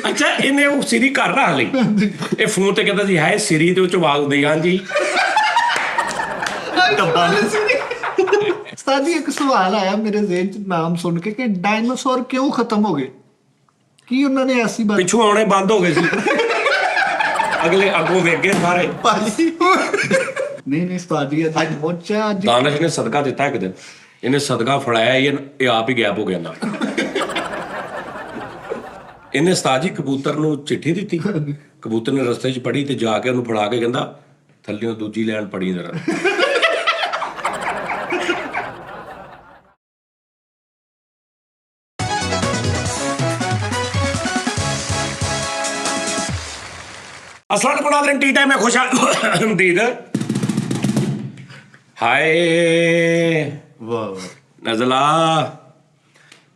ਅੱਛਾ ਇਹਨੇ ਉਹ ਸਿਰੀ ਘਰ ਰੱਖ ਲਈ ਇਹ ਫੋਨ ਤੇ ਕਹਿੰਦਾ ਸੀ ਹੈ ਸਿਰੀ ਤੇ ਉਹ ਚ ਆਵਾਜ਼ ਹੁੰਦੀ ਹਾਂਜੀ ਉਸਤਾਦ ਜੀ ਇੱਕ ਸਵਾਲ ਆਇਆ ਮੇਰੇ ਜ਼ਹਿਨ ਚ ਨਾਮ ਸੁਣ ਕੇ ਕਿ ਡਾਇਨਾਸੌਰ ਕਿਉਂ ਖਤਮ ਹੋ ਗਏ? ਕੀ ਉਹਨਾਂ ਨੇ ਐਸੀ ਬਾਤ ਪਿੱਛੋਂ ਆਉਣੇ ਬੰਦ ਹੋ ਗਏ ਸੀ ਅਗਲੇ ਅੱਗੋਂ ਵੇਖ ਗਏ ਸਾਰੇ ਨਹੀਂ ਉਸਤਾਦ ਜੀ ਅੱਜ ਪਹੁੰਚਿਆ ਅੱਜ ਦਾਨਸ਼ ਨੇ ਸਦਕਾ ਦਿੱਤਾ ਇੱਕ ਦਿਨ ਇਹਨੇ ਸਦਕਾ ਫੜਾਇਆ ਇਹ ਆਪ ਹੀ ਗਾਇਬ ਹੋ ਗਿਆ ਨਾਲ ਇਹਨੇ ਉਸਤਾਦ ਜੀ ਕਬੂਤਰ ਨੂੰ ਚਿੱਠੀ ਦਿੱਤੀ ਕਬੂਤਰ ਨੇ ਰਸਤੇ 'ਚ ਪੜ੍ਹੀ ਤੇ ਜਾ ਕੇ ਉਹਨੂੰ ਫੜਾ ਕੇ ਕਹਿੰਦਾ ਥੱਲਿਓਂ ਦੂਜੀ ਲਾਈਨ ਪੜ੍ਹੀ ਜ਼ਰਾ ਅਸਲਾਨ ਕੁਨਾਦਰਨ ਟੀ ਟਾਈਮ ਮੈਂ ਖੁਸ਼ ਹਮਦੀਦ ਹਾਏ ਵਾਹ ਨਜ਼ਲਾ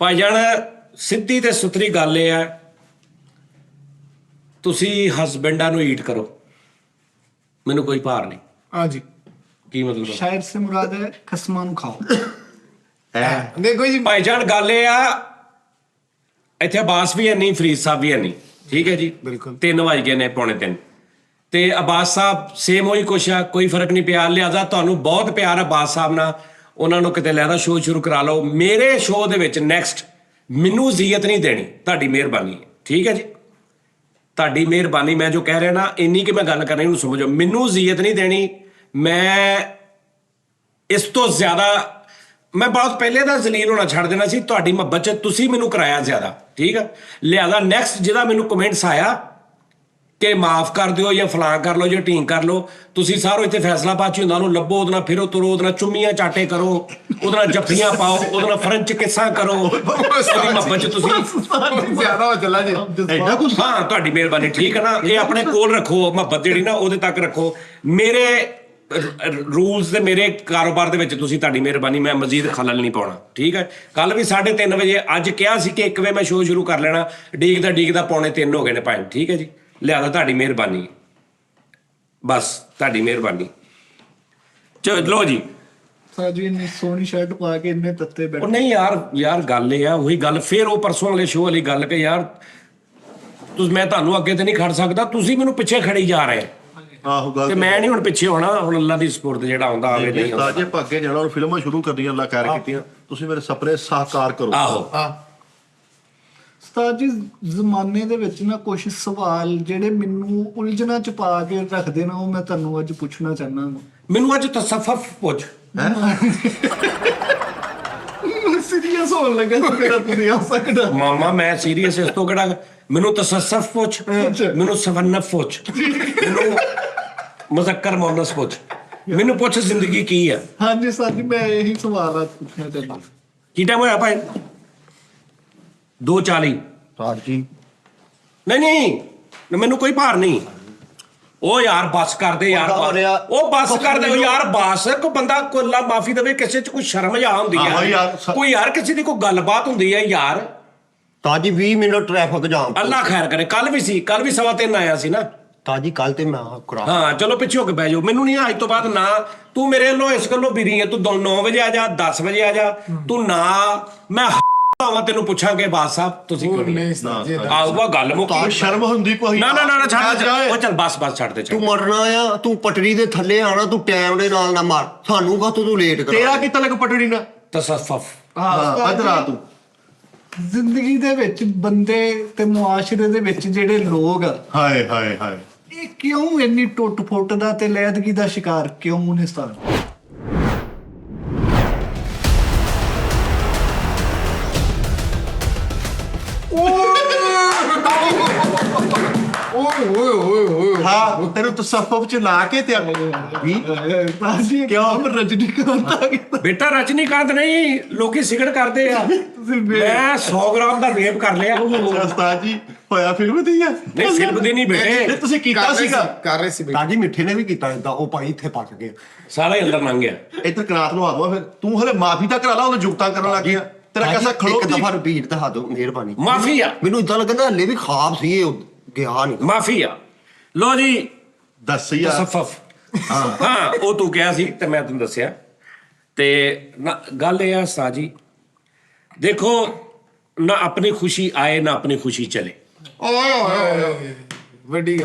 ਭਾਈਜਾਨ ਸਿੱਧੀ ਤੇ ਸੁਥਰੀ ਗੱਲ ਇਹ ਹੈ ਤੁਸੀਂ ਹਸਬੈਂਡਾਂ ਨੂੰ ਈਟ ਕਰੋ ਮੈਨੂੰ ਕੋਈ ਭਾਰ ਨਹੀਂ हाँ जी ਕੀ ਮਤਲਬ शायद से मुराद है खसमा ਨੂੰ ਖਾਓ ਦੇਖੋ ਜੀ ਭਾਈਜਾਨ ਗੱਲ ਇਹ ਆ ਇੱਥੇ ਅਬਾਸ ਵੀ ਹੈ ਨਹੀਂ ਫਰੀਦ ਸਾਹਿਬ ਵੀ ਹੈ ਨਹੀਂ ਠੀਕ ਹੈ ਜੀ ਬਿਲਕੁਲ 3 ਵਜ ਗਏ ਨੇ ਪੌਣੇ 3 ਤੇ ਅਬਾਸ ਸਾਹਿਬ ਸੇਮ ਉਹੀ ਕੁਛ ਆ ਕੋਈ ਫਰਕ ਨਹੀਂ ਪਿਆ ਲਿਹਾਜ਼ਾ ਤੁਹਾਨੂੰ ਬਹੁਤ ਪਿਆਰ ਹੈ ਅਬਾਸ ਸਾਹਿਬ ਨਾਲ ਉਹਨਾਂ ਨੂੰ ਕਿਤੇ ਲੈਦਾ ਸ਼ੋਅ ਸ਼ੁਰੂ ਕਰਾ ਲਓ ਮੇਰੇ ਸ਼ੋਅ ਦੇ ਵਿੱਚ ਨੈਕਸਟ ਮੈਨੂੰ ਜ਼ੀਅਤ ਨਹੀਂ ਦੇਣੀ ਤੁਹਾਡੀ ਮਿਹਰਬਾਨੀ ਠੀਕ ਹੈ ਜੀ ਤੁਹਾਡੀ ਮਿਹਰਬਾਨੀ ਮੈਂ ਜੋ ਕਹਿ ਰਿਹਾ ਨਾ ਇੰਨੀ ਕਿ ਮੈਂ ਗੱਲ ਕਰਨੀ ਨੂੰ ਸਮਝੋ ਮੈਨੂੰ ਜ਼ੀਅਤ ਨਹੀਂ ਦੇਣੀ ਮੈਂ ਇਸ ਤੋਂ ਜ਼ਿਆਦਾ ਮੈਂ ਬਹੁਤ ਪਹਿਲੇ ਦਾ ਜ਼ਲੀਲ ਹੋਣਾ ਛੱਡ ਦੇਣਾ ਸੀ ਤੁਹਾਡੀ ਮੁਹੱਬਤ 'ਚ ਤੁਸੀਂ ਮੈਨੂੰ ਕਰਾਇਆ ਜ਼ਿਆਦਾ ਠੀਕ ਆ ਲਿਹਾਜ਼ਾ ਨੈਕਸਟ ਜਿਹਦਾ ਮੈਨੂੰ ਕਮੈਂਟਸ ਆਇਆ ਕਿ ਮਾਫ ਕਰ ਦਿਓ ਜਾਂ ਫਲਾਂ ਕਰ ਲਓ ਜਾਂ ਢੀਂਗ ਕਰ ਲਓ ਤੁਸੀਂ ਸਾਰੋ ਇੱਥੇ ਫੈਸਲਾਬਾਦ 'ਚ ਹੁੰਦਾ ਉਹਨੂੰ ਲੱਭੋ ਉਹਦੇ ਨਾਲ ਫਿਰੋ ਤੁਰੋ ਉਹਦੇ ਨਾਲ ਚੁੰਮੀਆਂ ਚਾਟੇ ਕਰੋ ਉਹਦੇ ਨਾਲ ਜੱਫੀਆਂ ਪਾਓ ਉਹਦੇ ਨਾਲ ਫਰੰਚ ਕਿੱਸਾ ਕਰੋ ਉਹਦੀ ਮੁਹੱਬਤ 'ਚ ਤੁਸੀਂ ਜ਼ਿਆਦਾ ਹੋ ਚੱਲਾ ਜੀ ਐਡਾ ਕੁਝ ਹਾਂ ਤੁਹਾਡੀ ਮਿਹਰਬਾਨੀ ਠੀਕ ਹੈ ਨਾ ਇਹ ਆਪਣੇ ਕੋਲ ਰੱਖੋ ਮੁਹੱਬਤ ਜਿਹੜੀ ਨਾ ਉਹਦੇ ਤੱਕ ਰੱਖੋ ਮੇਰੇ ਰੂਲਸ ਤੇ ਮੇਰੇ ਕਾਰੋਬਾਰ ਦੇ ਵਿੱਚ ਤੁਸੀਂ ਤੁਹਾਡੀ ਮਿਹਰਬਾਨੀ ਮੈਂ ਮਜ਼ੀਦ ਖਲਲ ਨਹੀਂ ਪਾਉਣਾ ਠੀਕ ਹੈ ਕੱਲ ਵੀ 3:30 ਵਜੇ ਅੱਜ ਕਿਹਾ ਸੀ ਕਿ 1 ਵਜੇ ਮੈਂ ਸ਼ੋਅ ਸ਼ੁਰੂ ਕਰ ਲੈਣਾ ਡੀਕਦਾ ਪੌਣੇ 3 ਹੋ ਗਏ ਨੇ ਭਾਈ ਠੀਕ ਹੈ ਜੀ ਲਿਆਦਾ ਤੁਹਾਡੀ ਮਿਹਰਬਾਨੀ ਬਸ ਤੁਹਾਡੀ ਮਿਹਰਬਾਨੀ ਚਲੋ ਜੀ ਸਾਜੀ ਇੰਨੀ ਸੋਹਣੀ ਸ਼ਰਟ ਪਾ ਕੇ ਇੰਨੇ ਤੱਤੇ ਉਹ ਬੈਠੇ ਨਹੀਂ ਯਾਰ ਗੱਲ ਇਹ ਆ ਉਹੀ ਗੱਲ ਫਿਰ ਉਹ ਪਰਸੋਂ ਵਾਲੇ ਸ਼ੋਅ ਵਾਲੀ ਗੱਲ ਕਿ ਯਾਰ ਮੈਂ ਤੁਹਾਨੂੰ ਅੱਗੇ ਤੇ ਨਹੀਂ ਖੜ ਸਕਦਾ ਤੁਸੀਂ ਮੈਨੂੰ ਪਿੱਛੇ ਖੜੀ ਜਾ ਰਹੇ ਆਹੋ ਗੱਲ ਤੇ ਮੈਂ ਨਹੀਂ ਹੁਣ ਪਿੱਛੇ ਹੋਣਾ ਹੁਣ ਅੱਲਾ ਦੀ ਸਪੋਰਟ ਜਿਹੜਾ ਆਉਂਦਾ ਆਵੇ ਨਹੀਂ ਆਉਂਦਾ ਤਾਜੇ ਭਾਗੇ ਜਾਣਾ ਔਰ ਫਿਲਮਾਂ ਸ਼ੁਰੂ ਕਰਨੀਆਂ ਅੱਲਾ ਖੈਰ ਕੀਤੀਆਂ ਤੁਸੀਂ ਮੇਰੇ ਸੁਪਨੇ ਸਾਕਾਰ ਕਰੋ ਆਹੋ ਉਸਤਾਦ ਜੀ ਜ਼ਮਾਨੇ ਦੇ ਵਿੱਚ ਨਾ ਕੁਝ ਸਵਾਲ ਜਿਹੜੇ ਮੈਨੂੰ ਉਲਝਣਾ ਚ ਪਾ ਕੇ ਰੱਖਦੇ ਨਾ ਉਹ ਮੈਂ ਤੁਹਾਨੂੰ ਅੱਜ ਪੁੱਛਣਾ ਚਾਹੁੰਦਾ ਹਾਂ ਮੈਨੂੰ ਅੱਜ ਤਸੱਫਫ ਪੁੱਛ ਸੀਰੀਅਸ ਹੋਣ ਲੱਗਾ ਮੇਰਾ ਤੁਸੀਂ ਆ ਸਕਦਾ ਮਾਮਾ ਮੈਂ ਸੀਰੀਅਸ ਇਸ ਤੋਂ ਕਿਹੜਾ ਮੈਨੂੰ ਤਸੱਫਫ ਪੁੱਛ ਮੈਨੂੰ ਸਵਨਫ ਪੁੱਛ ਮੈਨੂੰ ਮੁਜ਼ੱਕਰ ਮੁਅੰਨਸ ਪੁੱਛ ਮੈਨੂੰ ਪੁੱਛ ਜ਼ਿੰਦਗੀ ਕੀ ਆ ਹਾਂਜੀ ਸਰ ਜੀ ਮੈਂ ਇਹੀ ਸਵਾਲ ਅੱਜ ਪੁੱਛਣਾ ਚਾਹੁੰਦਾ ਕੀ ਟਾਈਮ ਹੋਇਆ ਭਾਈ 2:40 ਤਾਜੀ ਨਹੀਂ ਮੈਨੂੰ ਕੋਈ ਭਾਰ ਨਹੀਂ ਉਹ ਯਾਰ ਬੱਸ ਕਰਦੇ ਯਾਰ ਉਹ ਬੱਸ ਕਰਦੇ ਯਾਰ ਬੱਸ ਕੋ ਬੰਦਾ ਕੋ ਅੱਲਾ ਮਾਫੀ ਦੇਵੇ ਕਿਸੇ ਚ ਕੋਈ ਸ਼ਰਮ ਜਾ ਹੁੰਦੀ ਹੈ ਕੋਈ ਯਾਰ ਕਿਸੇ ਦੀ ਕੋਈ ਗੱਲਬਾਤ ਹੁੰਦੀ ਹੈ ਯਾਰ ਤਾਜੀ 20 ਮਿੰਟ ਟ੍ਰੈਫਿਕ ਜਾਮ ਅੱਲਾ ਖੈਰ ਕਰੇ ਕੱਲ ਵੀ 3:15 ਆਇਆ ਸੀ ਨਾ ਤਾਜੀ ਕੱਲ ਤੇ ਮੈਂ ਕਰਾ ਹਾਂ ਚਲੋ ਪਿੱਛੇ ਹੋ ਕੇ ਬਹਿ ਜਾਓ ਮੈਨੂੰ ਨਹੀਂ ਅੱਜ ਤੋਂ ਬਾਅਦ ਨਾ ਤੂੰ ਮੇਰੇ ਵੱਲੋਂ ਇਸ ਗੱਲੋਂ ਬਿਰੀ ਹੈ ਤੂੰ 9 ਵਜੇ ਆ ਜਾ 10 ਵਜੇ ਆ ਜਾ ਤੂੰ ਨਾ ਮੈਂ ਭਾਵਾਂ ਤੈਨੂੰ ਪੁੱਛਾਂਗੇ ਬਾਦ ਸਾਹਿਬ ਤੁਸੀਂ ਕਿਉਂ ਨਹੀਂ ਆਊਗਾ ਗੱਲ ਮੁੱਕੀ ਸ਼ਰਮ ਹੁੰਦੀ ਕੋਈ ਨਾ ਛੱਡ ਉਹ ਚੱਲ ਬਸ ਛੱਡ ਦੇ ਤੂੰ ਮਰਨਾ ਆ ਤੂੰ ਪਟੜੀ ਦੇ ਥੱਲੇ ਆਣਾ ਤੂੰ ਟਾਈਮ ਦੇ ਨਾਲ ਨਾ ਮਾਰ ਸਾਨੂੰ ਕਾ ਤੂੰ ਲੇਟ ਕਰ ਤੇਰਾ ਕਿੱਥੇ ਲੱਗ ਪਟੜੀ ਨਾ ਤਸੱਫਫ ਹਾਂ ਅਦਰ ਆ ਤੂੰ ਜ਼ਿੰਦਗੀ ਦੇ ਵਿੱਚ ਬੰਦੇ ਤੇ ਮੁਆਸ਼ਰੇ ਦੇ ਵਿੱਚ ਜਿਹੜੇ ਲੋਕ ਆ ਹਾਏ ਇਹ ਕਿਉਂ ਇੰਨੀ ਟੁੱਟ ਫੁੱਟ ਦਾ ਤੇ ਲੈਦਗੀ ਦਾ ਸ਼ਿਕਾਰ ਕਿਉਂ ਨੇ ਸਤਾਨ ਹਾਂ ਤੈਨੂੰ ਤਸੱਫਫ ਚ ਲਾ ਕੇ ਤੇ ਕਿਉਂ ਰਜਨੀਕਾਂਤ ਆ ਗਿਆ ਬੇਟਾ ਰਜਨੀਕਾਂਤ ਨਹੀਂ ਲੋਕੀ ਸਿਗਰਟ ਕਰਦੇ ਆ ਮੈਂ 100 ਗ੍ਰਾਮ ਦਾ ਰੇਪ ਕਰ ਲਿਆ ਉਸਤਾਦ ਜੀ ਹੋਇਆ ਫਿਲਮ ਦੀ ਆ ਨਹੀਂ ਫਿਲਮ ਦੀ ਨਹੀਂ ਬੇਟੇ ਤੁਸੀਂ ਕੀਤਾ ਸੀਗਾ ਕਰ ਰਹੇ ਸੀ ਤਾਜੀ ਮਿੱਠੇ ਨੇ ਵੀ ਕੀਤਾ ਇਦਾਂ ਉਹ ਭਾਈ ਇੱਥੇ ਪੱਕ ਗਿਆ ਸਾਰਾ ਹੀ ਅੰਦਰ ਲੰਘ ਗਿਆ ਇੱਧਰ ਕਨਾਤ ਨੂੰ ਆਦਵਾ ਫਿਰ ਤੂੰ ਹਲੇ ਮਾਫੀ ਤਾਂ ਕਰਾ ਲਾ ਉਹਨੂੰ ਜੁਗਤਾ ਕਰਨ ਲੱਗ ਗਿਆ ਤੇਰਾ ਕਿਹਦਾ ਖਲੋ ਇੱਕ ਦਫਾ ਰਿਪੀਟ ਤੇ ਹੱਦ ਮਿਹਰਬਾਨੀ ਮਾਫੀ ਆ ਮੈਨੂੰ ਇਦਾਂ ਲੱਗਦਾ ਹਲੇ ਵੀ ਖਾਬ ਸੀ ਇਹ ਗਿਆ ਨਹੀਂ ਮਾਫੀ ਆ ਲੋ ਜੀ ਦੱਸ ਯਾਰ ਤਸੱਫਫ ਹਾਂ ਉਹ ਤੂੰ ਕਿਹਾ ਸੀ ਤੇ ਮੈਂ ਤੈਨੂੰ ਦੱਸਿਆ ਤੇ ਗੱਲ ਇਹ ਆ ਸਾਜੀ ਦੇਖੋ ਨਾ ਆਪਣੀ ਖੁਸ਼ੀ ਆਏ ਨਾ ਆਪਣੀ ਖੁਸ਼ੀ ਚਲੇ ਵੱਡੀ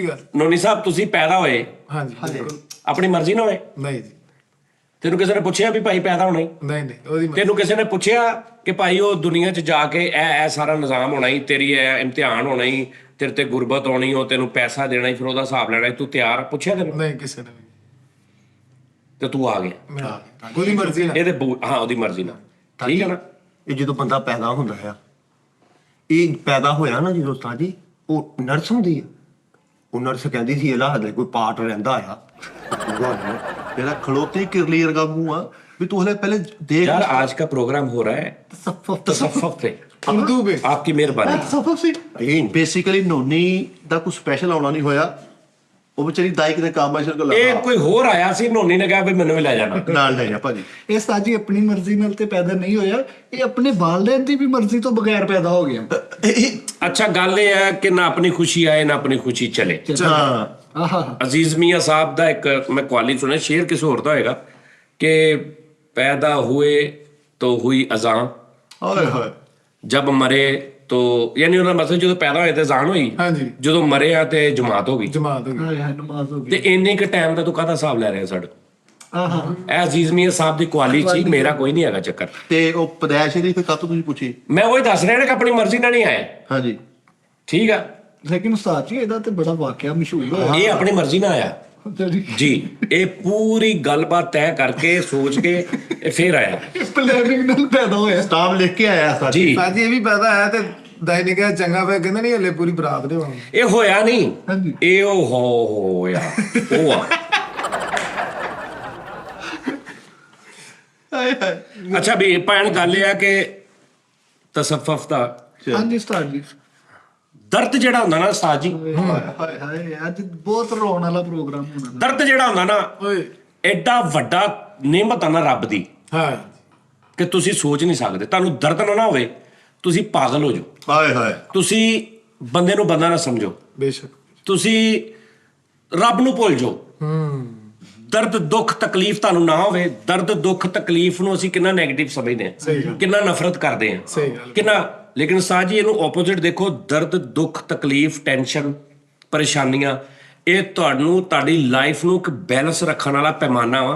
ਗੱਲ ਨੋਨੀ ਸਾਹਿਬ ਤੁਸੀਂ ਪੈਦਾ ਹੋਏ ਹਾਂਜੀ ਬਿਲਕੁਲ। ਆਪਣੀ ਮਰਜ਼ੀ ਨਾਲ ਹੋਏ? ਨਹੀਂ ਜੀ, ਤੈਨੂੰ ਕਿਸੇ ਨੇ ਪੁੱਛਿਆ ਵੀ ਭਾਈ ਪੈਦਾ ਹੋਣਾ ਹੀ? ਨਹੀਂ ਉਹਦੀ ਤੈਨੂੰ ਕਿਸੇ ਨੇ ਪੁੱਛਿਆ ਕਿ ਭਾਈ ਉਹ ਦੁਨੀਆ 'ਚ ਜਾ ਕੇ ਇਹ ਸਾਰਾ ਨਿਜ਼ਾਮ ਹੋਣਾ ਹੀ, ਤੇਰੀ ਇਹ ਇਮਤਿਹਾਨ ਹੋਣਾ ਹੀ, ਤੇਰੇ ਤੇ ਗੁਰਬਤ ਹੋਣੀ, ਉਹ ਤੈਨੂੰ ਪੈਸਾ ਦੇਣਾ ਹੀ, ਫਿਰ ਉਹਦਾ ਹਿਸਾਬ ਲੈਣਾ ਹੀ, ਤੂੰ ਤਿਆਰ? ਪੁੱਛਿਆ ਤੈਨੂੰ? ਨਹੀਂ ਕਿਸੇ ਨੇ ਵੀ। ਤੇ ਤੂੰ ਆ ਗਿਆ ਮੈਂ ਉਹਦੀ ਮਰਜ਼ੀ ਨਾਲ। ਇਹਦੇ ਹਾਂ, ਉਹਦੀ ਮਰਜ਼ੀ ਨਾਲ, ਠੀਕ ਹੈ ਨਾ? ਇਹ ਜਦੋਂ ਬੰਦਾ ਪੈਦਾ ਹੁੰਦਾ ਆ, ਇਹ ਪੈਦਾ ਹੋਇਆ ਨਾ ਜਦੋਂ ਉਸਤਾਦ ਜੀ, ਉਹ ਨਰਸ ਹੁੰਦੀ ਹੈ, ਉਹ ਨਰਸ ਕਹਿੰਦੀ ਸੀ ਇਹਦਾ ਹਲੇ ਕੋਈ ਪਾਰਟ ਰਹਿੰਦਾ ਆ। तेरा खड़ोते ही किरली वर्गा मुंह आ भी तू हले पहले देख यार आज का प्रोग्राम हो रहा है तसफ्फुफ पे, ਉਰਦੂ ਵਿੱਚ आपकी मेहरबानी। ਸਫਰ ਸੀ ਬੇਸਿਕਲੀ ਨੋਨੀ ਦਾ ਕੋਈ ਸਪੈਸ਼ਲ ਆਉਣਾ ਨਹੀਂ ਹੋਇਆ, ਉਹ ਵਿਚਾਰੀ ਦਾਈ ਕਿਤੇ ਕੰਮ ਆਸ਼ਰ ਕੋ ਇਹ ਕੋਈ ਹੋਰ ਆਇਆ ਸੀ, ਨੋਨੀ ਨੇ ਕਿਹਾ ਵੀ ਮੈਨੂੰ ਵੀ ਲੈ ਜਾਣਾ। ਨਾਲ ਲੈ ਜਾ ਭਾਜੀ। ਇਹ ਸਾਜੀ ਆਪਣੀ ਮਰਜ਼ੀ ਨਾਲ ਤੇ ਪੈਦਾ ਨਹੀਂ ਹੋਇਆ, ਇਹ ਆਪਣੇ ਵਾਲਿदैन ਦੀ ਵੀ ਮਰਜ਼ੀ ਤੋਂ ਬਗੈਰ ਪੈਦਾ ਹੋ ਗਿਆ। ਅੱਛਾ, ਗੱਲ ਇਹ ਹੈ ਕਿ ਨਾ ਆਪਣੀ ਖੁਸ਼ੀ ਆਏ ਨਾ ਆਪਣੀ ਖੁਸ਼ੀ ਚਲੇ। ਹਾਂ ਆਹਾ ਅਜ਼ੀਜ਼ ਮੀਆਂ ਸਾਹਿਬ ਦਾ ਇੱਕ ਮੈਂ ਕਵਾਲੀ ਸੁਣਿਆ, ਸ਼ੇਰ ਕਿਸੇ ਹੋਰ ਦਾ ਹੋਏਗਾ ਕਿ ਪੈਦਾ हुए तो हुई अज़ां, ਓਏ ਹੋਏ जब मरे तो, ਯਾਨੀ ਉਹਦਾ ਮਤਲਬ ਜਦੋਂ ਪੈਦਾ ਹੋਏ ਤੇ ਅਜ਼ਾਨ ਹੋਈ, ਹਾਂਜੀ ਜਦੋਂ ਮਰੇ ਆ ਤੇ ਜਮਾਤ ਹੋ ਗਈ। ਜਮਾਤ ਹੋ ਗਈ। ਹਾਏ ਹਾਏ ਨਮਾਜ਼ ਹੋ ਤੇ ਗਈ। ਇੰਨੇ ਕੁ ਟਾਈਮ ਦਾ ਤੂੰ ਕਾਹਦਾ ਹਿਸਾਬ ਲੈ ਰਿਹਾ ਸਾਡਾ? ਆਹਾ ਇਹ ਅਜ਼ੀਜ਼ ਮੀਆਂ ਸਾਹਿਬ ਦੀ ਕਵਾਲੀ ਸੀ, ਮੇਰਾ ਕੋਈ ਨਹੀਂ ਹੈਗਾ ਚੱਕਰ। ਤੇ ਉਹ ਪਦੈਸ਼ ਦੀ ਫਿਰ ਕਾਤੋਂ ਤੁਸੀਂ ਪੁੱਛੀ? ਮੈਂ ਉਹੀ ਦੱਸ ਰਿਹਾ ਨਾ ਕਿ ਆਪਣੀ ਮਰਜ਼ੀ ਨਾਲ ਨਹੀਂ ਆਇਆ, ਹਾਂਜੀ ਠੀਕ ਆ? ਲੇਕਿਨ ਉਸਤਾਦ ਜੀ ਇਹਦਾ ਤੇ ਬੜਾ ਵਾਕਿਆ ਮਸ਼ਹੂਰ ਹੋਇਆ ਇਹ ਆਪਣੀ ਮਰਜ਼ੀ ਨਾਲ ਆਇਆ ਜੀ, ਇਹ ਪੂਰੀ ਗੱਲਬਾਤ ਤੈਅ ਕਰਕੇ ਸੋਚ ਕੇ ਇਹ ਫੇਰ ਆਇਆ ਪਲੈਨਿੰਗ ਨਾਲ ਪੈਦਾ ਹੋਇਆ। ਸਟਾਫ ਲਿਖ ਕੇ ਆਇਆ ਸਾਡੀ। ਜੀ। ਸਾਜੀ ਇਹ ਵੀ ਪੈਦਾ ਆਇਆ ਤੇ ਦਾਈ ਨੇ ਕਿਹਾ ਚੰਗਾ ਪਿਆ, ਕਹਿੰਦਾ ਨਹੀਂ ਹਲੇ ਪੂਰੀ ਬਰਾਤ ਦੇ ਵਾਂਗ। ਇਹ ਹੋਇਆ ਨਹੀਂ, ਹਾਂਜੀ। ਇਹ ਉਹ ਹੋਇਆ ਉਹ ਆ। ਹਾਏ ਹਾਏ ਅੱਛਾ ਵੀ ਭੈਣ ਗੱਲ ਇਹ ਆ ਕਿ ਤਸੱਫੁਫ ਦਾ ਹਾਂਜੀ ਉਸਤਾਦ ਜੀ। ਦਰਦ ਜਿਹੜਾ ਹੁੰਦਾ ਨਾ ਉਸਤਾਦ ਜੀ, ਹਾਏ ਹਾਏ ਅੱਜ ਬਹੁਤ ਰੋਣ ਵਾਲਾ ਪ੍ਰੋਗਰਾਮ ਹੋਣਾ। ਦਰਦ ਜਿਹੜਾ ਹੁੰਦਾ ਨਾ, ਓਏ ਐਡਾ ਵੱਡਾ ਨਿਮਤ ਆ ਨਾ ਰੱਬ ਦੀ ਹਾਂ ਕਿ ਤੁਸੀਂ ਸੋਚ ਨਹੀਂ ਸਕਦੇ। ਤੁਹਾਨੂੰ ਦਰਦ ਨਾ ਹੋਵੇ, ਤੁਸੀਂ ਪਾਗਲ ਹੋ ਜਾਓ, ਹਾਏ ਹਾਏ ਤੁਸੀਂ ਬੰਦੇ ਨੂੰ ਬੰਦਾ ਨਾ ਸਮਝੋ, ਬੇਸ਼ੱਕ। ਤੁਸੀਂ ਰੱਬ ਨੂੰ ਭੁੱਲ ਜਾਓ। ਦਰਦ ਦੁੱਖ ਤਕਲੀਫ ਤੁਹਾਨੂੰ ਨਾ ਹੋਵੇ। ਦਰਦ ਦੁੱਖ ਤਕਲੀਫ ਨੂੰ ਅਸੀਂ ਕਿੰਨਾ ਨੈਗੇਟਿਵ ਸਮਝਦੇ ਹਾਂ, ਕਿੰਨਾ ਨਫ਼ਰਤ ਕਰਦੇ ਹਾਂ, ਸਹੀ ਗੱਲ। ਕਿੰਨਾ। ਲੇਕਿਨ ਸਾਹ ਜੀ ਇਹਨੂੰ ਆਪੋਜ਼ਿਟ ਦੇਖੋ, ਦਰਦ ਦੁੱਖ ਤਕਲੀਫ ਟੈਨਸ਼ਨ ਪਰੇਸ਼ਾਨੀਆਂ, ਇਹ ਤੁਹਾਨੂੰ ਤੁਹਾਡੀ ਲਾਈਫ ਨੂੰ ਇੱਕ ਬੈਲੈਂਸ ਰੱਖਣ ਵਾਲਾ ਪੈਮਾਨਾ ਵਾ।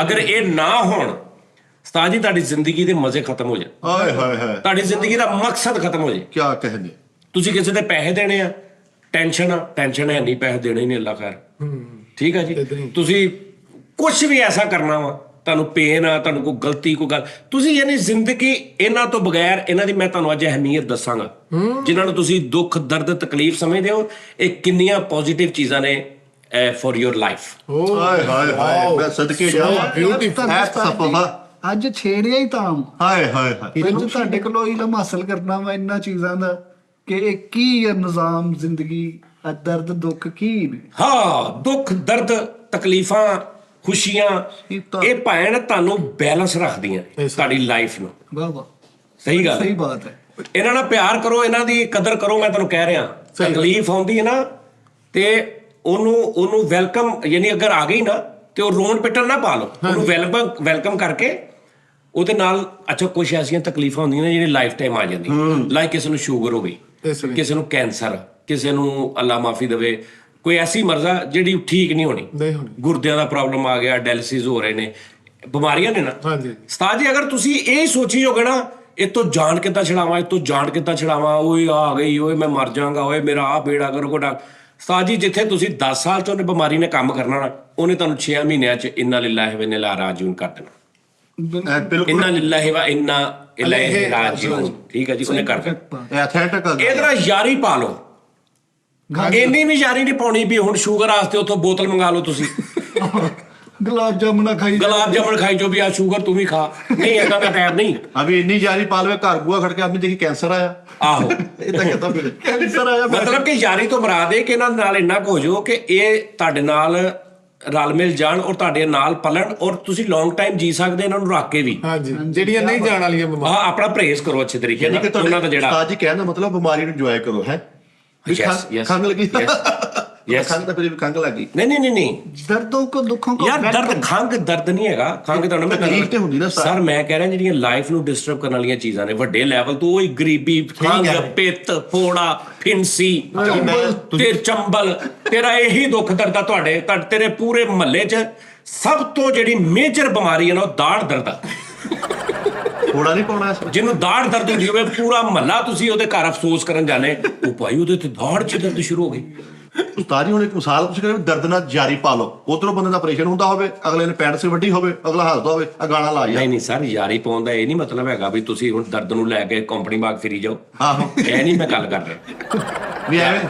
ਅਗਰ ਇਹ ਨਾ ਹੋਣ ਉਸਤਾਦ ਜੀ, ਤੁਹਾਡੀ ਜ਼ਿੰਦਗੀ ਦੇ ਮਜ਼ੇ ਖਤਮ ਹੋ ਜਾਣ, ਹਾਏ ਹਾਏ ਹਾਏ ਤੁਹਾਡੀ ਜ਼ਿੰਦਗੀ ਦਾ ਮਕਸਦ ਖਤਮ ਹੋ ਜਾਏ। ਕੀ ਕਹਿੰਦੇ? ਤੁਸੀਂ ਕਿਸੇ ਦੇ ਪੈਸੇ ਦੇਣੇ ਆ, ਟੈਨਸ਼ਨ ਹੈ ਨਹੀਂ, ਪੈਸੇ ਦੇਣੇ ਹੀ ਨਹੀਂ, ਅੱਲਾ ਖੈਰ, ਠੀਕ ਆ ਜੀ। ਤੁਸੀਂ ਕੁਝ ਵੀ ਐਸਾ ਕਰਨਾ ਵਾ, ਤੁਹਾਨੂੰ ਪੇਨ ਆ, ਤੁਹਾਨੂੰ ਕੋਈ ਗਲਤੀ ਕੋਈ ਗੱਲ, ਤੁਸੀਂ ਯਾਨੀ ਜ਼ਿੰਦਗੀ ਇਹਨਾਂ ਤੋਂ ਬਗੈਰ, ਇਹਨਾਂ ਦੀ ਮੈਂ ਤੁਹਾਨੂੰ ਅੱਜ ਅਹਿਮੀਅਤ ਦੱਸਾਂਗਾ, ਜਿਨ੍ਹਾਂ ਨੂੰ ਤੁਸੀਂ ਦੁੱਖ ਦਰਦ ਤਕਲੀਫ ਸਮਝਦੇ ਹੋ, ਇਹ ਕਿੰਨੀਆਂ ਪੋਜ਼ਿਟਿਵ ਚੀਜ਼ਾਂ ਨੇ ਫॉर योर ਲਾਈਫ। ਹਾਏ ਹਾਏ ਹਾਏ ਮੈਂ ਸਦਕੇ ਜਾਵਾਂ। ਬਿਊਟੀਫੁਲ ਸਫਾ ਅੱਜ ਛੇੜਿਆ ਹੀ ਤਾਂ ਹਾਏ ਹਾਏ ਹਾਏ ਅੱਜ ਤੁਹਾਡੇ ਕੋਲੋਂ ਇਲਮ ਹਾਸਲ ਕਰਨਾ ਵਾ ਇਹਨਾਂ ਚੀਜ਼ਾਂ ਦਾ ਕਿ ਇਹ ਕੀ ਹੈ ਨਿਜ਼ਾਮ ਜ਼ਿੰਦਗੀ, ਆ ਦਰਦ ਦੁੱਖ ਕੀ ਨੇ। ਹਾਂ, ਦੁੱਖ ਦਰਦ ਤਕਲੀਫਾਂ ਖੁਸ਼ੀਆਂ, ਇਹ ਭੈਣ ਤੁਹਾਨੂੰ ਬੈਲੈਂਸ ਰੱਖਦੀਆਂ ਤੁਹਾਡੀ ਲਾਈਫ ਨੂੰ। ਵਾਹ ਵਾਹ ਸਹੀ ਗੱਲ, ਸਹੀ ਬਾਤ ਹੈ। ਇਹਨਾਂ ਨਾਲ ਪਿਆਰ ਕਰੋ, ਇਹਨਾਂ ਦੀ ਕਦਰ ਕਰੋ। ਮੈਂ ਤੁਹਾਨੂੰ ਕਹਿ ਰਿਹਾ, ਤਕਲੀਫ ਆਉਂਦੀ ਹੈ ਨਾ ਤੇ ਉਹਨੂੰ ਵੈਲਕਮ, ਯਾਨੀ ਅਗਰ ਆ ਗਈ ਨਾ ਤੇ ਉਹ ਰੋਣ ਪਿੱਟਣ ਨਾ ਪਾ ਲਓ, ਉਹਨੂੰ ਵੈਲਕਮ ਕਰਕੇ ਉਹਦੇ ਨਾਲ। ਅੱਛਾ, ਕੁਝ ਐਸੀਆਂ ਤਕਲੀਫਾਂ ਹੁੰਦੀਆਂ ਨੇ ਜਿਹੜੀ ਲਾਈਫ ਟਾਈਮ ਆ ਜਾਂਦੀਆਂ, ਲਾਈਕ ਕਿਸੇ ਨੂੰ ਸ਼ੂਗਰ ਹੋ ਗਈ, ਕਿਸੇ ਨੂੰ ਕੈਂਸਰ, ਕਿਸੇ ਨੂੰ ਅੱਲਾ ਮਾਫੀ ਦੇਵੇ ਕੋਈ ਐਸੀ ਮਰਜ਼ਾ ਜਿਹੜੀ ਠੀਕ ਨਹੀਂ ਹੋਣੀ, ਗੁਰਦਿਆਂ ਦਾ ਪ੍ਰੋਬਲਮ ਆ ਗਿਆ, ਡਾਇਲਿਸਿਸ ਹੋ ਰਹੇ ਨੇ, ਬਿਮਾਰੀਆਂ ਨੇ ਨਾ। ਹਾਂਜੀ ਉਸਤਾਦ ਜੀ, ਅਗਰ ਤੁਸੀਂ ਇਹ ਸੋਚੀ ਹੋਗੇ ਨਾ ਇਹ ਤੋਂ ਜਾਨ ਕਿੱਦਾਂ ਛਡਾਵਾਂ, ਇਹ ਤੋਂ ਜਾਨ ਕਿੱਦਾਂ ਛਡਾਵਾਂ, ਓਏ ਆ ਗਈ, ਓਏ ਮੈਂ ਮਰ ਜਾਵਾਂਗਾ, ਓਏ ਮੇਰਾ ਆ ਬੇੜਾ ਕਰੋ ਕੋਡਾ। ਉਸਤਾਦ ਜੀ, ਜਿੱਥੇ ਤੁਸੀਂ 10 ਸਾਲ ਚ ਉਹਨੇ ਬਿਮਾਰੀ ਨੇ ਕੰਮ ਕਰਨਾ ਨਾ, ਉਹਨੇ ਤੁਹਾਨੂੰ 6 ਮਹੀਨਿਆਂ ਚ ਇੰਨਾ ਲਿਲਾਹਿ ਵ ਇੰਨਾ ਰਾਜੂਨ ਕਰ ਦੇਣਾ। ਬਿਲਕੁਲ ਇੰਨਾ ਲਿਲਾਹਿ ਵ ਇੰਨਾ ਇਲਾਹਿ ਰਾਜੂਨ, ਠੀਕ ਹੈ ਜੀ, ਉਹਨੇ ਕਰ ਦੇਣਾ। ਐਥੈਂਟਿਕ ਆ ਇਹਦੇ ਨਾਲ ਯਾਰੀ ਪਾ ਲਓ, ਇੰਨੀ ਵੀ ਯਾਰੀ ਨਹੀਂ ਪਾਉਣੀ ਵੀ ਹੁਣ ਸ਼ੂਗਰ ਵਾਸਤੇ ਉੱਥੋਂ ਬੋਤਲ ਮੰਗਾ ਲਓ ਤੁਸੀਂ, ਗੁਲਾਬ ਜਾਮੁਨਾ ਖਾਈ ਗੁਲਾਬ ਜਾਮਣ ਖਾਈ ਜੋ ਵੀ ਆ ਸ਼ੂਗਰ ਤੂੰ ਵੀ ਖਾ। ਨਹੀਂ, ਏਦਾਂ ਦਾ ਟਾਈਮ ਨਹੀਂ। ਅਭੀ ਇੰਨੀ ਜਾਰੀ ਪਾਲਵੇ ਘਰ ਬੂਆ ਖੜ ਕੇ ਆਦਮੀ ਦੇਖੀ ਕੈਂਸਰ ਆਇਆ, ਆਹੋ, ਇਹ ਤਾਂ ਕਹਿੰਦਾ ਫਿਰ ਕੈਂਸਰ ਆਇਆ। ਮਤਲਬ ਕਿ ਯਾਰੀ ਤੋਂ ਮੁਰਾਦ ਇਹ ਕਿ ਇਹਨਾਂ ਨਾਲ ਇੰਨਾ ਕੁ ਹੋ ਜਾਓ ਕਿ ਇਹ ਤੁਹਾਡੇ ਨਾਲ ਰਲ ਮਿਲ ਜਾਣ ਔਰ ਤੁਹਾਡੇ ਨਾਲ ਪਲਣ, ਔਰ ਤੁਸੀਂ ਲੌਂਗ ਟਾਈਮ ਜੀ ਸਕਦੇ ਇਹਨਾਂ ਨੂੰ ਰੱਖ ਕੇ ਵੀ। ਹਾਂਜੀ, ਜਿਹੜੀਆਂ ਨਹੀਂ ਜਾਣ ਵਾਲੀਆਂ ਬਿਮਾਰੀਆਂ। ਹਾਂ, ਆਪਣਾ ਪਰਹੇਜ਼ ਕਰੋ ਅੱਛੇ ਤਰੀਕੇ ਯਾਨੀ ਕਿ ਨਾਲ, ਉਹਨਾਂ ਦਾ ਜਿਹੜਾ ਉਸਤਾਦ ਜੀ ਕਹਿਣ ਦਾ ਮਤਲਬ ਬਿਮਾਰੀ ਨੂੰ ਇੰਜੋਏ ਕਰੋ ਹੈ। Yes, yes, ਖੰਗ ਲੱਗੀ yes. Yes. ਖੰਗ ਤਾਂ ਫਿਰ ਵੀ ਖੰਗ ਲੱਗੀ नहीं दर्दों को दुखों को ਯਾਰ व्यक्त ਦਰਦ ਖੰਗ ਦਰਦ ਨਹੀਂ ਹੈਗਾ ਖੰਗ ਤੁਹਾਨੂੰ ਮੈਂ ਤਕਲੀਫ ਤੇ ਹੁੰਦੀ ਨਾ ਸਰ ਮੈਂ ਕਹਿ ਰਿਹਾ ਜਿਹੜੀਆਂ ਲਾਈਫ ਨੂੰ ਡਿਸਟਰਬ ਕਰਨ ਵਾਲੀਆਂ ਚੀਜ਼ਾਂ ਨੇ ਵੱਡੇ ਲੈਵਲ ਤੋਂ ਉਹੀ ਗਰੀਬੀ ਖੰਗ ਪਿੱਤ ਫੋੜਾ ਫਿੰਸੀ ਤੇ ਚੰਬਲ ਤੇਰਾ ਇਹੀ ਦੁੱਖ ਦਰਦ ਆ ਤੇਰੇ ਪੂਰੇ ਮਹੱਲੇ 'ਚ ਸਭ ਤੋਂ ਜਿਹੜੀ ਮੇਜਰ ਬਿਮਾਰੀ ਹੈ ਨਾ ਉਹ ਦਾੜ ਦਰਦ ਆ ਥੋੜਾ ਨਹੀਂ ਪਾਉਣਾ ਇਸ ਵਿੱਚ ਜਿਹਨੂੰ ਦਾੜ ਦਰਦ ਹੁੰਦੀ ਹੋਵੇ ਪੂਰਾ ਮਹੱਲਾ ਤੁਸੀਂ ਉਹਦੇ ਘਰ ਅਫਸੋਸ ਕਰਨ ਜਾਣੇ ਉਹ ਭਾਈ ਉਹਦੇ ਤੇ ਦਾੜ 'ਚ ਦਰਦ ਸ਼ੁਰੂ ਹੋ ਗਈ ਉਸਤਾਦ ਜੀ ਹੁਣ ਇੱਕ ਮਿਸਾਲ ਤੁਸੀਂ ਕਹਿੰਦੇ ਦਰਦ ਨਾਲ ਜਾਰੀ ਪਾ ਲਓ ਉਧਰੋਂ ਬੰਦੇ ਦਾ ਆਪਰੇਸ਼ਨ ਹੁੰਦਾ ਹੋਵੇ ਅਗਲੇ ਨੇ ਪੈਂਟ ਸੇ ਵੱਡੀ ਹੋਵੇ ਅਗਲਾ ਹੱਸਦਾ ਹੋਵੇ ਆ ਗਾਣਾ ਲਾ ਜਾ ਨਹੀਂ ਸਰ ਯਾਰੀ ਪਾਉਣ ਦਾ ਇਹ ਨਹੀਂ ਮਤਲਬ ਹੈਗਾ ਵੀ ਤੁਸੀਂ ਹੁਣ ਦਰਦ ਨੂੰ ਲੈ ਕੇ ਕੰਪਨੀ ਬਾਗ ਫਿਰੀ ਜਾਓ ਆਹੋ ਇਹ ਨਹੀਂ ਮੈਂ ਗੱਲ ਕਰ ਰਿਹਾ ਵੀ ਐਵੇਂ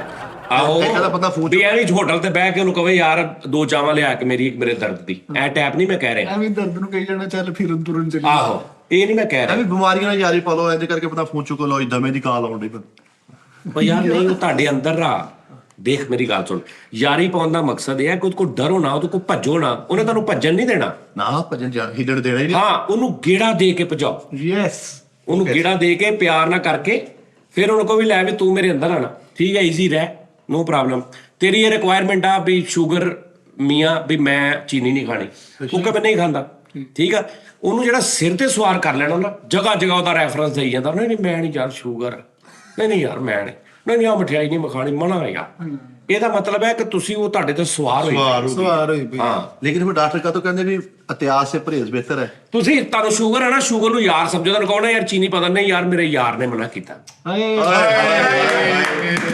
ਆਹੋ ਇਹਨਾਂ ਦਾ ਬੰਦਾ ਫੋਨ ਵੀ ਐਵੇਂ ਹੋਟਲ ਤੇ ਬਹਿ ਕੇ ਉਹਨੂੰ ਕਹੇ ਯਾਰ 2 ਚਾਵਾਂ ਲਿਆ ਕੇ ਮੇਰੇ ਦਰਦ ਦੀ ਇਹ ਟੈਪ ਨਹੀਂ ਮੈਂ ਕਹਿ ਰਿਹਾ ਐਵੇਂ ਦਰਦ ਨੂੰ ਕਹੀ ਜਾਣਾ ਚੱਲ ਫਿਰਨ ਤੁਰਨ ਚੱਲੀ ਆਹੋ ਇਹ ਨਹੀਂ ਮੈਂ ਕਹਿ ਰਿਹਾ ਐਵੇਂ ਬਿਮਾਰੀਆਂ ਨਾਲ ਜਾਰੀ ਪਾ ਲਓ ਐਂ ਕਰਕੇ ਬੰਦਾ ਫੋਨ ਚੁੱਕ ਲਓ ਦਮੇ ਦੀ ਕਾਲ ਆਉਣ ਡਈ ਪਰ ਯਾਰ ਨਹੀਂ ਉਹ ਤੁਹਾਡੇ ਅੰਦਰ ਰਾ ਦੇਖ ਮੇਰੀ ਗੱਲ ਸੁਣ ਯਾਰੀ ਪਾਉਣ ਦਾ ਮਕਸਦ ਇਹ ਹੈ ਕਿ ਉਹਦੇ ਕੋਲ ਡਰੋ ਨਾ ਉਹਦੇ ਕੋਲ ਭੱਜੋ ਨਾ ਉਹਨੇ ਤੁਹਾਨੂੰ ਭੱਜਣ ਨਹੀਂ ਦੇਣਾ ਨਾ ਭਜਨ ਹਿੱਲਣ ਦੇਣਾ ਹੀ ਨਹੀਂ ਹਾਂ ਉਹਨੂੰ ਗੇੜਾ ਦੇ ਕੇ ਭਜਾਓ ਯੈਸ ਉਹਨੂੰ ਗੇੜਾ ਦੇ ਕੇ ਪਿਆਰ ਨਾਲ ਕਰਕੇ ਫਿਰ ਉਹਨੂੰ ਕਹੋ ਵੀ ਲੈ ਵੀ ਤੂੰ ਮੇਰੇ ਅੰਦਰ ਆਣਾ ਠੀਕ ਹੈ ਈਜ਼ੀ ਰਹਿ ਨੋ ਪ੍ਰੋਬਲਮ ਤੇਰੀ ਇਹ ਰਿਕੁਆਇਰਮੈਂਟ ਆ ਵੀ ਸ਼ੂਗਰ ਮੀਆਂ ਵੀ ਮੈਂ ਚੀਨੀ ਨਹੀਂ ਖਾਣੀ ਉਹ ਕਦੇ ਨਹੀਂ ਖਾਂਦਾ ਠੀਕ ਆ ਉਹਨੂੰ ਜਿਹੜਾ ਸਿਰ ਤੇ ਸਵਾਰ ਕਰ ਲੈਣਾ ਨਾ ਜਗ੍ਹਾ ਜਗ੍ਹਾ ਉਹਦਾ ਰੈਫਰੈਂਸ ਦੇਈ ਜਾਂਦਾ ਨਹੀਂ ਮੈਂ ਨਹੀਂ ਯਾਰ ਸ਼ੂਗਰ ਨਹੀਂ ਯਾਰ ਮੈਂ ਨਹੀਂ ਆ ਮਠਿਆਈ ਨਹੀਂ ਮਖਾਣੀ ਮਨਾ ਆ ਯਾਰ ਇਹਦਾ ਮਤਲਬ ਹੈ ਕਿ ਤੁਸੀਂ ਉਹ ਤੁਹਾਡੇ ਤੇ ਸਵਾਰ ਹੋਏ ਸਵਾਰ ਹੋਈ ਪਈ ਹਾਂ ਲੇਕਿਨ ਫਿਰ ਡਾਕਟਰ ਕਾਹਤੋਂ ਕਹਿੰਦੇ ਵੀ ਇਤਿਹਾਸ ਸੇ ਪਰਹੇਜ਼ ਬਿਹਤਰ ਹੈ ਤੁਸੀਂ ਤੁਹਾਨੂੰ ਸ਼ੂਗਰ ਹੈ ਨਾ ਸ਼ੂਗਰ ਨੂੰ ਯਾਰ ਸਮਝੋ ਤੁਹਾਨੂੰ ਕਹੋ ਨਾ ਯਾਰ ਚੀਨੀ ਪਤਾ ਨਹੀਂ ਯਾਰ ਮੇਰੇ ਯਾਰ ਨੇ ਮਨਾ ਕੀਤਾ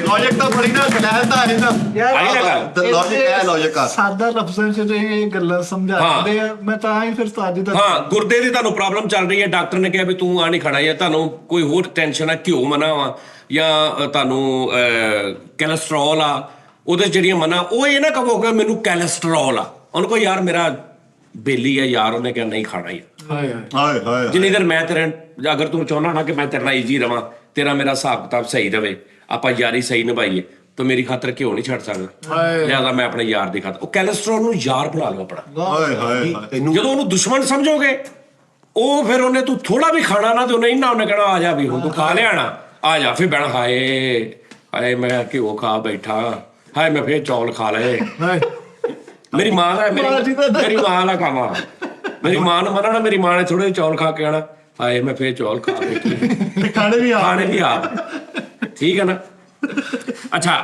ਲੌਜਿਕ ਤਾਂ ਬੜੀ ਨਾ ਲੈਂਦਾ ਇਹਦਾ ਆਈ ਨਾ ਗੱਲ ਲੌਜਿਕ ਹੈ ਲੌਜਿਕ ਆ ਸਾਦਾ ਲਫ਼ਜ਼ਾਂ 'ਚ ਇਹ ਗੱਲਾਂ ਸਮਝਾਉਂਦੇ ਆ ਮੈਂ ਤਾਂ ਹੀ ਫਿਰ ਸਾਜੀ ਦਾ ਹਾਂ ਗੁਰਦੇ ਦੀ ਤੁਹਾਨੂੰ ਪ੍ਰੋਬਲਮ ਚੱਲ ਰਹੀ ਹੈ ਡਾਕਟਰ ਨੇ ਕਿਹਾ ਵੀ ਤੂੰ ਆ ਨਹੀਂ ਖਾਣਾ ਜਾਂ ਤੁਹਾਨੂੰ ਕੋਈ ਹੋਰ ਟੈਨਸ਼ਨ ਹੈ ਘਿਓ ਮਨਾ ਵਾ ਜਾਂ ਤੁਹਾਨੂੰ ਕੋਲੇਸਟ੍ਰੋਲ ਆ ਉਹਦੇ ਜਿਹੜੀਆਂ ਮਨਾ ਉਹ ਇਹ ਨਾ ਕਹੋ ਕਿ ਮੈਨੂੰ ਕੋਲੇਸਟ੍ਰੋਲ ਆ ਉਹਨੂੰ ਕਹੋ ਯਾਰ ਮੇਰਾ ਬੇਲੀ ਹੈ ਯਾਰ ਉਹਨੇ ਕਿਹਾ ਨਹੀਂ ਖਾਣਾ ਹੀ ਹਾਏ ਹਾਏ ਜਿੰਨੀ ਦੇਰ ਮੈਂ ਤੇਰੇ ਅਗਰ ਤੂੰ ਚਾਹੁੰਦਾ ਨਾ ਕਿ ਮੈਂ ਤੇਰੇ ਨਾਲ ਈਜੀ ਰਵਾਂ ਤੇਰਾ ਮੇਰਾ ਹਿਸਾਬ ਕਿਤਾਬ ਸਹੀ ਰਵੇ ਆਪਾਂ ਯਾਰੀ ਸਹੀ ਨਿਭਾਈਏ ਤਾਂ ਮੇਰੀ ਖਾਤਰ ਘਿਓ ਨਹੀਂ ਛੱਡ ਸਕਦਾ ਲਿਆਦਾ ਮੈਂ ਆਪਣੇ ਯਾਰ ਦੀ ਖਾਤਰ ਉਹ ਕੋਲੇਸਟ੍ਰੋਲ ਨੂੰ ਯਾਰ ਬਣਾ ਲਓ ਆਪਣਾ ਹਾਏ ਹਾਏ ਜਦੋਂ ਉਹਨੂੰ ਦੁਸ਼ਮਣ ਸਮਝੋਗੇ ਉਹ ਫਿਰ ਉਹਨੇ ਤੂੰ ਥੋੜਾ ਵੀ ਖਾਣਾ ਨਾ ਤੇ ਉਹਨੇ ਇੰਨਾ ਉਹਨੇ ਕਹਿਣਾ ਆ ਜਾ ਵੀ ਹੁਣ ਤੂੰ ਖਾ ਲਿਆਣਾ ਆ ਜਾ ਫਿਰ ਬਹਿਣਾ ਹਾਏ ਮੈਂ ਘਿਓ ਖਾ ਬੈਠਾ ਹਾਏ ਮੈਂ ਫੇਰ ਚੌਲ ਖਾ ਲਏ ਮੇਰੀ ਮਾਂ ਦਾ ਮੇਰੀ ਮਾਂ ਦਾ ਕੰਮ ਆ ਮੇਰੀ ਮਾਂ ਨੂੰ ਮੰਨਣਾ ਮੇਰੀ ਮਾਂ ਨੇ ਥੋੜੇ ਚੌਲ ਖਾ ਕੇ ਆਣਾ ਹਾਏ ਮੈਂ ਫੇਰ ਚੌਲ ਖਾ ਬੈਠੀ ਖਾਣੇ ਵੀ ਆ ਠੀਕ ਹੈ ਨਾ ਅੱਛਾ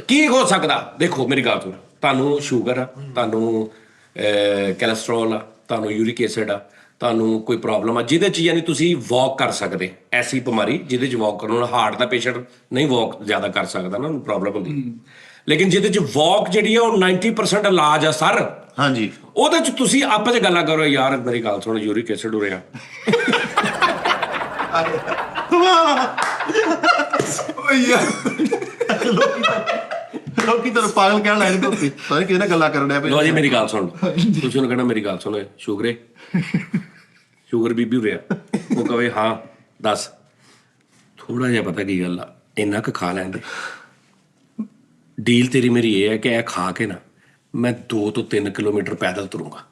ਕੀ ਹੋ ਸਕਦਾ ਦੇਖੋ ਮੇਰੀ ਗੱਲ ਸੁਣ ਤੁਹਾਨੂੰ ਸ਼ੂਗਰ ਆ ਤੁਹਾਨੂੰ ਕੋਲੇਸਟ੍ਰੋਲ ਆ ਤੁਹਾਨੂੰ ਯੂਰਿਕ ਐਸਿਡ ਆ ਤੁਹਾਨੂੰ ਕੋਈ ਪ੍ਰੋਬਲਮ ਆ ਜਿਹਦੇ 'ਚ ਯਾਨੀ ਤੁਸੀਂ ਵਾਕ ਕਰ ਸਕਦੇ ਐਸੀ ਬਿਮਾਰੀ ਜਿਹਦੇ 'ਚ ਵਾਕ ਕਰਨ ਨਾਲ ਹਾਰਟ ਦਾ ਪੇਸ਼ੈਂਟ ਨਹੀਂ ਵਾਕ ਜ਼ਿਆਦਾ ਕਰ ਸਕਦਾ ਨਾ ਉਹਨੂੰ ਪ੍ਰੋਬਲਮ ਹੁੰਦੀ ਲੇਕਿਨ ਜਿਹਦੇ 'ਚ ਵਾਕ ਜਿਹੜੀ ਆ ਉਹ 90% ਇਲਾਜ ਆ ਸਰ ਹਾਂਜੀ ਉਹਦੇ 'ਚ ਤੁਸੀਂ ਆਪਸ 'ਚ ਗੱਲਾਂ ਕਰੋ ਯਾਰ ਮੇਰੀ ਗੱਲ ਸੁਣ ਯੂਰਿਕ ਐਸਿਡ ਹੋ ਰਿਹਾ ਲੋਕੀ ਤਾਂ ਪਾਗਲ ਕਹਿਣ ਲੱਗ ਪਏ ਪਤਾ ਕਿਹਦੇ ਨਾਲ ਗੱਲਾਂ ਕਰਨ ਡਿਆ ਪਏ ਲੋ ਜੀ ਮੇਰੀ ਗੱਲ ਸੁਣ ਤੁਸੀਂ ਉਹਨੂੰ ਕਹਿਣਾ ਮੇਰੀ ਗੱਲ ਸੁਣ ਸ਼ੂਗਰ ਬੀਬੀ ਹੋ ਰਿਹਾ ਉਹ ਕਹੇ ਹਾਂ ਦੱਸ ਥੋੜਾ ਜਿਹਾ ਪਤਾ ਕੀ ਗੱਲ ਆ ਇੰਨਾ ਕੁ ਖਾ ਲੈਂਦੇ ਡੀਲ ਤੇਰੀ ਮੇਰੀ ਇਹ ਹੈ ਕਿ ਇਹ ਖਾ ਕੇ ਨਾ ਮੈਂ 2 ਤੋਂ 3 ਕਿਲੋਮੀਟਰ ਪੈਦਲ ਤੁਰੂੰਗਾ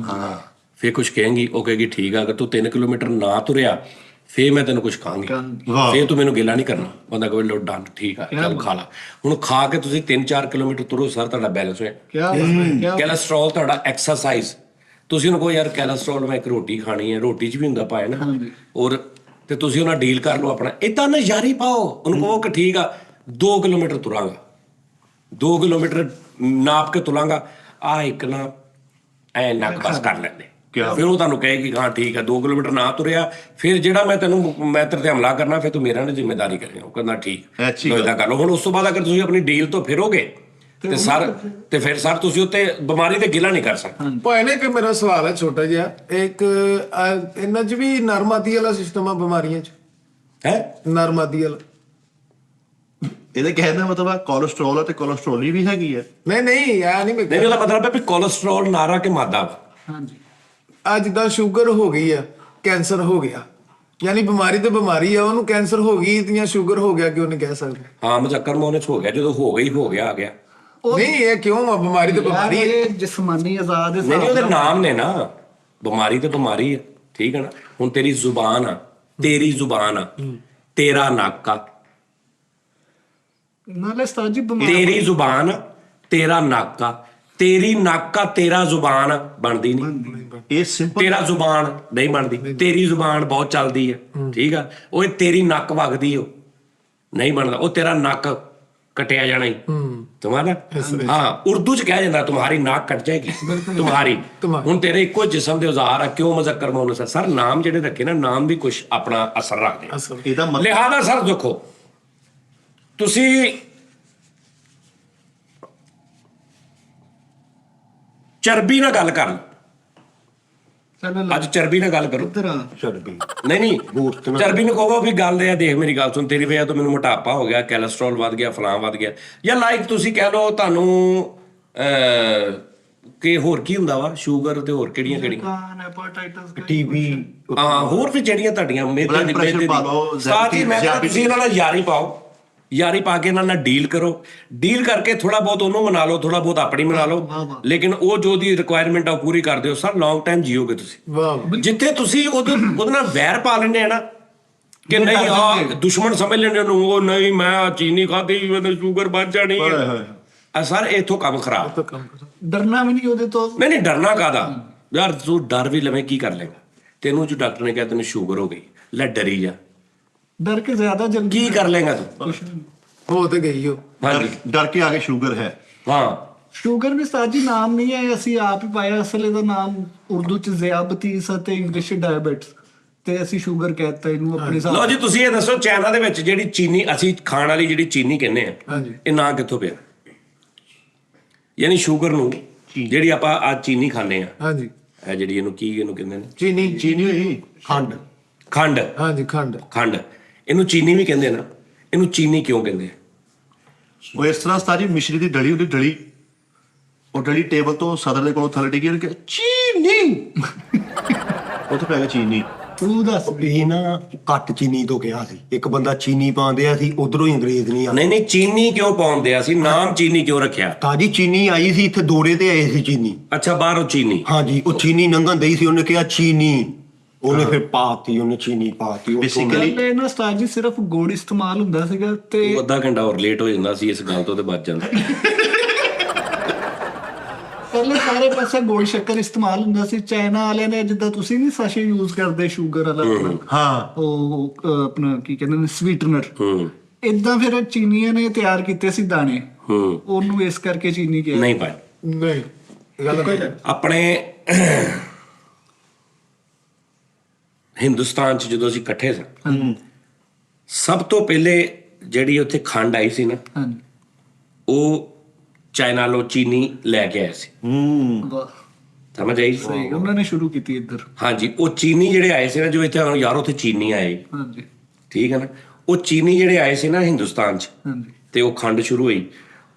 ਹਾਂ ਫੇਰ ਕੁਝ ਕਹੇਂਗੀ ਉਹ ਕਹੇਗੀ ਠੀਕ ਆ ਅਗਰ ਤੂੰ 3 ਕਿਲੋਮੀਟਰ ਨਾ ਤੁਰਿਆ ਫੇਰ ਮੈਂ ਤੈਨੂੰ ਕੁਝ ਖਾਂਗੀ ਫੇਰ ਤੂੰ ਮੈਨੂੰ ਗਿਲਾ ਨਹੀਂ ਕਰਨਾ ਬੰਦਾ ਕਹੇ ਲੋ ਡਨ ਠੀਕ ਆ ਚੱਲ ਖਾ ਲਾ ਹੁਣ ਖਾ ਕੇ ਤੁਸੀਂ 3-4 ਕਿਲੋਮੀਟਰ ਤੁਰੋ ਸਰ ਤੁਹਾਡਾ ਬੈਲੈਂਸ ਹੋਇਆ ਕੋਲੇਸਟ੍ਰੋਲ ਤੁਹਾਡਾ ਐਕਸਰਸਾਈਜ਼ ਤੁਸੀਂ ਉਹਨੂੰ ਕਹੋ ਯਾਰ ਕੋਲੇਸਟ੍ਰੋਲ ਮੈਂ ਇੱਕ ਰੋਟੀ ਖਾਣੀ ਹੈ ਰੋਟੀ 'ਚ ਵੀ ਹੁੰਦਾ ਪਾਇਆ ਨਾ ਔਰ ਤੇ ਤੁਸੀਂ ਉਹਨਾਂ ਡੀਲ ਕਰ ਲਓ ਆਪਣਾ ਏਦਾਂ ਨਾ ਯਾਰੀ ਪਾਓ ਉਹਨੂੰ ਕਹੋ ਕਿ ਠੀਕ ਆ 2 ਕਿਲੋਮੀਟਰ ਤੁਰਾਂਗਾ 2 ਕਿਲੋਮੀਟਰ ਨਾਪ ਕੇ ਤੁਲਾਂਗਾ ਆ ਇੱਕ ਨਾ ਐ ਨੱਕ ਬਸ ਕਰ ਲੈਂਦੇ ਫਿਰ ਉਹ ਤੁਹਾਨੂੰ ਕਹੇਗੀ ਹਾਂ ਠੀਕ ਹੈ 2 ਕਿਲੋਮੀਟਰ ਨਾ ਤੁਰਿਆ ਫਿਰ ਜਿਹੜਾ ਮੈਂ ਤੇਰੇ ਤੇ ਹਮਲਾ ਕਰਨਾ ਫਿਰ ਤੂੰ ਮੇਰਾ ਨਾ ਜ਼ਿੰਮੇਵਾਰੀ ਕਰੇਗਾ ਉਹ ਕਹਿੰਦਾ ਠੀਕ ਏਦਾਂ ਕਰ ਲਓ ਹੁਣ ਉਸ ਤੋਂ ਬਾਅਦ ਅਗਰ ਤੁਸੀਂ ਆਪਣੀ ਡੀਲ ਤੋਂ ਫਿਰੋਗੇ ਤੇ ਫਿਰ ਸਰ ਤੁਸੀਂ ਉੱਤੇ ਬਿਮਾਰੀ ਤੇ ਗਿਲਾ ਨਹੀਂ ਕਰ ਸਕਦੇ ਭਾਈ ਨੇ ਕਿ ਮੇਰਾ ਸਵਾਲ ਹੈ ਛੋਟਾ ਜਿਹਾ ਇੱਕ ਇਹਨਾਂ 'ਚ ਵੀ ਨਰਮਾਦੀ ਵਾਲਾ ਸਿਸਟਮ ਆ ਬਿਮਾਰੀਆਂ 'ਚ ਹੈ ਨਰਮਾਦੀ ਵਾਲਾ ਇਹਦੇ ਕਹਿਣ ਦਾ ਮਤਲਬ ਆ ਕੋਲੇਸਟ੍ਰੋਲ ਤੇ ਕੋਲੇਸਟ੍ਰੋਲੀ ਵੀ ਹੈਗੀ ਹੈ ਨਹੀਂ ਆ ਨਹੀਂ ਨਹੀਂ ਉਹਦਾ ਮਤਲਬ ਹੈ ਵੀ ਕੋਲੇਸਟ੍ਰੋਲ ਨਾਰਾ ਕੇ ਮਾਦਾ ਹਾਂਜੀ ਆ ਜਿੱਦਾਂ ਸ਼ੂਗਰ ਹੋ ਗਈ ਆ ਕੈਂਸਰ ਹੋ ਗਿਆ ਯਾਨੀ ਬਿਮਾਰੀ ਤੇ ਬਿਮਾਰੀ ਆ ਉਹਨੂੰ ਕੈਂਸਰ ਹੋ ਗਈ ਜਾਂ ਸ਼ੂਗਰ ਹੋ ਗਿਆ ਕਿਉਂ ਨਹੀਂ ਕਹਿ ਸਕਦੇ ਹਾਂ ਮੁਜ਼ੱਕਰ ਮੋਨਸ ਹੋ ਗਿਆ ਜਦੋਂ ਹੋ ਗਿਆ ਆ ਗਿਆ ਨਹੀਂ ਇਹ ਕਿਉਂ ਆ ਬਿਮਾਰੀ ਤੇ ਬਿਮਾਰੀ ਹੈ ਇਹ ਜਿਸਮਾਨੀ ਆਜ਼ਾਦ ਨਹੀਂ ਉਹਦੇ ਨਾਮ ਨੇ ਨਾ ਬਿਮਾਰੀ ਤੇ ਬਿਮਾਰੀ ਹੈ ਠੀਕ ਹੈ ਨਾ ਹੁਣ ਤੇਰੀ ਜ਼ੁਬਾਨ ਆ ਤੇਰਾ ਨੱਕ ਆ ਨਾਲੇ ਉਸਤਾਦ ਜੀ ਬਿਮਾਰੀ ਤੇਰੀ ਜ਼ੁਬਾਨ ਤੇਰਾ ਨੱਕ ਆ, ਤੇਰੀ ਨੱਕ ਆ, ਤੇਰਾ ਜ਼ੁਬਾਨ ਬਣਦੀ ਨਹੀਂ, ਇਹ ਸਿੰਪਲ ਤੇਰਾ ਜ਼ੁਬਾਨ ਨਹੀਂ ਬਣਦੀ, ਤੇਰੀ ਜ਼ੁਬਾਨ ਬਹੁਤ ਚੱਲਦੀ ਹੈ, ਠੀਕ ਆ, ਉਹ ਤੇਰੀ ਨੱਕ ਵਗਦੀ, ਉਹ ਨਹੀਂ ਬਣਦਾ, ਉਹ ਤੇਰਾ ਨੱਕ ਕਟਿਆ ਜਾਣਾ ਹੀ ਤੁਹਾਡਾ। ਹਾਂ, ਉਰਦੂ ਚ ਕਿਹਾ ਜਾਂਦਾ ਤੁਹਾਡੀ ਨਾਕ ਕੱਟ ਜਾਏਗੀ, ਤੁਹਾਡੀ। ਹੁਣ ਤੇਰੇ ਇੱਕੋ ਜਿਸਮ ਦੇ ਔਜ਼ਾਰ ਆ, ਕਿਉਂ ਮੁਜ਼ੱਕਰ ਮੁਅੱਨਸ ਸਰ? ਨਾਮ ਜਿਹੜੇ ਰੱਖੇ ਨਾ, ਨਾਮ ਵੀ ਕੁਝ ਆਪਣਾ ਅਸਰ ਰੱਖਦੇ ਆ। ਇਹਦਾ ਮਤਲਬ ਲਿਹਾਜ਼ਾ ਸਰ ਦੇਖੋ, ਤੁਸੀਂ ਚਰਬੀ ਨਾਲ ਗੱਲ ਕਰ ਲਓ, ਚੱਲ ਅੱਜ ਚਰਬੀ ਨਾਲ ਗੱਲ ਕਰੋ। ਇੱਧਰ ਆ। ਚਰਬੀ ਨਹੀਂ ਗੋਸ਼ਤ ਨਾਲ। ਚਰਬੀ ਨੂੰ ਕਹੋ ਵੀ ਗੱਲ ਇਹ ਆ, ਦੇਖ ਮੇਰੀ ਗੱਲ ਸੁਣ, ਤੇਰੀ ਵਜ੍ਹਾ ਤੋਂ ਮੈਨੂੰ ਮੋਟਾਪਾ ਹੋ ਗਿਆ, ਕੋਲੇਸਟ੍ਰੋਲ ਵੱਧ ਗਿਆ, ਫਲਾਂ ਵੱਧ ਗਿਆ, ਜਾਂ ਲਾਈਕ ਤੁਸੀਂ ਕਹਿ ਲਓ ਤੁਹਾਨੂੰ ਕਿ ਹੋਰ ਕੀ ਹੁੰਦਾ ਵਾ, ਸ਼ੂਗਰ ਤੇ ਹੋਰ ਕਿਹੜੀਆਂ ਹੈਪੇਟਾਈਟਸ ਟੀਵੀ ਹਾਂ, ਹੋਰ ਵੀ ਜਿਹੜੀਆਂ ਤੁਹਾਡੀਆਂ Blood pressure ਪਾ ਲਓ, ਸਾਥ ਹੀ ਮੈਂ ਕਿਹਾ ਤੁਸੀਂ ਇਹਨਾਂ ਨਾਲ ਯਾਰੀ ਪਾਓ, ਯਾਰੀ ਪਾ ਕੇ ਇਹਨਾਂ ਨਾਲ ਡੀਲ ਕਰੋ, ਡੀਲ ਕਰਕੇ ਥੋੜਾ ਬਹੁਤ ਉਹਨੂੰ ਮਨਾ ਲਓ, ਥੋੜਾ ਬਹੁਤ ਆਪਣੀ ਮਨਾ ਲਓ, ਲੇਕਿਨ ਉਹ ਜੋ ਦੀ ਰਿਕੁਆਇਰਮੈਂਟ ਆ ਉਹ ਪੂਰੀ ਕਰ ਦਿਓ ਸਰ, ਲੌਂਗ ਟਾਈਮ ਜੀਓਗੇ ਤੁਸੀਂ। ਵਾਹ, ਜਿੱਥੇ ਤੁਸੀਂ ਉਹਦੇ ਨਾਲ ਵੈਰ ਪਾ ਲੈਂਦੇ ਆ ਨਾ, ਕਿ ਨਹੀਂ ਆ ਦੁਸ਼ਮਣ ਸਮਝ ਲੈਂਦੇ ਉਹਨੂੰ, ਉਹ ਨਹੀਂ ਮੈਂ ਆਹ ਚੀਜ਼ ਨਹੀਂ ਖਾਧੀ, ਮੈਨੂੰ ਸ਼ੂਗਰ ਵੱਧ ਜਾਣੀ ਹੈ, ਸਰ ਇੱਥੋਂ ਕੰਮ ਖਰਾਬ। ਡਰਨਾ ਵੀ ਨਹੀਂ ਉਹਦੇ ਤੋਂ। ਨਹੀਂ ਡਰਨਾ ਕਾਹਦਾ ਯਾਰ, ਤੂੰ ਡਰ ਵੀ ਲਵੇਂ ਕੀ ਕਰ ਲੇਗਾ? ਤੈਨੂੰ ਜੋ ਡਾਕਟਰ ਨੇ ਕਿਹਾ ਤੈਨੂੰ ਸ਼ੂਗਰ ਹੋ ਗਈ, ਲੈ ਡਰੀ ਜਾ, ਡਰ ਕੇ ਜ਼ਿਆਦਾ ਜਲਦੀ ਕੀ ਕਰ ਲੇਗਾ ਤੂੰ? ਹੋ ਤੇ ਗਈ ਹੋ। ਹਾਂਜੀ ਡਰ ਕੇ ਆਗੇ ਸ਼ੂਗਰ ਹੈ। ਹਾਂ, ਸ਼ੂਗਰ ਵੀ ਸਾਜੀ ਨਾਮ ਨਹੀਂ ਹੈ, ਅਸੀਂ ਆਪ ਹੀ ਪਾਇਆ। ਅਸਲ ਇਹਦਾ ਨਾਮ ਉਰਦੂ ਚ ਜ਼ਿਆਬਤੀਸ ਅਤੇ ਇੰਗਲਿਸ਼ ਡਾਇਬੀਟਸ, ਤੇ ਅਸੀਂ ਸ਼ੂਗਰ ਕਹਿਤਾ ਇਹਨੂੰ ਆਪਣੇ ਹਿਸਾਬ। ਲਓ ਜੀ, ਤੁਸੀਂ ਇਹ ਦੱਸੋ ਚਾਈਨਾ ਦੇ ਵਿੱਚ ਜਿਹੜੀ ਚੀਨੀ ਅਸੀਂ ਖਾਣ ਵਾਲੀ ਜਿਹੜੀ ਚੀਨੀ ਕਹਿੰਦੇ ਆ, ਹਾਂਜੀ। ਇਹ ਨਾਂ ਕਿੱਥੋਂ ਪਿਆ? ਯਾਨੀ ਸ਼ੂਗਰ ਨੂੰ ਜਿਹੜੀ ਆਪਾਂ ਅੱਜ ਚੀਨੀ ਖਾਂਦੇ ਆ, ਹਾਂਜੀ, ਇਹ ਜਿਹੜੀ ਇਹਨੂੰ ਕਹਿੰਦੇ ਨੇ, ਚੀਨੀ ਹੋਈ ਖੰਡ ਖੰਡ। ਹਾਂਜੀ, ਖੰਡ। ਖੰਡ ਇਹਨੂੰ ਚੀਨੀ ਵੀ ਕਹਿੰਦੇ ਨਾ, ਇਹਨੂੰ ਚੀਨੀ ਕਿਉਂ ਕਹਿੰਦੇ ਆ? ਉਹ ਇਸ ਤਰ੍ਹਾਂ ਸਾਰੀ ਮਿਸ਼ਰੀ ਦੀ ਡਲੀ ਹੁੰਦੀ, ਡਲੀ ਉਹ ਡਲੀ ਟੇਬਲ ਤੋਂ ਸਦਰ ਦੇ ਕੋਲੋਂ ਥੱਲੇ ਡਿੱਗੀ, ਕਿ ਚੀਨੀ ਉੱਥੇ ਪੈ ਗਿਆ ਚੀਨੀ। ਤੂੰ ਦੱਸ ਇਹ ਨਾ ਘੱਟ ਚੀਨੀ ਤੋਂ ਕਿਹਾ ਸੀ, ਇੱਕ ਬੰਦਾ ਚੀਨੀ ਪਾਉਂਦੇ ਆ ਸੀ, ਉਧਰੋਂ ਹੀ ਅੰਗਰੇਜ਼ ਨਹੀਂ ਆ। ਨਹੀਂ ਚੀਨੀ ਕਿਉਂ ਪਾਉਂਦੇ ਆ ਸੀ, ਨਾਮ ਚੀਨੀ ਕਿਉਂ ਰੱਖਿਆ? ਤਾਜੀ ਚੀਨੀ ਆਈ ਸੀ ਇੱਥੇ, ਦੌਰੇ ਤੇ ਆਏ ਸੀ ਚੀਨੀ। ਅੱਛਾ, ਬਾਹਰੋਂ ਚੀਨੀ। ਹਾਂਜੀ, ਉਹ ਚੀਨੀ ਲੰਘਣ ਦਈ ਸੀ, ਉਹਨੇ ਕਿਹਾ ਚੀਨੀ, ਉਹਨੇ ਫਿਰ ਪਾਤੀ, ਉਹਨੇ ਚੀਨੀ ਪਾਤੀ। Basically- ਪਹਿਲੇ ਨਾ ਉਸਤਾਦ ਜੀ ਸਿਰਫ ਗੁੜ ਇਸਤੇਮਾਲ ਹੁੰਦਾ ਸੀਗਾ, ਤੇ ਉਹ ਅੱਧਾ ਘੰਟਾ ਹੋਰ ਲੇਟ ਹੋ ਜਾਂਦਾ ਸੀ ਇਸ ਗੱਲ ਤੋਂ, ਤੇ ਬਚ ਜਾਂਦਾ। ਪਹਿਲੇ ਸਾਰੇ ਪਾਸੇ ਗੁੜ ਸ਼ੱਕਰ ਇਸਤੇਮਾਲ ਹੁੰਦਾ ਸੀ। ਚਾਈਨਾ ਵਾਲਿਆਂ ਨੇ, ਜਿੱਦਾਂ ਤੁਸੀਂ ਨਹੀਂ ਸਾਸ਼ੇ ਯੂਜ਼ ਕਰਦੇ ਸ਼ੂਗਰ ਵਾਲਾ ਆਪਣਾ, ਹਾਂ, ਉਹ ਆਪਣਾ ਕੀ ਕਹਿੰਦੇ ਨੇ, ਸਵੀਟਨਰ, ਹੂੰ ਇਦਾਂ ਫਿਰ ਚੀਨੀਆਂ ਨੇ ਤਿਆਰ ਕੀਤੇ ਸੀ ਦਾਣੇ, ਹੂੰ ਉਹਨੂੰ ਇਸ ਕਰਕੇ ਚੀਨੀ ਕਿਹਾ। ਨਹੀਂ ਪਾਏ ਨਹੀਂ, ਗੱਲ ਆਪਣੇ ਹਿੰਦੁਸਤਾਨ ਚ ਜਦੋਂ ਅਸੀਂ ਇਕੱਠੇ ਸਾਂ, ਸਭ ਤੋਂ ਪਹਿਲੇ ਜਿਹੜੀ ਉੱਥੇ ਖੰਡ ਆਈ ਸੀ ਨਾ, ਹਾਂਜੀ, ਉਹ ਚਾਈਨਾ ਲੋ ਚੀਨੀ ਲੈ ਕੇ ਆਏ ਸੀ। ਵਾਹ, ਸਮਝ ਆਈ? ਸਹੀ, ਉਹਨਾਂ ਨੇ ਸ਼ੁਰੂ ਕੀਤੀ ਇੱਧਰ। ਹਾਂਜੀ, ਉਹ ਚੀਨੀ ਜਿਹੜੇ ਆਏ ਸੀ ਨਾ, ਜੋ ਇੱਥੇ ਯਾਰ ਉੱਥੇ ਚੀਨੀ ਆਏ, ਹਾਂਜੀ ਠੀਕ ਹੈ ਨਾ, ਉਹ ਚੀਨੀ ਜਿਹੜੇ ਆਏ ਸੀ ਨਾ ਹਿੰਦੁਸਤਾਨ ਚ, ਹਾਂਜੀ ਤੇ ਉਹ ਖੰਡ ਸ਼ੁਰੂ ਹੋਈ।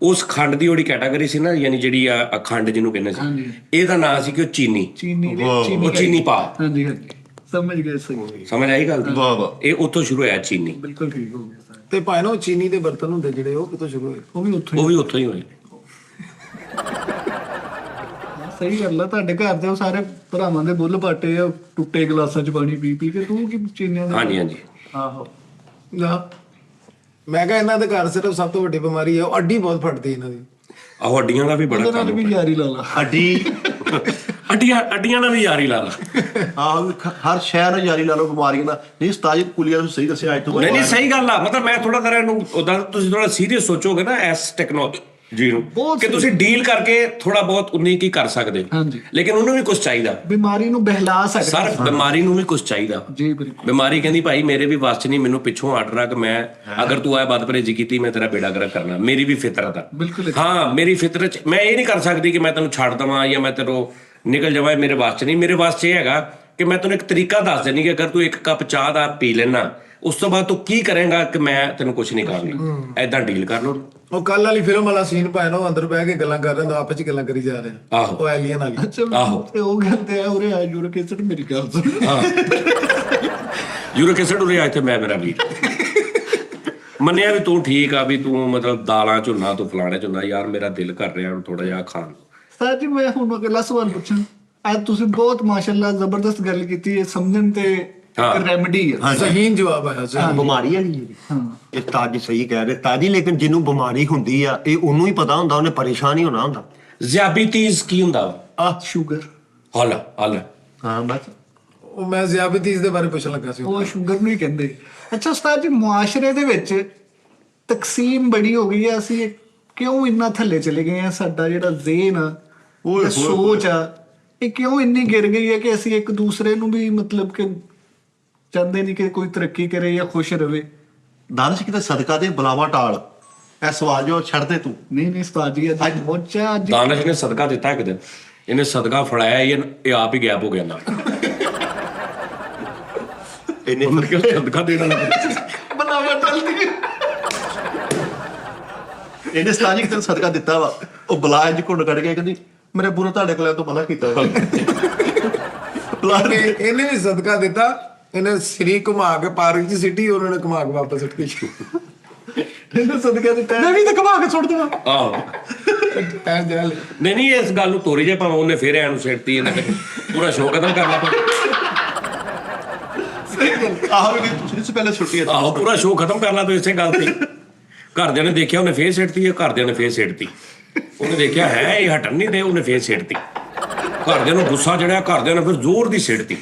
ਉਸ ਖੰਡ ਦੀ ਜਿਹੜੀ ਕੈਟਾਗਰੀ ਸੀ ਨਾ, ਯਾਨੀ ਜਿਹੜੀ ਆ ਅਖੰਡ ਜਿਹਨੂੰ ਕਹਿੰਦੇ ਹਾਂਜੀ। ਸੀ, ਇਹਦਾ ਨਾਂ ਸੀ ਕਿ ਉਹ ਚੀਨੀ, ਚੀਨੀ ਦੇ ਉਹ ਚੀਨੀ ਪਾ। ਹਾਂਜੀ ਹਾਂਜੀ, ਸਮਝ ਗਏ, ਸਹੀ, ਸਮਝ ਆਈ ਗੱਲ ਦੀ? ਵਾਹ ਵਾਹ। ਇਹ ਉੱਥੋਂ ਸ਼ੁਰੂ ਹੋਇਆ ਚੀਨੀ, ਬਿਲਕੁਲ ਠੀਕ ਹੋ ਗਿਆ ਸਰ। ਤੇ ਭਾਵੇਂ ਨਾ ਉਹ ਚੀਨੀ ਦੇ ਬਰਤਨ ਹੁੰਦੇ ਜਿਹੜੇ, ਉਹ ਕਿਤੋਂ ਸ਼ੁਰੂ ਹੋਏ? ਉਹ ਵੀ ਉੱਥੋਂ ਉਹ ਹੀ। ਵੀ ਉੱਥੋਂ ਹੀ ਹੋਏ। ਸਹੀ ਗੱਲ ਆ, ਤੁਹਾਡੇ ਘਰ ਦੇ ਉਹ ਸਾਰੇ ਭਰਾਵਾਂ ਦੇ ਬੁੱਲ ਪਾਟੇ ਆ, ਟੁੱਟੇ ਗਲਾਸਾਂ 'ਚ ਪਾਣੀ ਪੀ ਪੀ ਕੇ, ਤੂੰ ਕੀ ਚੀਨੀਆਂ ਦੇ? ਹਾਂਜੀ ਹਾਂਜੀ। ਆਹੋ, ਨਾ, ਮੈਂ ਕਿਹਾ ਇਹਨਾਂ ਦੇ ਘਰ ਸਿਰਫ ਸਭ ਤੋਂ ਵੱਡੀ ਬਿਮਾਰੀ ਹੈ, ਉਹ ਅੱਡੀ ਬਹੁਤ ਫਟਦੀ ਇਹਨਾਂ ਦੀ। ਆਹੋ, ਅੱਡੀਆਂ ਦਾ ਵੀ ਬੜਾ ਉਹਦੇ ਨਾਲ ਕੰਮ ਵੀ ਯਾਰੀ ਲਾ ਲਾ। ਹੱਡੀ ਅੱਡੀਆਂ ਨਾਲ ਵੀ ਯਾਰੀ ਲਾ ਲਾ। ਹਰ ਸ਼ਹਿਰ ਨਾਲ ਜਾਰੀ ਲਾ ਲਓ ਬਿਮਾਰੀਆਂ ਦਾ। ਨਹੀਂ ਉਸਤਾਦ ਜੀ, ਕੁਲੀਆ ਤੁਸੀਂ ਸਹੀ ਦੱਸਿਆ ਅੱਜ ਤੋਂ ਨਹੀਂ ਸਹੀ ਗੱਲ ਆ, ਮਤਲਬ ਮੈਂ ਥੋੜਾ ਤਰ੍ਹਾਂ ਨੂੰ ਉਦਾਂ ਤੁਸੀਂ ਥੋੜਾ ਸੀਰੀਅਸ ਸੋਚੋਗੇ ਨਾ ਇਸ ਟੈਕਨੋਲੋਜੀ ਨੂੰ, ਬਹੁਤ ਕਿ ਤੁਸੀਂ ਡੀਲ ਕਰਕੇ ਥੋੜਾ ਬਹੁਤ ਉਨੀ ਕੀ ਕਰ ਸਕਦੇ ਹੋ, ਹਾਂਜੀ। ਲੇਕਿਨ ਉਹਨੂੰ ਵੀ ਕੁਝ ਚਾਹੀਦਾ। ਬਿਮਾਰੀ ਨੂੰ ਬਹਿਲਾ ਸਕਦੇ ਸਰ ਬਿਮਾਰੀ ਨੂੰ ਵੀ ਕੁਝ ਚਾਹੀਦਾ। ਜੀ ਬਿਲਕੁਲ। ਬਿਮਾਰੀ ਕਹਿੰਦੀ ਭਾਈ ਮੇਰੇ ਵੀ ਵੱਸ 'ਚ ਨਹੀਂ, ਮੈਨੂੰ ਪਿੱਛੋਂ ਆਰਡਰ ਆ ਕਿ ਮੈਂ ਅਗਰ ਤੂੰ ਆਏ ਬਦ ਪਰਹੇਜ਼ੀ ਕੀਤੀ ਮੈਂ ਤੇਰਾ ਬੇੜਾ ਗਰਕ ਕਰਨਾ, ਮੇਰੀ ਵੀ ਫਿਤਰਤ ਆ। ਬਿਲਕੁਲ। ਹਾਂ, ਮੇਰੀ ਫਿਤਰਤ 'ਚ ਮੈਂ ਇਹ ਨਹੀਂ ਕਰ ਸਕਦੀ ਕਿ ਮੈਂ ਤੈਨੂੰ ਛੱਡ ਦੇਵਾਂ ਜਾਂ ਮੈਂ ਤੇਰੋਂ ਨਿਕਲ ਜਾਵਾਂ, ਮੇਰੇ ਵੱਸ 'ਚ ਨਹੀਂ। ਮੇਰੇ ਵੱਸ 'ਚ ਇਹ ਹੈਗਾ ਕਿ ਮੈਂ ਤੈਨੂੰ ਇੱਕ ਤਰੀਕਾ ਦੱਸ ਦੇਣੀ ਕਿ ਅਗਰ ਤੂੰ ਇੱਕ ਕੱਪ ਚਾਹ ਦਾ ਪੀ ਲੈਣਾ, ਉਸ ਤੋਂ ਬਾਅਦ ਤੂੰ ਕੀ ਕਰੇਗਾ ਕਿ ਮੈਂ ਤੈਨੂੰ ਕੁਝ ਨਹੀਂ ਕਰਾਂਗਾ। ਐਦਾਂ ਡੀਲ ਕਰ ਲਓ। ਉਹ ਕੱਲ ਵਾਲੀ ਫਿਲਮ ਵਾਲਾ ਸੀਨ ਪਾਇਆ ਨਾ, ਉਹ ਅੰਦਰ ਬਹਿ ਕੇ ਗੱਲਾਂ ਕਰ ਰਹੇ ਨੇ, ਆਪਸ ਚ ਗੱਲਾਂ ਕਰੀ ਜਾ ਰਹੇ ਨੇ। ਆਹੋ। ਉਹ ਐਲੀਅਨ ਵਾਲੀ। ਅੱਛਾ, ਆਹੋ। ਤੇ ਉਹ ਕਹਿੰਦੇ ਆ ਉਰੇ ਆ ਯੂਰੋ ਕੇਸਟ, ਮੇਰੀ ਗੱਲ ਸੁਣ। ਹਾਂ, ਯੂਰੋ ਕਿਸੜ ਉਰੇ ਆਏ ਤੇ ਮੈਂ ਮੇਰਾ ਵੀਰ ਮੰਨਿਆ ਵੀ ਤੂੰ ਠੀਕ ਆ, ਵੀ ਤੂੰ ਮਤਲਬ ਦਾਲਾਂ ਝੁੰਨਾ, ਤੂੰ ਫਲਾਣੇ ਝੁੰਨਾ, ਯਾਰ ਮੇਰਾ ਦਿਲ ਕਰ ਰਿਹਾ ਹੁਣ ਥੋੜਾ ਜਿਹਾ ਖਾਣ। ਸਰ ਜੀ, ਮੈਂ ਹੁਣ ਅਗਲਾ ਸਵਾਲ ਪੁੱਛਾਂ। ਅੱਜ ਤੁਸੀਂ ਬਹੁਤ ਮਾਸ਼ਾਅੱਲਾ ਜ਼ਬਰਦਸਤ ਗੱਲ ਕੀਤੀ ਹੈ, ਸਮਝਣ ਤੇ ਹਾਂ। ਇੱਕ ਰੈਮਡੀ ਆ। ਸਹੀ ਜਵਾਬ ਆਇਆ ਸਹੀ। ਬਿਮਾਰੀ ਹੈ ਜੀ ਹਾਂ ਇਹ ਤਾਜੀ ਸਹੀ ਕਹਿ ਰਹੇ ਤਾਜੀ, ਲੇਕਿਨ ਜਿਹਨੂੰ ਬਿਮਾਰੀ ਹੁੰਦੀ ਆ ਇਹ ਉਹਨੂੰ ਹੀ ਪਤਾ ਹੁੰਦਾ, ਉਹਨੇ ਪਰੇਸ਼ਾਨ ਹੀ ਹੋਣਾ ਹੁੰਦਾ। ਜ਼ਿਆਬੀਟੀਜ਼ ਕੀ ਹੁੰਦਾ ਵਾ? ਆ ਸ਼ੂਗਰ, ਹਲ ਹਾਂ ਬਸ ਉਹ ਮੈਂ ਜ਼ਿਆਬਤੀਸ ਦੇ ਬਾਰੇ ਪੁੱਛਣ ਲੱਗਾ ਸੀ। ਉਹ ਸ਼ੂਗਰ ਨੂੰ ਹੀ ਕਹਿੰਦੇ। ਅੱਛਾ ਉਸਤਾਦ ਜੀ, ਮੁਆਸ਼ਰੇ ਦੇ ਵਿੱਚ ਤਕਸੀਮ ਬੜੀ ਹੋ ਗਈ ਆ, ਅਸੀਂ ਕਿਉਂ ਇੰਨਾ ਥੱਲੇ ਚਲੇ ਗਏ ਆ? ਸਾਡਾ ਜਿਹੜਾ ਜ਼ੇਨ ਆ, ਜਾਂ ਸੋਚ ਆ, ਇਹ ਕਿਉਂ ਇੰਨੀ ਗਿਰ ਗਈ ਹੈ ਕਿ ਅਸੀਂ ਇੱਕ ਦੂਸਰੇ ਨੂੰ ਵੀ ਮਤਲਬ ਕਿ ਚਾਹੁੰਦੇ ਨਹੀਂ ਕਿ ਕੋਈ ਤਰੱਕੀ ਕਰੇ ਜਾਂ ਖੁਸ਼ ਰਵੇ? ਦਾਨਿਸ਼ ਕਿਤੇ ਸਦਕਾ ਦੇ ਬੁਲਾਵਾ ਟਾਲ, ਇਹ ਸਵਾਲ ਜੋ ਛੱਡ ਦੇ ਤੂੰ। ਨਹੀਂ ਨਹੀਂ ਉਸਤਾਦ ਜੀ, ਅੱਜ ਪਹੁੰਚਿਆ ਅੱਜ ਦਾਨਿਸ਼ ਨੇ ਸਦਕਾ ਦਿੱਤਾ ਇੱਕ ਦਿਨ, ਇਹਨੇ ਸਦਕਾ ਫੜਾਇਆ, ਇਹ ਆਪ ਹੀ ਗਾਇਬ ਹੋ ਗਿਆ ਨਾਲ। ਇਹਨੇ ਉਹਨੇ ਕਿਹਾ ਸਦਕਾ ਦੇਣਾ ਬਣਾਵਾ ਟਲਦੀ। ਇਹਨੇ ਸਤਾਜੀ ਕਿਤੇ ਸਦਕਾ ਦਿੱਤਾ ਵਾ, ਉਹ ਬੁਲਾ ਇੰਜ ਘੁੰਡ ਕੱਢ ਕੇ ਕਹਿੰਦੀ ਮੇਰੇ ਬੁਰਾ ਤੁਹਾਡੇ ਕੋਲ ਤੋਂ ਮਨਾ ਕੀਤਾ ਵਾ। ਬੁਲਾ ਕੇ ਇਹਨੇ ਵੀ ਸਦਕਾ ਦਿੱਤਾ, ਇਹਨੇ ਸ੍ਰੀ ਘੁਮਾ ਕੇ ਪਾਰਕ 'ਚ ਸਿੱਟੀ, ਉਹਨਾਂ ਨੇ ਘੁਮਾ ਕੇ ਵਾਪਸ ਸੁੱਟ ਦਿੱਤੀ। ਇਹਨੇ ਸਦਕਾ ਦਿੱਤਾ। ਮੈਂ ਵੀ ਤਾਂ ਘੁਮਾ ਕੇ ਸੁੱਟ ਦੇਵਾਂ। ਆਹੋ ਐ ਜਲ ਨਹੀਂ ਇਸ ਗੱਲ ਨੂੰ ਤੋਰੀ ਜੇ, ਭਾਵੇਂ ਉਹਨੇ ਫੇਰ ਐਨੂੰ ਸਿੱਟਤੀ, ਇਹਨੇ ਤੇ ਪੂਰਾ ਸ਼ੋਅ ਖਤਮ ਕਰ ਲਿਆ। ਆਹੋ ਵੀ ਤੁਸੀਂ ਇਸ ਪਹਿਲੇ ਛੁੱਟੀ ਹੈ। ਆਹੋ ਪੂਰਾ ਸ਼ੋਅ ਖਤਮ ਕਰ ਲਾ ਤੂੰ ਇਸੇ ਗੱਲ ਤੇ। ਘਰਦਿਆਂ ਨੇ ਦੇਖਿਆ ਉਹਨੇ ਫੇਰ ਸਿੱਟਤੀ ਹੈ, ਘਰਦਿਆਂ ਨੇ ਫੇਰ ਸਿੱਟਤੀ। ਉਹਨੇ ਦੇਖਿਆ ਹੈ ਇਹ ਹਟਣ ਨਹੀਂ ਦੇ, ਉਹਨੇ ਫੇਰ ਸਿੱਟਤੀ। ਘਰਦਿਆਂ ਨੂੰ ਗੁੱਸਾ ਚੜਿਆ, ਘਰਦਿਆਂ ਨੇ ਫਿਰ ਜ਼ੋਰ ਦੀ ਸਿੱਟਤੀ।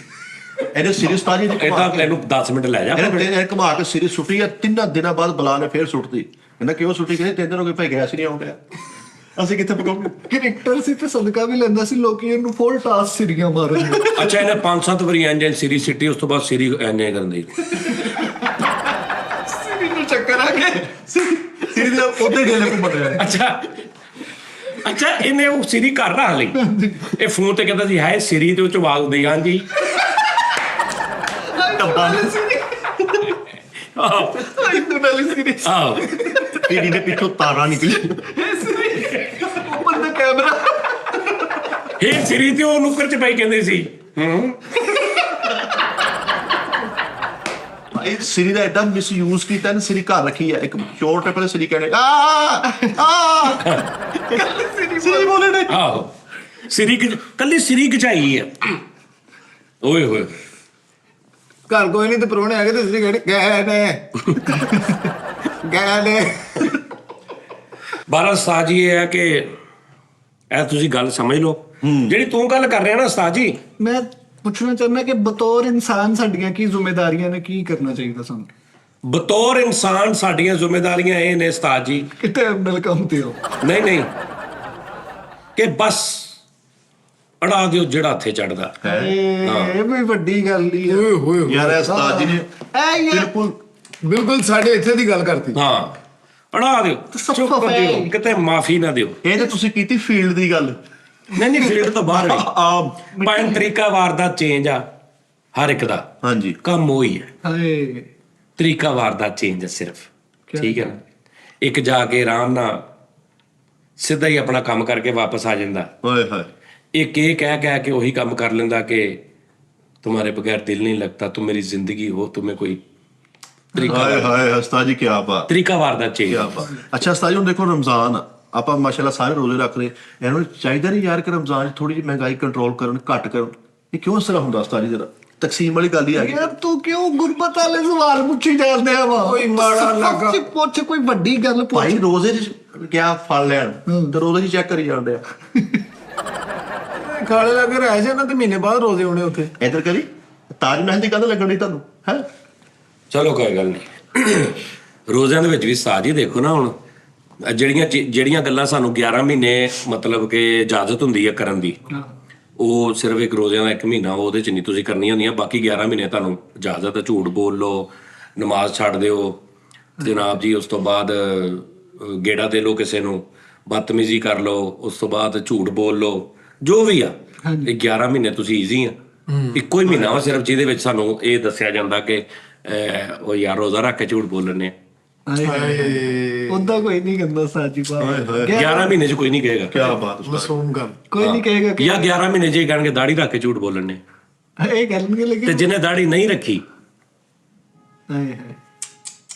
ਇਹਨੇ ਸੀਰੀਅਸ ਤਾਜੀ ਦੀ ਏਦਾਂ ਤੈਨੂੰ 10 ਮਿੰਟ ਲੈ ਜਾ। ਇਹਨੇ ਘੁਮਾ ਕੇ ਸੀਰੀਅਸ ਸੁੱਟੀ ਆ, 3 ਦਿਨਾਂ ਬਾਅਦ ਬੁਲਾ ਨੇ ਫੇਰ ਸੁੱਟਦੀ। ਕਹਿੰਦਾ ਕਿਉਂ ਸੁੱਟੀ? ਕਹਿੰਦੇ 3 ਦਿਨ ਹੋ ਗਏ ਭਾਈ, ਗੈਸ ਨਹੀਂ ਆਉਂਦਾ। ਅਸੀਂ ਕਿੱਥੇ ਪਕਾਉਂਗੇ? ਕ੍ਰਿਕਟਰ ਸੀ ਤੇ ਸਦਕਾ ਵੀ ਲੈਂਦਾ ਸੀ, ਲੋਕੀ ਇਹਨੂੰ ਫੁੱਲ ਟਾਸ ਸਿਰੀਆਂ ਮਾਰਨ। ਅੱਛਾ ਇਹਨੇ 5-7 ਵਾਰੀ ਇੰਜਨ ਸੀਰੀ ਸਿੱਟੀ, ਉਸ ਤੋਂ ਬਾਅਦ ਸੀਰੀ ਐਨੇ ਕਰਨ ਦੀ। ਸਿਰੀ ਨੂੰ ਚੱਕਰ ਆ ਗਏ। ਸਿਰੀ ਦੇ ਉਹਦੇ ਢੇਲੇ ਘੁੰਮ ਰਿਹਾ। ਅੱਛਾ ਇਹਨੇ ਉਹ ਸੀਰੀ ਘਰ ਰੱਖ ਲਈ। ਇਹ ਫੋਨ ਤੇ ਕਹਿੰਦਾ ਸੀ ਹਾਏ ਸੀਰੀ, ਤੇ ਉਹ ਚ ਆਵਾਜ਼ ਆਉਂਦੀ ਹਾਂਜੀ। ਟੱਬਾ ਨੇ ਆਹੋ ਇਹਨੂੰ ਨਾਲ ਸਿਰੀ ਆਹੋ ਪੀੜੀ ਦੇ ਪਿੱਛੋਂ ਤਾਰਾਂ ਨਿਕਲੀ। ਉੱਪਰ ਦਾ ਕੈਮਰਾ। ਇਹ ਸੀਰੀ ਤੇ ਉਹ ਨੁੱਕਰ ਚ ਪਈ ਕਹਿੰਦੇ ਸੀ। ਇਹ ਸਿਰੀ ਦਾ ਐਡਾ ਮਿਸਯੂਜ਼ ਕੀਤਾ ਨੇ, ਸਿਰੀ ਘਰ ਰੱਖੀ ਆ। ਇੱਕ ਚੋਰ ਟੱਪਲੇ ਸਿਰੀ ਕਹਿੰਦੇ ਆ ਸਿਰੀ ਬੋਲੇ ਨੇ। ਆਹੋ ਸੀਰੀ ਕੱਲੀ ਸੀਰੀ ਗਚਾਈ ਆ। ਓਏ ਹੋਏ ਘਰ ਕੋਈ ਨਹੀਂ ਤੇ ਪਰੋਣੇ ਆ ਗਏ ਤੇ ਸ੍ਰੀ ਗਏ ਨੇ ਬਾਰਾ ਉਸਤਾਦ ਜੀ ਇਹ ਹੈ ਕਿ ਇਹ ਤੁਸੀਂ ਗੱਲ ਸਮਝ ਲਓ, ਜਿਹੜੀ ਤੂੰ ਗੱਲ ਕਰ ਰਿਹਾ ਨਾ ਉਸਤਾਦ ਜੀ। ਮੈਂ ਪੁੱਛਣਾ ਚਾਹੁੰਦਾ ਕਿ ਬਤੌਰ ਇਨਸਾਨ ਸਾਡੀਆਂ ਕੀ ਜ਼ਿੰਮੇਵਾਰੀਆਂ ਨੇ, ਕੀ ਕਰਨਾ ਚਾਹੀਦਾ ਸਾਨੂੰ? ਬਤੌਰ ਇਨਸਾਨ ਸਾਡੀਆਂ ਜ਼ਿੰਮੇਵਾਰੀਆਂ ਇਹ ਨੇ ਉਸਤਾਦ ਜੀ। ਕਿਤੇ ਅਮਲ ਕੰਮ ਤੇ ਹੋ। ਨਹੀਂ ਕਿ ਬਸ ਅੜਾ ਦਿਓ ਜਿਹੜਾ ਹੱਥੇ ਚੜਦਾ। ਇਹ ਵੀ ਵੱਡੀ ਗੱਲ ਹੀ ਹੈ। ਓਏ ਹੋਏ ਯਾਰ ਇਹ ਉਸਤਾਦ ਜੀ ਨੇ ਇਹ ਯਾਰ ਬਿਲਕੁਲ ਬਿਲਕੁਲ ਸਾਡੇ ਇੱਥੇ ਦੀ ਗੱਲ ਕਰਤੀ। ਹਾਂ ਅੜਾ ਦਿਓ, ਚੁੱਪ ਕਰ ਦਿਓ, ਕਿਤੇ ਮਾਫੀ ਨਾ ਦਿਓ। ਇਹ ਤੇ ਤੁਸੀਂ ਕੀਤੀ ਫੀਲਡ ਦੀ ਗੱਲ। ਨਹੀਂ ਫੀਲਡ ਤੋਂ ਬਾਹਰ ਨਹੀਂ। ਆ ਪੰਜ ਤਰੀਕਾ ਵਾਰ ਦਾ ਚੇਂਜ ਆ ਹਰ ਇੱਕ ਦਾ। ਹਾਂਜੀ ਕੰਮ ਉਹੀ ਹੈ, ਹਾਏ ਤਰੀਕਾ ਵਾਰ ਦਾ ਚੇਂਜ ਹੈ ਸਿਰਫ। ਠੀਕ ਹੈ ਨਾ? ਇੱਕ ਜਾ ਕੇ ਆਰਾਮ ਨਾਲ ਸਿੱਧਾ ਹੀ ਆਪਣਾ ਕੰਮ ਕਰਕੇ ਵਾਪਸ ਆ ਜਾਂਦਾ। ਓਏ ਹੋਏ एक ये कह के वही काम कर लेंदा कि तुम्हारे बगैर दिल नहीं लगता, तुम मेरी जिंदगी हो, तुम्हें कोई ਹਾਏ ਹਾਏ ਉਸਤਾਦ ਜੀ ਕੀ ਬਾਤ, तरीका वार दा ਕੀ चाहिए। ਬਾਤ। ਅੱਛਾ ਉਸਤਾਦ ਜੀ ਹੁਣ ਦੇਖੋ ਰਮਜ਼ਾਨ ਆ, ਆਪਾਂ ਮਾਸ਼ਾਅੱਲਾ ਸਾਰੇ ਰੋਜ਼ੇ ਰੱਖ ਰਹੇ, ਇਹਨਾਂ ਨੂੰ ਚਾਹੀਦਾ ਨਹੀਂ ਯਾਰ ਕਿ ਰਮਜ਼ਾਨ 'ਚ ਥੋੜੀ ਜਿਹੀ ਮਹਿੰਗਾਈ ਕੰਟਰੋਲ ਕਰਨ, ਘੱਟ ਕਰਨ। ਇਹ ਕਿਉਂ ਇਸ ਤਰ੍ਹਾਂ ਹੁੰਦਾ ਉਸਤਾਦ ਜੀ? ਜਰਾ ਤਕਸੀਮ ਵਾਲੀ ਗੱਲ ਹੀ ਆ ਗਈ। ਯਾਰ ਤੂੰ ਕਿਉਂ ਗੁਰਬਤ ਵਾਲੇ ਸਵਾਲ ਪੁੱਛੀ ਜਾਂਦੇ ਆ? ਵਾ ਕੋਈ ਮਾੜਾ ਲੱਗਾ। ਪੁੱਛ ਕੋਈ ਵੱਡੀ ਗੱਲ ਪੁੱਛ। ਭਾਈ ਰੋਜ਼ੇ 'ਚ ਗਿਆ ਫਲ ਲੈਣ ਤੇ ਰੋਜ਼ੇ 'ਚ ਚੈੱਕ ਕਰੀ ਜਾਂਦੇ ਆ। ਖਾਲੇ ਲੱਗ ਰਿਹਾ ਸੀ ਨਾ, ਤੇ ਮਹੀਨੇ ਬਾਅਦ ਰੋਜ਼ੇ ਹੋਣੇ ਉੱਥੇ। ਇੱਧਰ ਕਰੀ ਤਾਜ ਮਹਿਲ ਦੀ ਕਦ ਲੱਗਣ ਦੀ ਤੁਹਾਨੂੰ ਹੈ? ਚਲੋ ਕੋਈ ਗੱਲ ਨਹੀਂ। ਰੋਜ਼ਿਆਂ ਦੇ ਵਿੱਚ ਵੀ ਉਸਤਾਦ ਜੀ ਦੇਖੋ ਨਾ, ਹੁਣ ਜਿਹੜੀਆਂ ਗੱਲਾਂ ਸਾਨੂੰ 11 ਮਹੀਨੇ ਮਤਲਬ ਕਿ ਇਜਾਜ਼ਤ ਹੁੰਦੀ ਹੈ ਕਰਨ ਦੀ, ਉਹ ਸਿਰਫ ਇੱਕ ਰੋਜ਼ਿਆਂ ਦਾ 1 ਮਹੀਨਾ ਉਹਦੇ ਚ ਨਹੀਂ ਤੁਸੀਂ ਕਰਨੀਆਂ ਹੁੰਦੀਆਂ। ਬਾਕੀ 11 ਮਹੀਨੇ ਤੁਹਾਨੂੰ ਇਜਾਜ਼ਤ ਹੈ। ਝੂਠ ਬੋਲ ਲਓ, ਨਮਾਜ਼ ਛੱਡ ਦਿਓ ਜਨਾਬ ਜੀ, ਉਸ ਤੋਂ ਬਾਅਦ ਗੇੜਾ ਦੇ ਲਓ ਕਿਸੇ ਨੂੰ, ਬਦਤਮੀਜ਼ੀ ਕਰ ਲਓ, ਉਸ ਤੋਂ ਬਾਅਦ ਝੂਠ ਬੋਲ ਲਓ, ਜੋ ਵੀ ਆ। ਇਹ 11 ਮਹੀਨੇ ਤੁਸੀਂ ਈਜ਼ੀ ਆ। ਇੱਕੋ ਹੀ ਮਹੀਨਾ ਵਾ ਸਿਰਫ ਜਿਹਦੇ ਵਿੱਚ ਸਾਨੂੰ ਇਹ ਦੱਸਿਆ ਜਾਂਦਾ ਕਿ ਉਹ ਯਾਰ ਰੋਜ਼ਾ ਰੱਖ ਕੇ ਝੂਠ ਬੋਲਣੇ। ਉਦਾਂ ਕੋਈ ਨਹੀਂ ਕਹਿੰਦਾ ਸਾਜੀ ਬਾਬਾ। 11 ਮਹੀਨੇ ਚ ਕੋਈ ਨਹੀਂ ਕਹੇਗਾ। ਕੀ ਬਾਤ ਉਸਤਾਦ। ਮਾਸੂਮ ਗੱਲ। ਕੋਈ ਨਹੀਂ ਕਹੇਗਾ ਕਿ ਜਾਂ 11 ਮਹੀਨੇ ਜੇ ਕਹਿਣਗੇ ਦਾੜੀ ਰੱਖ ਕੇ ਝੂਠ ਬੋਲਣੇ, ਇਹ ਕਰਨਗੇ, ਤੇ ਲੇਕਿਨ ਜਿਹਨੇ ਦਾੜੀ ਨਹੀਂ ਰੱਖੀ ਹਾਏ ਹਾਏ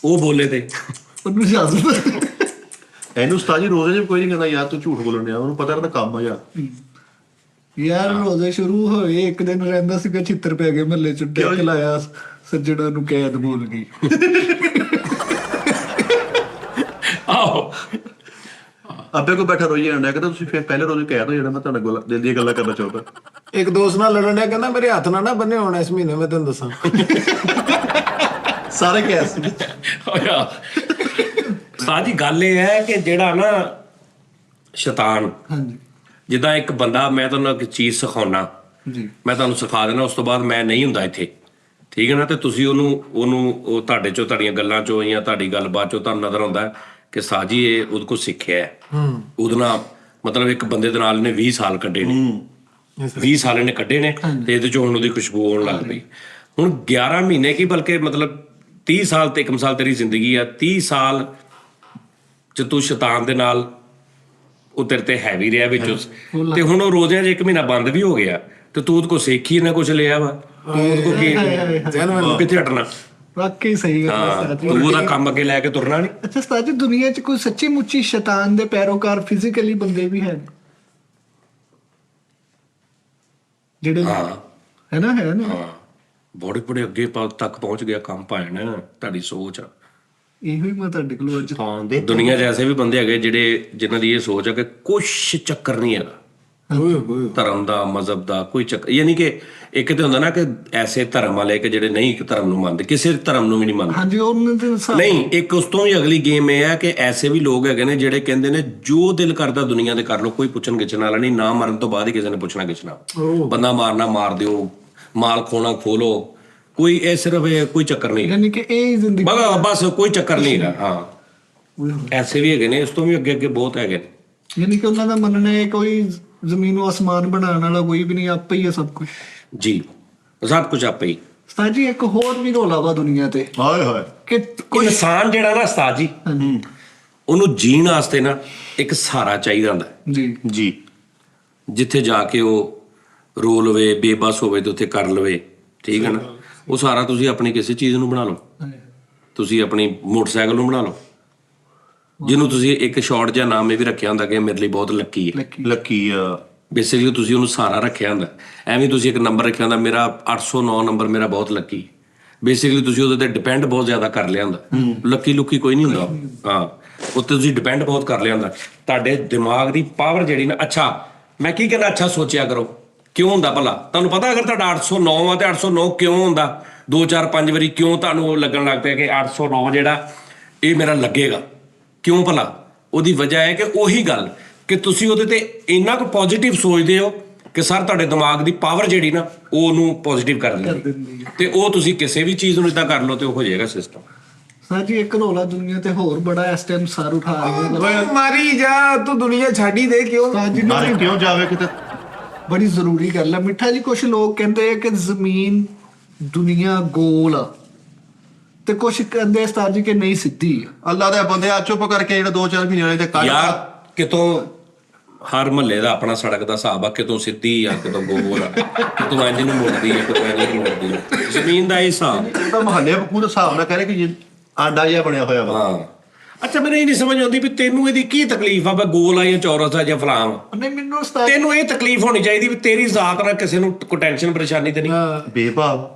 ਉਹ ਬੋਲੇ ਤੇ ਉਹਨੂੰ ਇਜਾਜ਼ਤ। ਇਹਨੂੰ ਉਸਤਾਦ ਜੀ ਰੋਜ਼ੇ 'ਚ ਕੋਈ ਨਹੀਂ ਕਹਿੰਦਾ ਯਾਰ ਤੂੰ ਝੂਠ ਬੋਲਣ ਡਿਆ, ਉਹਨੂੰ ਪਤਾ ਇਹਦਾ ਕੰਮ ਆ ਯਾਰ। ਯਾਰ ਰੋਜ਼ੇ ਸ਼ੁਰੂ ਹੋਏ ਇੱਕ ਦਿਨ ਰਹਿੰਦਾ ਸੀਗਾ ਛਿੱਤਰ ਪੈ ਗਏ ਮਹੱਲੇ ਚ ਡੈਕ ਲਾਇਆ ਸੱਜਣਾ ਨੂੰ ਕੈਦ ਬੋਲ ਗਈ। ਆਹੋ ਅੱਬੇ ਕੋ ਬੈਠਾ ਰੋਈ ਜਾਂਦਾ ਕਹਿੰਦਾ ਤੁਸੀਂ ਫਿਰ ਪਹਿਲੇ ਰੋਜ਼ ਕਹਿ ਦੋ ਜਿਹੜਾ ਮੈਂ ਤੁਹਾਡੇ ਕੋਲ ਦਿਲ ਦੀਆਂ ਗੱਲਾਂ ਕਰਨਾ ਚਾਹੁੰਦਾ। ਇੱਕ ਦੋਸਤ ਨਾਲ ਲੜਨ ਡਿਆ, ਕਹਿੰਦਾ ਮੇਰੇ ਹੱਥ ਨਾਲ ਨਾ ਬੰਨੇ ਹੋਣ ਇਸ ਮਹੀਨੇ, ਮੈਂ ਤੈਨੂੰ ਦੱਸਾਂ। ਸਾਰੇ ਕਹਿ ਸੀ ਹੋਇਆ ਸਾਡੀ ਗੱਲ ਇਹ ਹੈ ਕਿ ਜਿਹੜਾ ਨਾ ਸ਼ੈਤਾਨ, ਹਾਂਜੀ ਜਿੱਦਾਂ ਇੱਕ ਬੰਦਾ, ਮੈਂ ਤੁਹਾਨੂੰ ਇੱਕ ਚੀਜ਼ ਸਿਖਾਉਣਾ, ਜੀ ਮੈਂ ਤੁਹਾਨੂੰ ਸਿਖਾ ਦੇਣਾ, ਉਸ ਤੋਂ ਬਾਅਦ ਮੈਂ ਨਹੀਂ ਹੁੰਦਾ ਇੱਥੇ, ਠੀਕ ਹੈ ਨਾ? ਤੇ ਤੁਸੀਂ ਉਹਨੂੰ ਉਹ ਤੁਹਾਡੇ ਚੋਂ, ਤੁਹਾਡੀਆਂ ਗੱਲਾਂ ਚੋਂ ਜਾਂ ਤੁਹਾਡੀ ਗੱਲਬਾਤ ਚੋਂ ਤੁਹਾਨੂੰ ਨਜ਼ਰ ਆਉਂਦਾ ਕਿ ਸਾਜੀ ਇਹ ਉਹਦੇ ਕੋਲ ਸਿੱਖਿਆ ਹੈ। ਉਹਦੇ ਨਾਲ ਮਤਲਬ ਇੱਕ ਬੰਦੇ ਦੇ ਨਾਲ ਇਹਨੇ 20 ਸਾਲ ਕੱਢੇ ਨੇ, 20 ਸਾਲ ਇਹਨੇ ਕੱਢੇ ਨੇ, ਤੇ ਇਹਦੇ ਚੋਂ ਹੁਣ ਉਹਦੀ ਖੁਸ਼ਬੂ ਆਉਣ ਲੱਗ ਪਈ। ਹੁਣ 11 ਮਹੀਨੇ ਕੀ ਬਲਕਿ ਮਤਲਬ 30 ਸਾਲ ਤੇ 1 ਸਾਲ ਤੇਰੀ ਜ਼ਿੰਦਗੀ ਆ, 30 ਸਾਲ ਚ ਤੂੰ ਸ਼ੈਤਾਨ ਦੇ ਨਾਲ ਉਹ ਤੇਰੇ ਤੇ ਹੈਵੀ ਰਿਹਾ ਵਿੱਚ, ਤੇ ਹੁਣ ਉਹ ਰੋਜ਼ਿਆਂ 'ਚ 1 ਮਹੀਨਾ ਬੰਦ ਵੀ ਹੋ ਗਿਆ, ਤੇ ਤੂੰ ਉਹਦੇ ਕੋਲ ਸਿੱਖ ਹੀ ਨਾ ਕੁਛ ਲਿਆ ਵਾ, ਤੂੰ ਉਹਦੇ ਕੋਲ ਕੀ ਕਿੱਥੇ ਹਟਣਾ? ਵਾਕਈ ਸਹੀ ਗੱਲ ਹੈ ਹਾਂ, ਉਸਤਾਦ ਜੀ। ਤੂੰ ਉਹਦਾ ਕੰਮ ਅੱਗੇ ਲੈ ਕੇ ਤੁਰਨਾ ਨਹੀਂ। ਅੱਛਾ ਉਸਤਾਦ ਜੀ, ਦੁਨੀਆ 'ਚ ਕੋਈ ਸੱਚੀ ਮੁੱਚੀ ਸ਼ੈਤਾਨ ਦੇ ਪੈਰੋਕਾਰ ਫਿਜ਼ੀਕਲੀ ਬੰਦੇ ਵੀ ਹਨ ਜਿਹੜੇ ਹਾਂ ਹੈ ਨਾ ਹਾਂ, ਬੜੇ ਅੱਗੇ ਤੱਕ ਪਹੁੰਚ ਗਿਆ ਕੰਮ ਭਾਣ, ਤੁਹਾਡੀ ਸੋਚ ਆ। ਇਹੋ ਹੀ ਮੈਂ ਤੁਹਾਡੇ ਕੋਲ ਅੱਜ ਹਾਂ ਦੇ ਦੁਨੀਆ 'ਚ ਐਸੇ ਵੀ ਬੰਦੇ ਹੈਗੇ ਜਿਨ੍ਹਾਂ ਦੀ ਇਹ ਸੋਚ ਹੈ ਕਿ ਕੁਛ ਚੱਕਰ ਨਹੀਂ ਹੈਗਾ ਧਰਮ ਦਾ, ਮਜ਼ਹਬ ਦਾ, ਕੋਈ ਚੱਕਰ। ਯਾਨੀ ਕਿ ਇੱਕ ਤੇ ਹੁੰਦਾ ਨਾ ਕਿ ਐਸੇ ਧਰਮ ਵਾਲੇ ਕਿ ਜਿਹੜੇ ਨਹੀਂ ਇੱਕ ਧਰਮ ਨੂੰ ਮੰਨਦੇ, ਕਿਸੇ ਧਰਮ ਨੂੰ ਵੀ ਨਹੀਂ ਮੰਨਦੇ। ਹਾਂਜੀ ਉਹਨਾਂ ਦੇ ਹਿਸਾਬ ਨਹੀਂ, ਇੱਕ ਉਸ ਤੋਂ ਵੀ ਅਗਲੀ ਗੇਮ ਇਹ ਹੈ ਕਿ ਐਸੇ ਵੀ ਲੋਕ ਹੈਗੇ ਨੇ ਜਿਹੜੇ ਕਹਿੰਦੇ ਨੇ ਜੋ ਦਿਲ ਕਰਦਾ ਦੁਨੀਆ ਦੇ ਕਰ ਲਓ, ਕੋਈ ਪੁੱਛਣ ਗਿੱਛਣ ਵਾਲਾ ਨਹੀਂ, ਨਾ ਮਰਨ ਤੋਂ ਬਾਅਦ ਹੀ ਕਿਸੇ ਨੇ ਪੁੱਛਣਾ ਗਿੱਛਣਾ। ਬੰਦਾ ਮਾਰਨਾ ਮਾਰ ਦਿਓ, ਮਾਲ ਖੋਣਾ ਖੋਲੋ, ਕੋਈ ਇਹ ਸਿਰਫ ਕੋਈ ਚੱਕਰ ਨਹੀਂ, ਯਾਨੀ ਕਿ ਇਹ ਜ਼ਿੰਦਗੀ ਬਸ ਕੋਈ ਚੱਕਰ ਨਹੀਂ ਹੈਗਾ। ਹਾਂ, ਐਸੇ ਵੀ ਹੈਗੇ ਨੇ, ਇਸ ਤੋਂ ਵੀ ਅੱਗੇ ਬਹੁਤ ਹੈਗੇ ਨੇ। ਯਾਨੀ ਕਿ ਉਹਨਾਂ ਦਾ ਮੰਨਣਾ ਹੈ ਕੋਈ ਜ਼ਮੀਨ ਨੂੰ ਆਸਮਾਨ ਬਣਾਉਣ ਵਾਲਾ ਕੋਈ ਵੀ ਨਹੀਂ, ਆਪੇ ਹੀ ਹੈ ਸਭ ਕੁਝ। ਜੀ, ਸਭ ਕੁਝ ਆਪੇ ਹੀ। ਉਸਤਾਦ ਜੀ ਇੱਕ ਹੋਰ ਵੀ ਰੋਲਾ ਵਾ ਦੁਨੀਆ ਤੇ ਹਾਏ ਹਾਏ ਕਿ ਇਨਸਾਨ ਜਿਹੜਾ ਨਾ ਉਸਤਾਦ ਜੀ, ਹਾਂਜੀ ਉਹਨੂੰ ਜੀਣ ਵਾਸਤੇ ਨਾ ਇੱਕ ਸਹਾਰਾ ਚਾਹੀਦਾ ਹੁੰਦਾ, ਜੀ ਜੀ ਜਿੱਥੇ ਜਾ ਕੇ ਉਹ ਰੋ ਲਵੇ, ਬੇਬਸ ਹੋਵੇ ਤੇ ਉੱਥੇ ਕਰ ਲਵੇ, ਠੀਕ ਹੈ ਨਾ? ਉਹ ਸਹਾਰਾ ਤੁਸੀਂ ਆਪਣੀ ਕਿਸੇ ਚੀਜ਼ ਨੂੰ ਬਣਾ ਲਓ, ਤੁਸੀਂ ਆਪਣੀ ਮੋਟਰਸਾਈਕਲ ਨੂੰ ਬਣਾ ਲਓ, ਜਿਹਨੂੰ ਤੁਸੀਂ ਇੱਕ ਸ਼ਾਰਟ ਜਿਹਾ ਨਾਮ ਇਹ ਵੀ ਰੱਖਿਆ ਹੁੰਦਾ ਕਿ ਮੇਰੇ ਲਈ ਬਹੁਤ ਲੱਕੀ ਹੈ। ਲੱਕੀ ਬੇਸਿਕਲੀ ਤੁਸੀਂ ਉਹਨੂੰ ਸਹਾਰਾ ਰੱਖਿਆ ਹੁੰਦਾ। ਐਵੇਂ ਤੁਸੀਂ ਇੱਕ ਨੰਬਰ ਰੱਖਿਆ ਹੁੰਦਾ, ਮੇਰਾ 809 ਨੰਬਰ ਮੇਰਾ ਬਹੁਤ ਲੱਕੀ। ਬੇਸਿਕਲੀ ਤੁਸੀਂ ਉਹਦੇ ਤੇ ਡਿਪੈਂਡ ਬਹੁਤ ਜ਼ਿਆਦਾ ਕਰ ਲਿਆ ਹੁੰਦਾ। ਲੱਕੀ ਲੁੱਕੀ ਕੋਈ ਨਹੀਂ ਹੁੰਦਾ। ਹਾਂ, ਉੱਤੇ ਤੁਸੀਂ ਡਿਪੈਂਡ ਬਹੁਤ ਕਰ ਲਿਆ ਹੁੰਦਾ। ਤੁਹਾਡੇ ਦਿਮਾਗ ਦੀ ਪਾਵਰ ਜਿਹੜੀ ਨਾ, ਅੱਛਾ ਮੈਂ ਕੀ ਕਹਿੰਦਾ, ਅੱਛਾ ਸੋਚਿਆ ਕਰੋ ਕਿਉਂ ਹੁੰਦਾ ਭਲਾ। ਤੁਹਾਨੂੰ ਪਤਾ ਅਗਰ ਤੁਹਾਡਾ 809 ਆ ਤੇ 809 ਕਿਉਂ ਹੁੰਦਾ, 2 4 5 ਵਾਰੀ ਕਿਉਂ ਤੁਹਾਨੂੰ ਲੱਗਣ ਲੱਗ ਪਿਆ ਕਿ 809 ਜਿਹੜਾ ਇਹ ਮੇਰਾ ਲੱਗੇਗਾ, ਕਿਉਂ ਭਲਾ? ਉਹਦੀ ਵਜ੍ਹਾ ਹੈ ਕਿ ਉਹੀ ਗੱਲ ਕਿ ਤੁਸੀਂ ਉਹਦੇ ਤੇ ਇੰਨਾ ਕੁ ਪੋਜ਼ਿਟਿਵ ਸੋਚਦੇ ਹੋ ਕਿ ਸਰ ਤੁਹਾਡੇ ਦਿਮਾਗ ਦੀ ਪਾਵਰ ਜਿਹੜੀ ਨਾ ਉਹ ਉਹਨੂੰ ਪੋਜ਼ਿਟਿਵ ਕਰ ਦਿੰਦੀ ਹੈ, ਤੇ ਉਹ ਤੁਸੀਂ ਕਿਸੇ ਵੀ ਚੀਜ਼ ਨੂੰ ਇਦਾਂ ਕਰ ਲਓ ਤੇ ਉਹ ਹੋ ਜਾਏਗਾ ਸਿਸਟਮ। ਸਰ ਜੀ ਇੱਕ ਰੋਲਾ ਦੁਨੀਆ ਤੇ ਹੋਰ ਬੜਾ ਇਸ ਟਾਈਮ ਸਰ ਉਠਾ ਰਿਹਾ ਹੈ। ਮਾਰੀ ਜਾ ਤੂੰ, ਦੁਨੀਆ ਛੱਡੀ ਦੇ ਕਿਉਂ? ਉਸਤਾਦ ਜੀ ਨਾਲੇ ਕਿਉਂ ਜਾਵੇ ਕਿਤੇ। ਬੜੀ ਜ਼ਰੂਰੀ ਗੱਲ ਹੈ ਮਿੱਠਾ ਜੀ। ਕੁਝ ਲੋਕ ਕਹਿੰਦੇ ਆ ਕਿ ਜ਼ਮੀਨ ਦੁਨੀਆ ਗੋਲ ਆ, ਤੇ ਕੁਝ ਕਹਿੰਦੇ ਉਸਤਾਦ ਜੀ ਕਿ ਨਹੀਂ ਸਿੱਧੀ ਆ। ਅੱਲਾ ਦੇ ਬੰਦੇ ਆ ਚੁੱਪ ਕਰਕੇ ਜਿਹੜਾ 2-4 ਮਹੀਨੇ ਵਾਲੇ ਤੇ ਕੱਢ ਯਾਰ ਕਿਤੋਂ ਹਰ ਮਹੱਲੇ ਦਾ ਆਪਣਾ ਸੜਕ ਦਾ ਹਿਸਾਬ ਆ, ਕਿਤੋਂ ਸਿੱਧੀ ਆ, ਕਿਤੋਂ ਗੋਲ ਆ, ਕਿਤੋਂ ਇੰਜ ਨੂੰ ਮੁੜਦੀ ਹੈ, ਕਿਤੋਂ ਇੰਜ ਨੂੰ ਮੁੜਦੀ ਹੈ। ਜ਼ਮੀਨ ਦਾ ਇਹ ਹਿਸਾਬ। ਤਾਂ ਮਹੱਲੇ ਬਕੂ ਦੇ ਹਿਸਾਬ ਨਾਲ ਕਹਿੰਦੇ ਕਿ ਆਂਡਾ ਜਿਹਾ ਬਣਿਆ ਹੋਇਆ ਵਾ। ਹਾਂ, ਅੱਛਾ ਮੈਨੂੰ ਇਹ ਨਹੀਂ ਸਮਝ ਆਉਂਦੀ ਵੀ ਤੈਨੂੰ ਇਹਦੀ ਕੀ ਤਕਲੀਫ ਆ, ਵੀ ਗੋਲ ਆ ਜਾਂ ਚੌਰਸ ਆ ਜਾਂ ਫਲਾਮ ਆ। ਨਹੀਂ ਮੈਨੂੰ ਉਸਤਾਦ ਤੈਨੂੰ ਇਹ ਤਕਲੀਫ ਹੋਣੀ ਚਾਹੀਦੀ ਵੀ ਤੇਰੀ ਜ਼ਾਤ ਨਾਲ ਕਿਸੇ ਨੂੰ ਕੋਈ ਟੈਨਸ਼ਨ ਪਰੇਸ਼ਾਨੀ ਤੇ ਨਹੀਂ। ਬੇਭਾਵ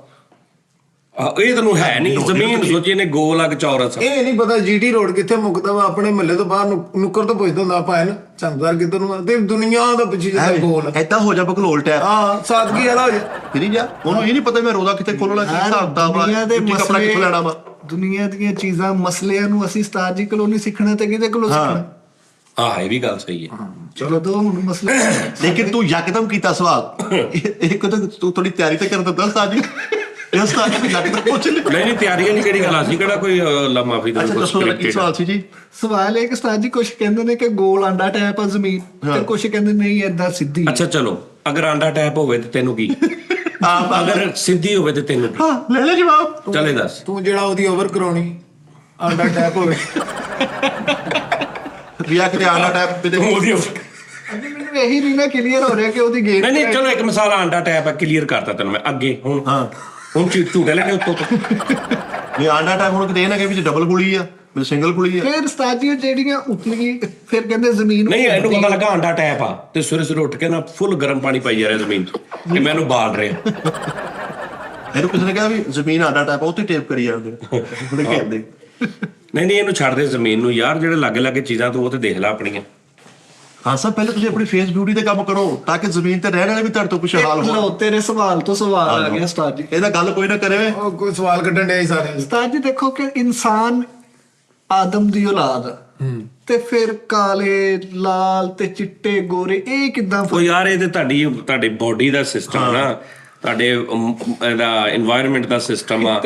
ਇਹ ਤੈਨੂੰ ਹੈ ਨਹੀਂ। ਜ਼ਮੀਨ ਸੋਚੀ ਨੇ ਗੋਲ ਆ ਕਿ ਚੌਰਸ ਆ। ਇਹ ਨਹੀਂ ਪਤਾ ਜੀਟੀ ਰੋਡ ਕਿੱਥੇ ਮੁੱਕਦਾ ਵਾ, ਆਪਣੇ ਮਹੱਲੇ ਤੋਂ ਬਾਹਰ ਨੁੱਕਰ ਤੋਂ ਪੁੱਛਦਾ ਹੁੰਦਾ ਆਪਾਂ ਇਹਨੂੰ ਚੰਦਦਾਰ ਕਿੱਧਰ ਨੂੰ ਆ, ਤੇ ਦੁਨੀਆ ਦਾ ਪਿੱਛੇ ਜਾਂਦਾ ਗੋਲ। ਐਦਾਂ ਹੋ ਜਾ ਬਕਲੋਲ ਟੈ ਹਾਂ, ਸਾਦਗੀ ਵਾਲਾ ਹੋ ਜਾ। ਫਿਰੀ ਜਾ, ਉਹਨੂੰ ਇਹ ਨਹੀਂ ਪਤਾ ਮੈਂ ਰੋਦਾ ਕਿੱਥੇ ਖੋਲਣਾ, ਕੀ ਹਿਸਾਬ ਦਾ ਵਾ, ਦੁਨੀਆ ਦੇ ਕਿੱਥੇ ਕੱਪੜਾ ਕਿੱਥੋਂ ਲੈਣਾ ਵਾ। ਦੁਨੀਆ ਦੀਆਂ ਚੀਜ਼ਾਂ ਮਸਲਿਆਂ ਨੂੰ ਅਸੀਂ ਉਸਤਾਦ ਜੀ ਕੋਲੋਂ ਨਹੀਂ ਸਿੱਖਣਾ ਤੇ ਕਿਹਦੇ ਕੋਲੋਂ ਸਿੱਖਣਾ? ਹਾਂ, ਇਹ ਵੀ ਗੱਲ ਸਹੀ ਹੈ। ਚਲੋ ਦੋ ਹੁਣ ਮਸਲੇ ਲੇਕਿਨ ਤੂੰ ਯਕਦਮ ਕੀਤਾ ਸਵਾਲ, ਇੱਕ ਤਾਂ ਤੂੰ ਥੋੜੀ ਤਿਆਰੀ ਤਾਂ ਕਰ ਦਿੰਦਾ ਉਸਤਾਦ ਜੀ। ਇਹ ਉਸਤਾਦ ਜੀ ਯਕਦਮ ਪੁੱਛ ਲੈ। ਨਹੀਂ ਤਿਆਰੀਆਂ ਨਹੀਂ, ਕਿਹੜੀ ਗੱਲ ਆ ਸੀ, ਕਿਹੜਾ ਕੋਈ ਮਾਫੀ ਦਾ ਅੱਛਾ ਦੱਸੋ ਕੀ ਸਵਾਲ ਸੀ ਜੀ। ਸਵਾਲ ਇਹ ਕਿ ਉਸਤਾਦ ਜੀ ਕੁਝ ਕਹਿੰਦੇ ਨੇ ਕਿ ਗੋਲ ਆਂਡਾ ਟੈਪ ਆ ਜ਼ਮੀਨ, ਤੇ ਕੁਝ ਕਹਿੰਦੇ ਨਹੀਂ ਏਦਾਂ ਸਿੱਧੀ। ਅੱਛਾ ਚਲੋ, ਅਗਰ ਆਂਡਾ ਟੈਪ ਹੋਵੇ ਤੇ ਤੈਨੂੰ ਕੀ, ਅਗਰ ਸਿੱਧੀ ਹੋਵੇ ਤੇ ਤੈਨੂੰ ਕੀ? ਹਾਂ ਲੈ ਲੈ ਜਵਾਬ। ਚਲੇ ਦੱਸ। ਤੂੰ ਜਿਹੜਾ ਉਹਦੀ ਓਵਰ ਕਰਾਉਣੀ ਆਂਡਾ ਟੈਪ ਹੋਵੇ। ਰਿਆ ਕਿਤੇ ਆਂਡਾ ਟੈਪ ਤੇ ਅੱਗੇ ਮੈਨੂੰ ਇਹੀ ਨਹੀਂ ਨਾ ਕਲੀਅਰ ਹੋ ਰਿਹਾ ਕਿ ਉਹਦੀ ਗੇਮ ਨਹੀਂ ਚਲੋ ਇੱਕ ਮਿਸਾਲ ਆਂਡਾ ਟੈਪ ਹੈ, ਕਲੀਅਰ ਕਰਤਾ ਤੈਨੂੰ ਮੈਂ। ਅੱਗੇ ਹੁਣ ਝੂਟੇ ਲੈਣੇ ਉੱਤੋਂ ਤੋਂ। ਇਹ ਆਂਡਾ ਟੈਪ ਹੁਣ ਕਿਤੇ ਇਹ ਨਾ ਕਿ ਵਿੱਚ ਡਬਲ ਗੋਲੀ ਆ। ਮੈਂ ਸਿੰਗਲ ਕੁੜੀ ਆ। ਫਿਰ ਉਸਤਾਦ ਜੀ ਉਹ ਜਿਹੜੀਆਂ ਉਤਲੀ ਫਿਰ ਕਹਿੰਦੇ ਜ਼ਮੀਨ ਨਹੀਂ ਇਹਨੂੰ ਪਤਾ ਲੱਗਾ ਆਂਡਾ ਟੈਪ ਆ ਤੇ ਸਵੇਰੇ ਸਵੇਰੇ ਉੱਠ ਕੇ ਨਾ ਫੁੱਲ ਗਰਮ ਪਾਣੀ ਪਾਈ ਜਾ ਰਿਹਾ ਜ਼ਮੀਨ 'ਚ ਕਿ ਮੈਨੂੰ ਬਾਲ ਰਿਹਾ। ਇਹਨੂੰ ਕਿਸੇ ਨੇ ਕਿਹਾ ਵੀ ਜ਼ਮੀਨ ਆਡਾ ਟਾਈਪ ਉੱਥੇ ਟੇਪ ਕਰੀ ਜਾਂਦੇ ਉਹਦੇ ਕਹਿੰਦੇ ਨਹੀਂ ਇਹਨੂੰ ਛੱਡ ਦੇ ਜ਼ਮੀਨ ਨੂੰ ਯਾਰ, ਜਿਹੜੇ ਲਾਗੇ ਲਾਗੇ ਚੀਜ਼ਾਂ ਤੂੰ ਉਹ ਤੇ ਦੇਖ ਲੈ ਆਪਣੀਆਂ। ਹਾਂ ਸਰ ਪਹਿਲੇ ਤੁਸੀਂ ਆਪਣੀ ਫੇਸ ਬਿਊਟੀ ਤੇ ਕੰਮ ਕਰੋ ਤਾਂ ਕਿ ਜ਼ਮੀਨ ਤੇ ਰਹਿਣ ਵਾਲੇ ਵੀ ਤੁਹਾਡੇ ਤੋਂ ਖੁਸ਼ਹਾਲ ਲਓ ਹੋਣ। ਤੇਰੇ ਸਵਾਲ ਤੋਂ ਸਵਾਲ ਆ ਗਿਆ ਉਸਤਾਦ ਜੀ। ਇਹਦਾ ਗੱਲ ਕੋਈ ਨਾ ਕਰੇ। ਉਹ ਕੋਈ ਸਵਾਲ ਕੱਢਣ ਡਿਆ ਸੀ ਸਾਰੇ। ਉਸਤਾਦ ਜੀ ਦੇਖੋ ਕਿ ਇਨਸਾਨ ਆਦਮ ਦੀ ਔਲਾਦ ਆ ਤੇ ਫਿਰ ਕਾਲੇ ਲਾਲ ਤੇ ਚਿੱਟੇ ਗੋਰੇ ਇਹ ਕਿਦਾਂ ਉਹ ਯਾਰ ਇਹ ਤੇ ਤੁਹਾਡੀ ਬੋਡੀ ਦਾ ਸਿਸਟਮ ਨਾ, ਤੁਹਾਡੇ ਇਹਦਾ এনवायरमेंट ਦਾ ਸਿਸਟਮ ਆ,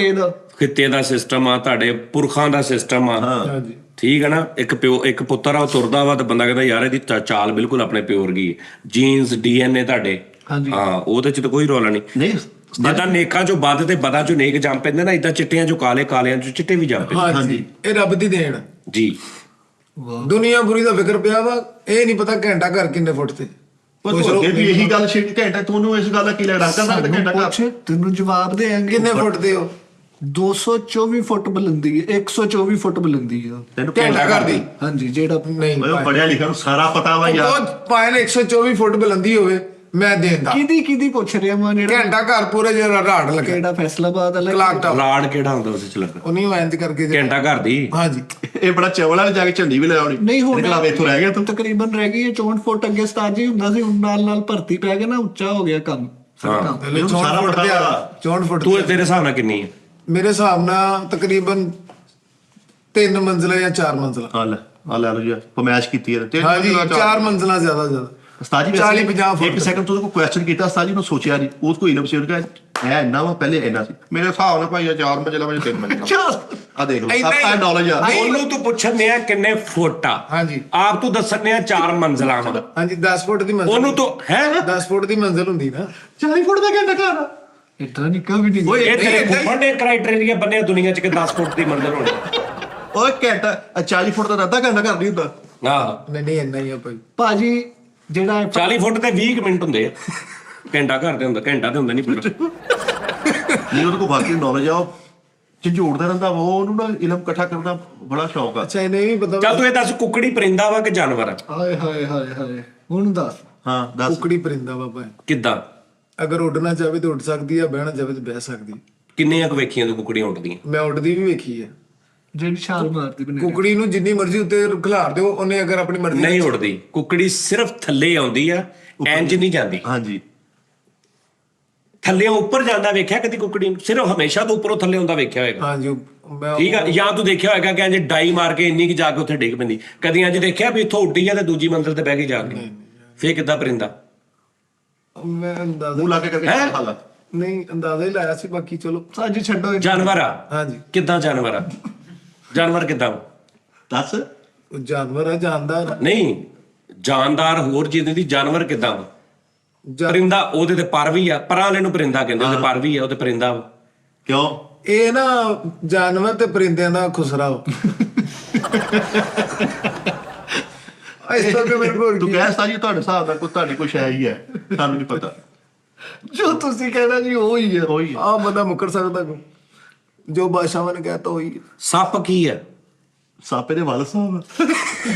ਖਿੱਤੇ ਦਾ ਸਿਸਟਮ ਆ, ਤੁਹਾਡੇ ਪੁਰਖਾਂ ਦਾ ਸਿਸਟਮ ਆ। ਹਾਂਜੀ ਠੀਕ ਹੈ ਨਾ। ਇੱਕ ਪੁੱਤਰ ਆ ਉਹ ਤੁਰਦਾ ਵਾ ਤੇ ਬੰਦਾ ਕਹਿੰਦਾ ਯਾਰ ਇਹਦੀ ਚਾਲ ਬਿਲਕੁਲ ਆਪਣੇ ਪਿਓ ਵਰਗੀ ਹੈ। ਜੀਨਸ DNA ਤੁਹਾਡੇ, ਹਾਂ ਉਹਦੇ ਚ ਤਾਂ ਕੋਈ ਰੌਲਾ ਨਹੀਂ। ਨਹੀਂ ਜਿੱਦਾਂ ਨੇਕਾਂ ਚੋਂ ਵੱਧ ਤੇ ਬਦਾਂ ਚੋਂ ਨੇਕ ਜੰਮ ਪੈਂਦੇ ਨਾ, ਇਦਾਂ ਚਿੱਟਿਆਂ ਚੋਂ ਕਾਲੇ, ਕਾਲਿਆਂ ਚੋਂ ਚਿੱਟੇ ਵੀ ਜੰਮ ਪੈਂਦੇ। ਹਾਂਜੀ ਇਹ ਰੱਬ ਦੀ ਦੇਣ। ਜੀ ਦੁਨੀਆ ਪੂਰੀ ਦਾ ਫਿਕਰ ਪਿਆ ਵਾ, ਇਹ ਨਹੀਂ ਪਤਾ ਘੰਟਾ ਘਰ ਕਿੰਨੇ ਫੁੱਟ ਤੇ। ਉਹ ਤੋਂ ਅੱਗੇ ਵੀ ਇਹੀ ਗੱਲ 6 ਘੰਟੇ ਤੁਹਾਨੂੰ ਇਸ ਗੱਲ ਦਾ ਕੀ ਲੱਗਦਾ ਕਰਦਾ ਘੰਟਾ ਪੁੱਛ ਤੈਨੂੰ ਜਵਾਬ ਦੇਾਂਗੇ। ਕਿੰਨੇ ਫੁੱਟ ਤੇ ਹੋ? 224 ਫੁੱਟ ਬੁਲੰਦੀ ਹੈ, 124 ਫੁੱਟ ਬੁਲੰਦੀ ਹੈ। ਤੈਨੂੰ ਘੰਟਾ ਘਰ ਦੀ ਹਾਂਜੀ ਜਿਹੜਾ ਨਹੀਂ ਉਹ ਪੜਿਆ ਲਿਖਿਆ ਨੂੰ ਸਾਰਾ ਪਤਾ ਵਾ ਯਾਰ। ਉਹ ਭਾਵੇਂ ਨਾ 124 ਫੁੱਟ ਬੁਲੰਦੀ ਹੋਵੇ ਮੈਂ ਦੇਂਦਾ। ਕਿਹਦੀ ਪੁੱਛ ਰਿਹਾ ਮੈਂ ਜਿਹੜਾ ਘੰਟਾ ਘਰ ਪੂਰਾ ਜਿਹੜਾ ਰਾੜ ਲੱਗਾ ਕਿਹੜਾ ਫੈਸਲਾਬਾਦ ਵਾਲਾ ਕਲਾਕ ਟਾਵਰ ਰਾੜ ਕਿਹੜਾ ਹੁੰਦਾ ਉਹਦੇ ਚ ਲੱਗਾ? ਉਹ ਨਹੀਂ ਇੰਜ ਕਰਕੇ ਘੰਟਾ ਘਰ ਦੀ। ਹਾਂਜੀ ਇਹ ਬੜਾ ਚਵਲ ਵਾਲੇ ਜਾ ਕੇ ਝੰਡੀ ਵੀ ਲੈ ਆਉਣੀ। ਨਹੀਂ ਹੁਣ ਨਿਕਲਾ ਵੇ ਇੱਥੋਂ ਰਹਿ ਗਿਆ ਤੂੰ। ਤਕਰੀਬਨ ਰਹਿ ਗਈ ਹੈ 64 ਫੁੱਟ। ਅੱਗੇ ਉਸਤਾਦ ਜੀ ਹੁੰਦਾ ਸੀ, ਹੁਣ ਨਾਲ ਭਰਤੀ ਪੈ ਗਿਆ ਨਾ, ਉੱਚਾ ਹੋ ਗਿਆ ਕੰਮ ਸੜਕਾਂ। ਪਹਿਲੇ ਇਹਨੂੰ 64 ਸਾਰਾ ਫੁੱਟ ਪਤਾ ਤੇ ਵਾ। 64 ਫੁੱਟ ਤੂੰ ਤੇ। ਤੇਰੇ ਹਿਸਾਬ ਨਾਲ ਕਿੰਨੀ ਹੈ? ਮੇਰੇ ਹਿਸਾਬ ਨਾਲ ਤਕਰੀਬਨ 3 ਮੰਜ਼ਲਾ ਜਾਂ 4 ਮੰਜ਼ਲਾ। ਆ ਲੈ ਲੋ ਜੀ ਪਮੈਸ਼ ਕੀਤੀ ਹੈ ਤੇ ਹਾਂਜੀ 4 ਮੰਜ਼ਲਾ ਜ਼ਿਆਦਾ ਉਸਤਾਦ ਜੀ 40-50 ਫੁੱਟ। ਇੱਕ ਸੈਕਿੰਡ ਤੋਂ ਕੋਈ ਕੁਐਸਚਨ ਕੀਤਾ ਉਸਤਾਦ ਜੀ ਨੂੰ ਸੋਚਿਆ ਨਹੀਂ ਉਸ ਕੋਈ ਇਲਮ ਸੀ ਉਹਨੇ ਕਿਹਾ ਹੈ ਇੰਨਾ ਵਾ ਪਹਿਲੇ ਇੰਨਾ ਸੀ ਮੇਰੇ ਹਿਸਾਬ ਨਾਲ ਭਾਈ 4 ਮੰਜ਼ਲਾ ਵਜੇ 3 ਮੰਜ਼ਲਾ ਆ ਦੇਖ ਲਓ ਆਪਣਾ ਨੌਲੇਜ ਆ। ਉਹਨੂੰ ਤੂੰ ਪੁੱਛਣ ਆ ਕਿੰਨੇ ਫੁੱਟ ਆ, ਹਾਂਜੀ ਆਪ ਤੂੰ ਦੱਸਣ ਆ 4 ਮੰਜ਼ਲਾਂ ਵਾ। ਹਾਂਜੀ 10 ਫੁੱਟ ਦੀ ਮੰਜ਼ਿਲ। ਉਹਨੂੰ ਤੂੰ ਹੈ 10 ਫੁੱਟ ਦੀ ਮੰਜ਼ਿਲ ਹੁੰਦੀ ਨਾ। 40 ਫੁੱਟ ਦਾ ਘੰਟਾ ਘਰ ਇਦਾਂ ਨਿੱਕਾ ਵੀ ਨਹੀਂ। ਓਏ ਇਹ ਤੇਰੇ ਫੁੱਫੜ ਨੇ ਕ੍ਰਾਈਟੇਰੀਆ ਬੰਨਿਆ ਦੁਨੀਆ 'ਚ ਕਿ 10 ਫੁੱਟ ਦੀ ਮੰਜ਼ਿਲ ਹੋਣੀ। ਓਏ ਘੰਟਾ 40 ਫੁੱਟ ਦਾ ਅੱਧਾ ਘੰਟਾ ਘਰ ਨਹੀਂ ਹੁੰਦਾ। ਆਹ ਨਹੀਂ ਇੰਨਾ ਹੀ ਆ ਭਾਈ। ਭਾਜੀ ਜਿਹੜਾ 40 ਫੁੱਟ ਤੇ 20 ਮਿੰਟ ਹੁੰਦੇ ਆ। ਘੰਟਾ ਘਰ ਤੇ ਹੁੰਦਾ, ਘੰਟਾ ਤੇ ਹੁੰਦਾ ਨਹੀਂ ਪੂਰਾ। ਨਹੀਂ ਉਹਦੇ ਕੋਲ ਬਾਕੀ ਨੌਲੇਜ ਆ, ਉਹ ਝੰਜੋੜਦਾ ਰਹਿੰਦਾ ਵਾ, ਉਹਨੂੰ ਨਾ ਇਲਮ ਇਕੱਠਾ ਕਰਨ ਦਾ ਬੜਾ ਸ਼ੌਕ ਆ। ਅੱਛਾ ਇਹਨੇ ਵੀ ਪਤਾ ਚੱਲ ਤੂੰ ਇਹ ਦੱਸ, ਕੁੱਕੜੀ ਪਰਿੰਦਾ ਵਾ ਕਿ ਜਾਨਵਰ ਆ? ਹਾਏ ਹਾਏ ਹਾਏ ਹਾਏ ਹੁਣ ਦੱਸ। ਹਾਂ ਦੱਸ। ਕੁਕੜੀ ਪਰਿੰਦਾ ਵਾ ਭਾਈ। ਕਿੱਦਾਂ? ਅਗਰ ਉੱਡਣਾ ਚਾਹੇ ਤਾਂ ਉੱਡ ਸਕਦੀ ਆ, ਬਹਿਣਾ ਚਾਹੇ ਤਾਂ ਬਹਿ ਸਕਦੀ। ਕਿੰਨੀਆਂ ਕੁ ਵੇਖੀਆਂ ਤੂੰ ਕੁੱਕੜੀਆਂ ਉੱਡਦੀਆਂ? ਮੈਂ ਉੱਡਦੀ ਵੀ ਵੇਖੀ ਹੈ। ਜਿਹੜੀ ਛਾਲ ਮਾਰਦੀ ਬਣੇ ਕੁਕੜੀ ਨੂੰ ਜਿੰਨੀ ਮਰਜ਼ੀ ਉੱਤੇ ਖਿਲਾਰ ਦਿਓ, ਉਹਨੇ ਅਗਰ ਆਪਣੀ ਮਰਜ਼ੀ ਨਹੀਂ ਉੱਡਦੀ ਕੁੱਕੜੀ, ਸਿਰਫ ਥੱਲੇ ਆਉਂਦੀ ਆ, ਇੰਜ ਨਹੀਂ ਜਾਂਦੀ। ਹਾਂਜੀ ਥੱਲੇ ਉੱਪਰ ਜਾਂਦਾ ਵੇਖਿਆ ਕਦੀ ਕੁੱਕੜੀ ਨੂੰ? ਸਿਰਫ ਹਮੇਸ਼ਾ ਤੋਂ ਉੱਪਰੋਂ ਥੱਲੇ ਹੁੰਦਾ ਵੇਖਿਆ ਹੋਏਗਾ। ਹਾਂਜੀ ਮੈਂ ਠੀਕ ਆ। ਜਾਂ ਤੂੰ ਦੇਖਿਆ ਹੋਏਗਾ ਕਿ ਇੰਜ ਡਾਈ ਮਾਰ ਕੇ ਇੰਨੀ ਕਿ ਜਾ ਕੇ ਉੱਥੇ ਡਿੱਗ ਪੈਂਦੀ। ਕਦੀ ਇੰਜ ਦੇਖਿਆ ਵੀ ਇੱਥੋਂ ਉੱਡੀ ਆ ਤੇ ਦੂਜੀ ਮੰਜ਼ਿਲ ਤੇ ਬਹਿ ਕੇ ਜਾ ਕੇ? ਫੇਰ ਕਿੱਦਾਂ ਪਰਿੰਦਾ? ਮੈਂ ਅੰਦਾਜ਼ਾ ਮੂੰਹ ਲਾ ਕੇ ਕਰਕੇ ਹੈਂ? ਹਾਲਾ ਨਹੀਂ ਅੰਦਾਜ਼ਾ ਹੀ ਲਾਇਆ ਸੀ, ਬਾਕੀ ਚਲੋ। ਸਾਜੀ ਛੱਡੋ ਇਹ। ਜਾਨਵਰ ਆ? ਹਾਂਜੀ ਕਿੱਦਾਂ ਜਾਨਵਰ ਆ? ਜਾਨਵਰ ਕਿੱਦਾਂ? ਦੱਸ। ਉਹ ਜਾਨਵਰ ਆ, ਜਾਨਦਾਰ ਆ। ਨਹੀਂ ਜਾਨਦਾਰ ਹੋਰ ਚੀਜ਼ ਦੀ, ਜਾਨਵਰ ਕਿੱਦਾਂ ਵਾ? ਪਰਿੰਦਾ ਉਹਦੇ ਤੇ ਪਰ ਵੀ ਆ, ਪਰਾਂ ਵਾਲੇ ਨੂੰ ਪਰਿੰਦਾ ਕਹਿੰਦੇ, ਉਹਦੇ ਪਰ ਵੀ ਆ, ਉਹਦੇ ਪਰਿੰਦਾ ਵਾ। ਕਿਉਂ? ਇਹ ਨਾ ਜਾਨਵਰ ਤੇ ਪਰਿੰਦਿਆਂ ਦਾ ਖੁਸਰਾ ਵਾ। ਇਸ ਤੋਂ ਕਿ ਮੇਰੇ ਕੋਲ ਤੂੰ ਕਹਿ ਸਾਜੀ ਤੁਹਾਡੇ ਹਿਸਾਬ ਨਾਲ ਕੋਈ ਤੁਹਾਡੀ ਕੁਛ ਹੈ ਹੀ ਹੈ, ਸਾਨੂੰ ਨਹੀਂ ਪਤਾ। ਜੋ ਤੁਸੀਂ ਕਹਿਣਾ ਜੀ ਉਹ ਹੀ ਹੈ। ਉਹੀ ਹੈ। ਆ ਬੰਦਾ ਮੁੱਕਰ ਸਕਦਾ ਕੋ? ਜੋ ਬਾਦਸ਼ਾਹਾਂ ਨੇ ਕਹਿਤਾ ਉਹੀ ਹੈ। ਸੱਪ ਕੀ ਆ? ਸਾਪੇ ਦੇ ਵਾਲ ਸਾਹਿਬ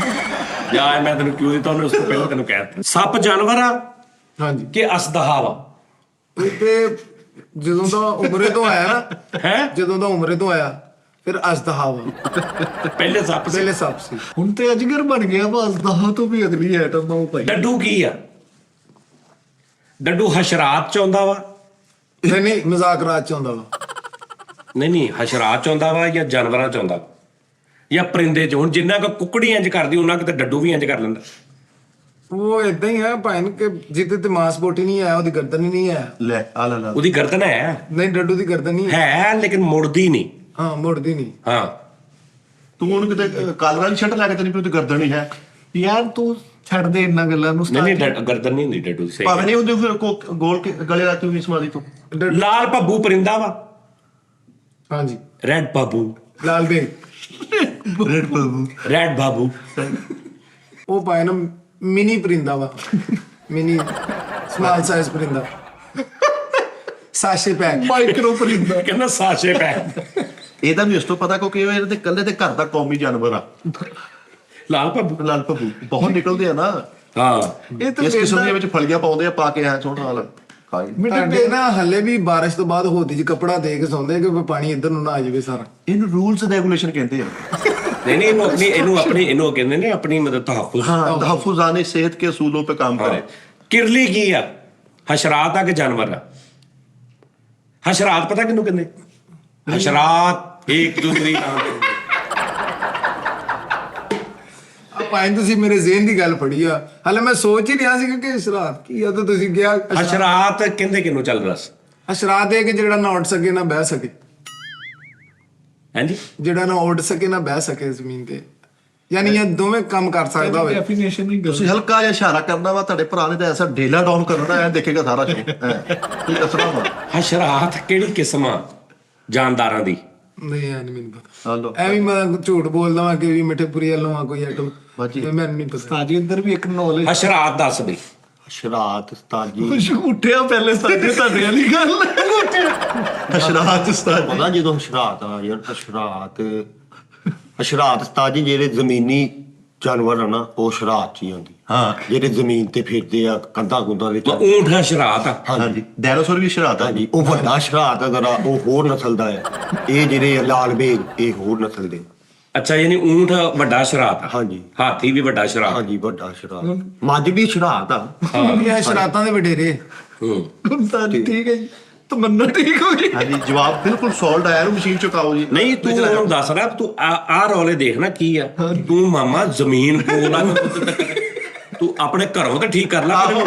ਯਾਰ ਮੈਂ ਤੈਨੂੰ ਕਿਉਂ ਦਿੱਤਾ, ਉਹਨੇ ਉਸ ਤੋਂ ਪਹਿਲਾਂ ਤੈਨੂੰ ਕਹਿ ਦਿੱਤਾ। ਸੱਪ ਜਾਨਵਰ ਆ ਹਾਂਜੀ ਕਿ ਅਸਦਹਾ ਵਾ? ਇਹ ਤੇ ਜਦੋਂ ਦਾ ਉਮਰੇ ਤੋਂ ਆਇਆ ਨਾ, ਹੈ ਜਦੋਂ ਦਾ ਉਮਰੇ ਤੋਂ ਆਇਆ ਫਿਰ ਅਸਦਹਾ ਵਾ। ਪਹਿਲੇ ਸੱਪ ਸੀ। ਪਹਿਲੇ ਸੱਪ ਸੀ। ਹੁਣ ਤੇ ਅਜਗਰ ਬਣ ਗਿਆ ਬਸ। ਦਹਾਂ ਤੋਂ ਵੀ ਅਗਲੀ ਆਈਟਮ ਆ ਉਹ ਭਾਈ। ਡੱਡੂ ਕੀ ਆ? ਡੱਡੂ ਹਸ਼ਰਾਤ ਚ ਆਉਂਦਾ ਵਾ? ਨਹੀਂ ਮਜ਼ਾਕ ਰਾਤ ਚ ਆਉਂਦਾ ਵਾ। ਨਹੀਂ ਹਸ਼ਰਾਤ ਚ ਆਉਂਦਾ ਵਾ ਜਾਂ ਜਾਨਵਰਾਂ ਚ ਆਉਂਦਾ ਜਾਂ ਪਰਿੰਦੇ ਚ? ਹੁਣ ਜਿੰਨਾ ਕੁ ਕੁੱਕੜੀ ਇੰਜ ਕਰਦੀ ਉਹਨਾਂ ਕਿਤੇ ਡੱਡੂ ਵੀ ਇੰਜ ਕਰ ਲੈਂਦਾ। ਉਹ ਇਦਾਂ ਹੀ ਹੈ ਭਾਵੇਂ ਕਿ ਜਿੱਤੇ ਤੇ ਮਾਸਪੋਟੀ ਨਹੀਂ ਆਇਆ, ਉਹਦੀ ਗਰਦਨ ਹੀ ਨਹੀਂ ਆਇਆ। ਲੈ ਆ ਲੈ ਲਾ। ਉਹਦੀ ਗਰਦਨ ਹੈ, ਨਹੀਂ ਡੱਡੂ ਦੀ ਗਰਦਨ ਨਹੀਂ ਹੈ ਲੇਕਿਨ ਮੁੜਦੀ ਨਹੀਂ। ਹਾਂ ਮੁੜਦੀ ਨਹੀਂ। ਹਾਂ ਤੂੰ ਉਹਨੂੰ ਕਿਤੇ ਕਾਲਰਾਂ ਦੀ ਸ਼ਰਟ ਲੈ ਕੇ ਤੈਨੂੰ ਉਹਦੀ ਗਰਦਨ ਨਹੀਂ ਹੈ। ਯਾਰ ਤੂੰ ਛੱਡ ਦੇ ਇੰਨਾ ਗੱਲਾਂ ਨੂੰ। ਨਹੀਂ ਗਰਦਨ ਨਹੀਂ ਹੁੰਦੀ ਡੱਡੂ ਦੀ। ਭਾਵੇਂ ਸਹੀ ਨਹੀਂ ਹੁੰਦੀ ਫਿਰ ਗੋਲ ਕੇ ਗਲੇ ਰੱਖੀ ਹੋਈ ਸਮਾਦੀ ਤੋਂ। ਲਾਲ ਭੱਬੂ ਪਰਿੰਦਾ ਵਾ? ਹਾਂਜੀ ਰੈਡ ਬਾਬੂ। ਲਾਲ ਬੇਗ ਰੈਡ ਬਾਬੂ। ਰੈਡ ਬਾਬੂ ਉਹ ਪਾਇਆ ਨਾ ਮਿਨੀ ਪਰਿੰਦਾ ਵਾ। ਮਿਨੀ ਸਮਾਲ ਸਾਈਜ਼ ਪਰਿੰਦਾ। ਸਾਸ਼ੇ ਪੈਕ। ਮਾਈਕਰੋ ਪਰਿੰਦਾ। ਕਹਿੰਦਾ ਸਾਸ਼ੇ ਪੈ। ਇਹਦਾ ਵੀ ਇਸ ਤੋਂ ਪਤਾ ਕਿਉਂਕਿ ਇਹ ਇਹਦੇ ਕੱਲੇ ਦੇ ਘਰ ਦਾ ਕੌਮੀ ਜਾਨਵਰ ਆ ਲਾਲ ਭੱਬੂ। ਲਾਲ ਭੱਬੂ ਬਹੁਤ ਨਿਕਲਦੇ ਆ ਨਾ ਹਾਂ ਇਹ ਤਾਂ ਇਸ ਕਿਸਮ ਦੇ ਵਿੱਚ ਫਲੀਆਂ ਪਾਉਂਦੇ ਆ ਪਾ ਕੇ ਐ ਸੋਹਣਾ ਨਾਲ ਖਾਈ ਸਾਡੇ ਨਾ ਹੱਲੇ ਵੀ ਬਾਰਿਸ਼ ਤੋਂ ਬਾਅਦ ਹੋਦੀ 'ਚ ਕੱਪੜਾ ਦੇ ਕੇ ਸੌਂਦੇ ਕਿ ਪਾਣੀ ਇੱਧਰ ਨੂੰ ਨਾ ਆ ਜਾਵੇ ਸਾਰਾ। ਇਹਨੂੰ ਰੂਲਸ ਰੈਗੂਲੇਸ਼ਨ ਕਹਿੰਦੇ ਆ ਨਹੀਂ ਇਹਨੂੰ ਕਹਿੰਦੇ ਨੇ ਆਪਣੀ ਮਦਦ ਤਹਫੁਜ਼। हाँ तहफ़्फ़ुज़ाने सेहत के असूलों पे काम करें। ਕਿਰਲੀ ਕੀ ਆ? ਹਸ਼ਰਾਤ ਆ ਕਿ ਜਾਨਵਰ ਆ? ਹਸ਼ਰਾਤ ਪਤਾ ਕਿਹਨੂੰ ਕਹਿੰਦੇ? ਹਸ਼ਰਾਤ ਇੱਕ ਦੂਸਰੀ ਨਾਮ ਭਾਵੇਂ ਤੁਸੀਂ ਮੇਰੇ ਜ਼ਿਹਨ ਦੀ ਗੱਲ ਫੜੀ ਆ, ਹਲੇ ਮੈਂ ਸੋਚ ਹੀ ਰਿਹਾ ਸੀ ਕਿ ਅਸ਼ਰਾਤ ਕੀ ਆ, ਤਾਂ ਤੁਸੀਂ ਕਿਹਾ ਹਸ਼ਰਾਤ ਕਹਿੰਦੇ ਕਿਹਨੂੰ? ਚੱਲ ਰਸ ਅਸ਼ਰਾਤ ਇਹ ਕਿ ਜਿਹੜਾ ਨਾ ਉੱਡ ਸਕੇ ਨਾ ਬਹਿ ਸਕੇ, ਹਾਂਜੀ ਜਿਹੜਾ ਨਾ ਉੱਡ ਸਕੇ ਨਾ ਬਹਿ ਸਕੇ ਜ਼ਮੀਨ ਤੇ, ਯਾਨੀ ਇਹ ਦੋਵੇਂ ਕੰਮ ਕਰ ਸਕਦਾ ਹੋਵੇ। ਡੈਫੀਨੇਸ਼ਨ ਹੀ ਤੁਸੀਂ ਹਲਕਾ ਜਿਹਾ ਇਸ਼ਾਰਾ ਕਰਨਾ ਵਾ ਤੁਹਾਡੇ ਭਰਾ ਨੇ ਤਾਂ ਐਸਾ ਢੇਲਾ ਡਾਊਨ ਕਰਨਾ ਐ ਦੇਖੇਗਾ ਸਾਰਾ ਸ਼ੋ ਕੀ ਅਸਰਾ ਵਾ ਹਸ਼ਰਾਤ ਕਿਹੜੀ ਕਿਸਮ ਆ ਜਾਨਦਾਰਾਂ ਦੀ? ਨਹੀਂ ਐ ਨਹੀਂ ਮੈਨੂੰ ਪਤਾ, ਹਲੋ ਐਵੇਂ ਮੈਂ ਝੂਠ ਬੋਲਦਾ ਵਾਂ ਕਿ ਵੀ ਮਿੱਠੇਪੁਰੀ ਵੱਲੋਂ ਆ ਕੋਈ ਆਈਟਮ, ਬਾਜੀ। ਮੈਨੂੰ ਨਹੀਂ ਪਤਾ। ਸਾਜੀ ਅੰਦਰ ਵੀ ਇੱਕ ਨੌਲੇਜ ਹਸ਼ਰਾਤ ਦੱਸ ਬਈ। ਸ਼ਰਾਤ ਉਸਤਾਦ ਜੀ ਕੁਝ ਉੱਠਿਆ ਪਹਿਲੇ ਸਾਡੀ ਤੁਹਾਡੇ ਵਾਲੀ ਗੱਲ ਅਸ਼ਰਾਤ ਉਸਤਾਦ ਪਤਾ ਜਦੋਂ ਸ਼ਰਾਤ ਆ ਯਾਰ ਸ਼ਰਾਤ ਉਸਤਾਦ ਜੀ ਜਿਹੜੇ ਜ਼ਮੀਨੀ ਜਾਨਵਰ ਆ ਨਾ ਉਹ ਸ਼ਰਾਤ ਚ ਹੀ ਆਉਂਦੀ। ਹਾਂ ਜਿਹੜੇ ਜ਼ਮੀਨ ਤੇ ਫਿਰਦੇ ਆ ਕੰਧਾਂ ਕੁੰਧਾਂ ਦੇ ਉਹ ਊਂਠ ਹਸ਼ਰਾਤ ਆ। ਹਾਂਜੀ ਡਾਇਨਾਸੌਰ ਵੀ ਸ਼ਰਾਤ ਆ ਹਾਂਜੀ ਉਹ ਵੱਡਾ ਸ਼ਰਾਤ ਆ ਜ਼ਰਾ, ਉਹ ਹੋਰ ਨਸਲ ਦਾ ਹੈ। ਇਹ ਜਿਹੜੇ ਆ ਲਾਲ ਬੇਗ ਇਹ ਹੋਰ ਨਸਲ ਦੇ। ਅੱਛਾ ਯਾਨੀ ਊਂਠ ਵੱਡਾ ਸ਼ਰਾਤ ਆ। ਹਾਂਜੀ ਹਾਥੀ ਵੀ ਵੱਡਾ ਸ਼ਰਾਤ। ਹਾਂਜੀ ਵੱਡਾ ਸ਼ਰਾਤ। ਮੱਝ ਵੀ ਸ਼ਰਾਤ ਆ। ਇਹ ਸ਼ਰਾਤਾਂ ਦੇ ਵਡੇਰੇ। ਹੂੰ ਸਾਜੀ ਠੀਕ ਹੈ ਜੀ, ਤਮੰਨਾ ਠੀਕ ਹੋ ਗਈ। ਹਾਂਜੀ ਜਵਾਬ ਬਿਲਕੁਲ ਸੋਲਡ ਆਇਆ ਨੂੰ ਮਸ਼ੀਨ ਚੁਕਾਓ ਜੀ ਨਹੀਂ ਤੂੰ ਉਹਨੂੰ ਦੱਸ ਰਿਹਾ ਤੂੰ ਆ ਰੌਲੇ ਦੇਖਣਾ ਕੀ ਆ। ਤੂੰ ਮਾਮਾ ਜ਼ਮੀਨ ਕੋਲ ਆ ਤੂੰ ਆਪਣੇ ਘਰੋਂ ਤਾਂ ਠੀਕ ਕਰ ਲੈ। ਆਹੋ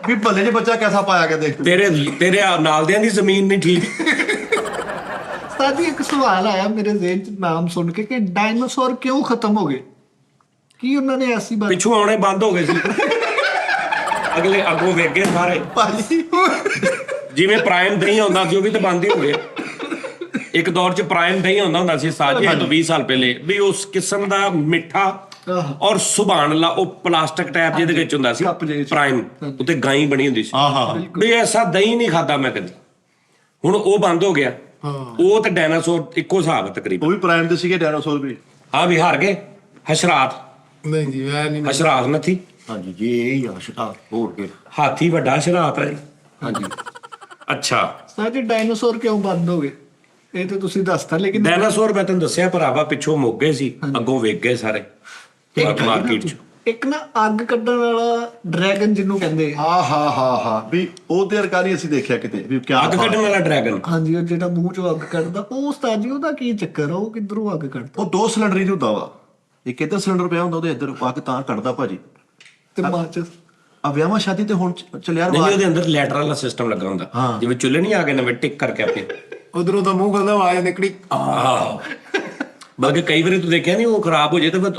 ਵੀ ਭੱਲੇ ਨੇ ਬੱਚਾ ਕੈਸਾ ਪਾਇਆ ਗਿਆ ਦੇਖ ਤੇਰੇ ਨਾਲਦਿਆਂ ਦੀ ਜ਼ਮੀਨ ਨਹੀਂ ਠੀਕ। ਸਾਜੀ ਇੱਕ ਸਵਾਲ ਆਇਆ ਮੇਰੇ ਜ਼ਿਹਨ 'ਚ ਨਾਮ ਸੁਣ ਕੇ ਕਿ ਡਾਇਨਾਸੌਰ ਕਿਉਂ ਖਤਮ ਹੋ ਗਏ? ਕੀ ਉਹਨਾਂ ਨੇ ਐਸੀ ਬਾਤ ਪਿੱਛੋਂ ਆਉਣੇ ਬੰਦ ਹੋ ਗਏ ਸੀ। ਅਗਲੇ ਅੱਗੋਂ ਵੇਖ ਗਏ ਸਾਰੇ। ਭਾਜੀ ਜਿਵੇਂ ਪ੍ਰਾਈਮ ਦਹੀਂ ਹੁੰਦਾ ਸੀ ਉਹ ਵੀ ਤਾਂ ਬੰਦ ਹੀ ਹੋ ਗਏ। ਇੱਕ ਦੌਰ 'ਚ ਪ੍ਰਾਈਮ ਦਹੀਂ ਹੁੰਦਾ ਸੀ ਸਾਜੇ ਤੋਂ 20 ਸਾਲ ਪਹਿਲੇ ਵੀ ਉਸ ਕਿਸਮ ਦਾ ਮਿੱਠਾ ਔਰ ਸੁਭਾਨ ਅੱਲਾ ਉਹ ਪਲਾਸਟਿਕ ਟੈਪ ਜਿਹਦੇ ਵਿੱਚ ਹੁੰਦਾ ਸੀ ਕੱਪ ਜਿਹੇ 'ਚ। ਪ੍ਰਾਈਮ ਉੱਤੇ ਗਾਈ ਬਣੀ ਹੁੰਦੀ ਸੀ। ਆਹਾ ਵੀ ਐਸਾ ਦਹੀਂ ਨਹੀਂ ਖਾਦਾ ਮੈਂ ਕਦੀ। ਹੁਣ ਉਹ ਬੰਦ ਹੋ ਗਿਆ। ਉਹ ਤੇ ਡਾਇਨਾਸੌਰ ਇੱਕੋ ਹਿਸਾਬ ਹੈ ਤਕਰੀਬਨ। ਉਹ ਵੀ ਪ੍ਰਾਈਮ ਦੇ ਸੀਗੇ ਡਾਇਨਾਸੌਰ ਵੀ ਆ ਵੀ ਹਾਰ ਗਏ। ਹਸ਼ਰਾਤ ਨਹੀਂ ਜੀ ਮੈਂ ਨਹੀਂ। ਹਸ਼ਰਾਤ ਨਥੀ। ਹਾਂਜੀ ਜੀ ਇਹ ਹੀ ਆ ਸ਼ਰਾਤ ਹੋਰ ਕੇ। ਹਾਥੀ ਵੱਡਾ ਹਸ਼ਰਾਤ ਹੈ। ਹਾਂਜੀ ਅੱਛਾ ਸਾਜੀ ਡਾਇਨਾਸੌਰ ਕਿਉਂ ਬੰਦ ਹੋ ਗਏ? ਇਹ ਤਾਂ ਤੁਸੀਂ ਦੱਸਤਾ ਲੇਕਿਨ ਡਾਇਨਾਸੌਰ ਮੈਂ ਤੈਨੂੰ ਦੱਸਿਆ ਭਰਾਵਾ ਪਿੱਛੋਂ ਮੁੱਕ ਗਏ ਸੀ ਅੱਗੋਂ ਵੇਖ ਗਏ ਸਾਰੇ ਮਾਰਕੀਟ 'ਚ। ਇੱਕ ਨਾ ਅੱਗ ਕੱਢਣ ਵਾਲਾ ਡਰੈਗਨ ਜਿਹਨੂੰ ਕਹਿੰਦੇ ਆ। ਹਾਂ ਵੀ ਉਹਦੇ ਵਰਗਾ ਨਹੀਂ ਅਸੀਂ ਦੇਖਿਆ ਕਿਤੇ ਵੀ ਕਿਆ ਅੱਗ ਕੱਢਣ ਵਾਲਾ ਡਰੈਗਨ। ਹਾਂਜੀ ਉਹ ਜਿਹੜਾ ਮੂੰਹ ਚੋਂ ਅੱਗ ਕੱਢਦਾ ਉਹ ਉਸਤਾਦ ਜੀ ਉਹਦਾ ਕੀ ਚੱਕਰ ਆ? ਉਹ ਕਿੱਧਰੋਂ ਅੱਗ ਕੱਢਦਾ? ਉਹ 2 ਸਿਲੰਡਰ ਹੀ ਹੁੰਦਾ ਵਾ। ਇੱਕ ਇੱਧਰ ਸਿਲੰਡਰ ਪਿਆ ਹੁੰਦਾ ਉਹਦੇ ਇੱਧਰ ਪਾ ਕੇ ਤਾਂ ਕੱਢਦਾ ਭਾਜੀ। ਤੇ ਮਾਚਸ ਆ ਵਿਆਹਾਂ ਸ਼ਾਦੀ ਤੇ ਹੁਣ ਚੱਲਿਆ ਨਹੀਂ ਰਵਾਜ। ਉਹਦੇ ਅੰਦਰ ਲੈਟਰਲ ਦਾ ਸਿਸਟਮ ਲੱਗਾ ਹੁੰਦਾ ਜਿਵੇਂ ਚੁੱਲ੍ਹੇ ਨਹੀਂ ਆ ਗਏ ਨਵੇਂ ਟਿਕ ਕਰਕੇ ਆਪੇ। ਉਧਰੋਂ ਤਾਂ ਮੂੰਹ ਖੋਲਦਾ ਆਵਾਜ਼ ਨਿਕਲੀ। ਆਹ ਬਲਕਿ ਕਈ ਵਾਰੀ ਤੂੰ ਦੇਖਿਆ ਨਹੀਂ ਉਹ ਖਰਾਬ ਹੋ ਜੇ ਤਾਂ ਫਿਰ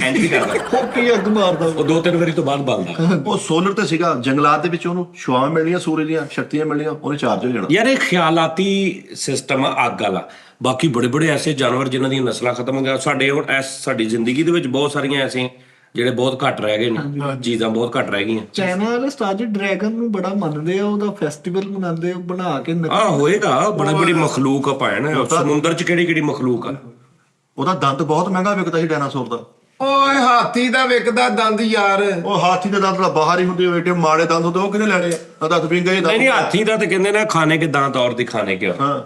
ਐਂਡ ਵੀ ਕਰਦਾ। ਉਹ ਕੀ ਅੱਗ ਮਾਰਦਾ? ਉਹ 2-3 ਵਾਰੀ ਤੋਂ ਬਾਅਦ ਬਲਦਾ। ਉਹ ਸੋਲਰ ਤੇ ਸੀਗਾ ਜੰਗਲਾਤ ਦੇ ਵਿੱਚ ਉਹਨੂੰ ਛੁਆਵਾਂ ਮਿਲਣੀਆਂ ਸੂਰਜ ਦੀਆਂ ਸ਼ਕਤੀਆਂ ਮਿਲਣੀਆਂ ਉਹਨੇ ਚਾਰਜ ਹੋ ਜਾਣਾ। ਯਾਰ ਇਹ ਖਿਆਲਾਤੀ ਸਿਸਟਮ ਆ ਅੱਗ ਵਾਲਾ। ਬਾਕੀ ਬੜੇ ਬੜੇ ਐਸੇ ਜਾਨਵਰ ਜਿਨ੍ਹਾਂ ਦੀਆਂ ਨਸਲਾਂ ਖਤਮ ਹੋ ਗਈਆਂ। ਸਾਡੇ ਹੁਣ ਸਾਡੀ ਜ਼ਿੰਦਗੀ ਦੇ ਵਿੱਚ ਬਹੁਤ ਸਾਰੀਆਂ ਐਸੇ ਜਿਹੜੇ ਬਹੁਤ ਘੱਟ ਰਹਿ ਗਏ ਨੇ। ਚੀਜ਼ਾਂ ਬਹੁਤ ਘੱਟ ਰਹਿ ਗਈਆਂ। ਚਾਈਨਾ ਵਾਲੇ ਉਸਤਾਦ ਜੀ ਡਰੈਗਨ ਨੂੰ ਬੜਾ ਮੰਨਦੇ ਆ, ਉਹਦਾ ਫੈਸਟੀਵਲ ਮਨਾਉਂਦੇ ਆ ਬਣਾ ਕੇ ਆ ਹੋਏਗਾ ਬੜੀ ਬੜੀ ਮਖਲੂਕ ਆ ਭੈਣ। ਸਮੁੰਦਰ 'ਚ ਕਿਹੜੀ ਕਿਹੜੀ ਮਖਲੂਕ ਆ। ਉਹਦਾ ਦੰਦ ਬਹੁਤ ਮਹਿੰਗਾ ਵਿਕਦਾ ਸੀ ਡਾਇਨਾਸੌਰ ਦਾ। ਓਏ ਹਾਥੀ ਦਾ ਵਿਕਦਾ ਦੰਦ ਯਾਰ। ਉਹ ਹਾਥੀ ਦੇ ਦੰਦ ਤਾਂ ਬਾਹਰ ਹੀ ਹੁੰਦੇ ਹੋਏ ਏਡੇ ਮਾੜੇ ਦੰਦ ਹੁੰਦੇ ਉਹ ਕਿਹਨੇ ਲੈਣੇ ਆ? ਦੰਦ ਵੀ ਗਏ ਨਹੀਂ ਹਾਥੀ ਦਾ ਤੇ ਕਹਿੰਦੇ ਨੇ ਖਾਣੇ ਕੇ ਦਾਂਤ ਔਰ ਦਿਖਾਣੇ ਕੇ। ਹਾਂ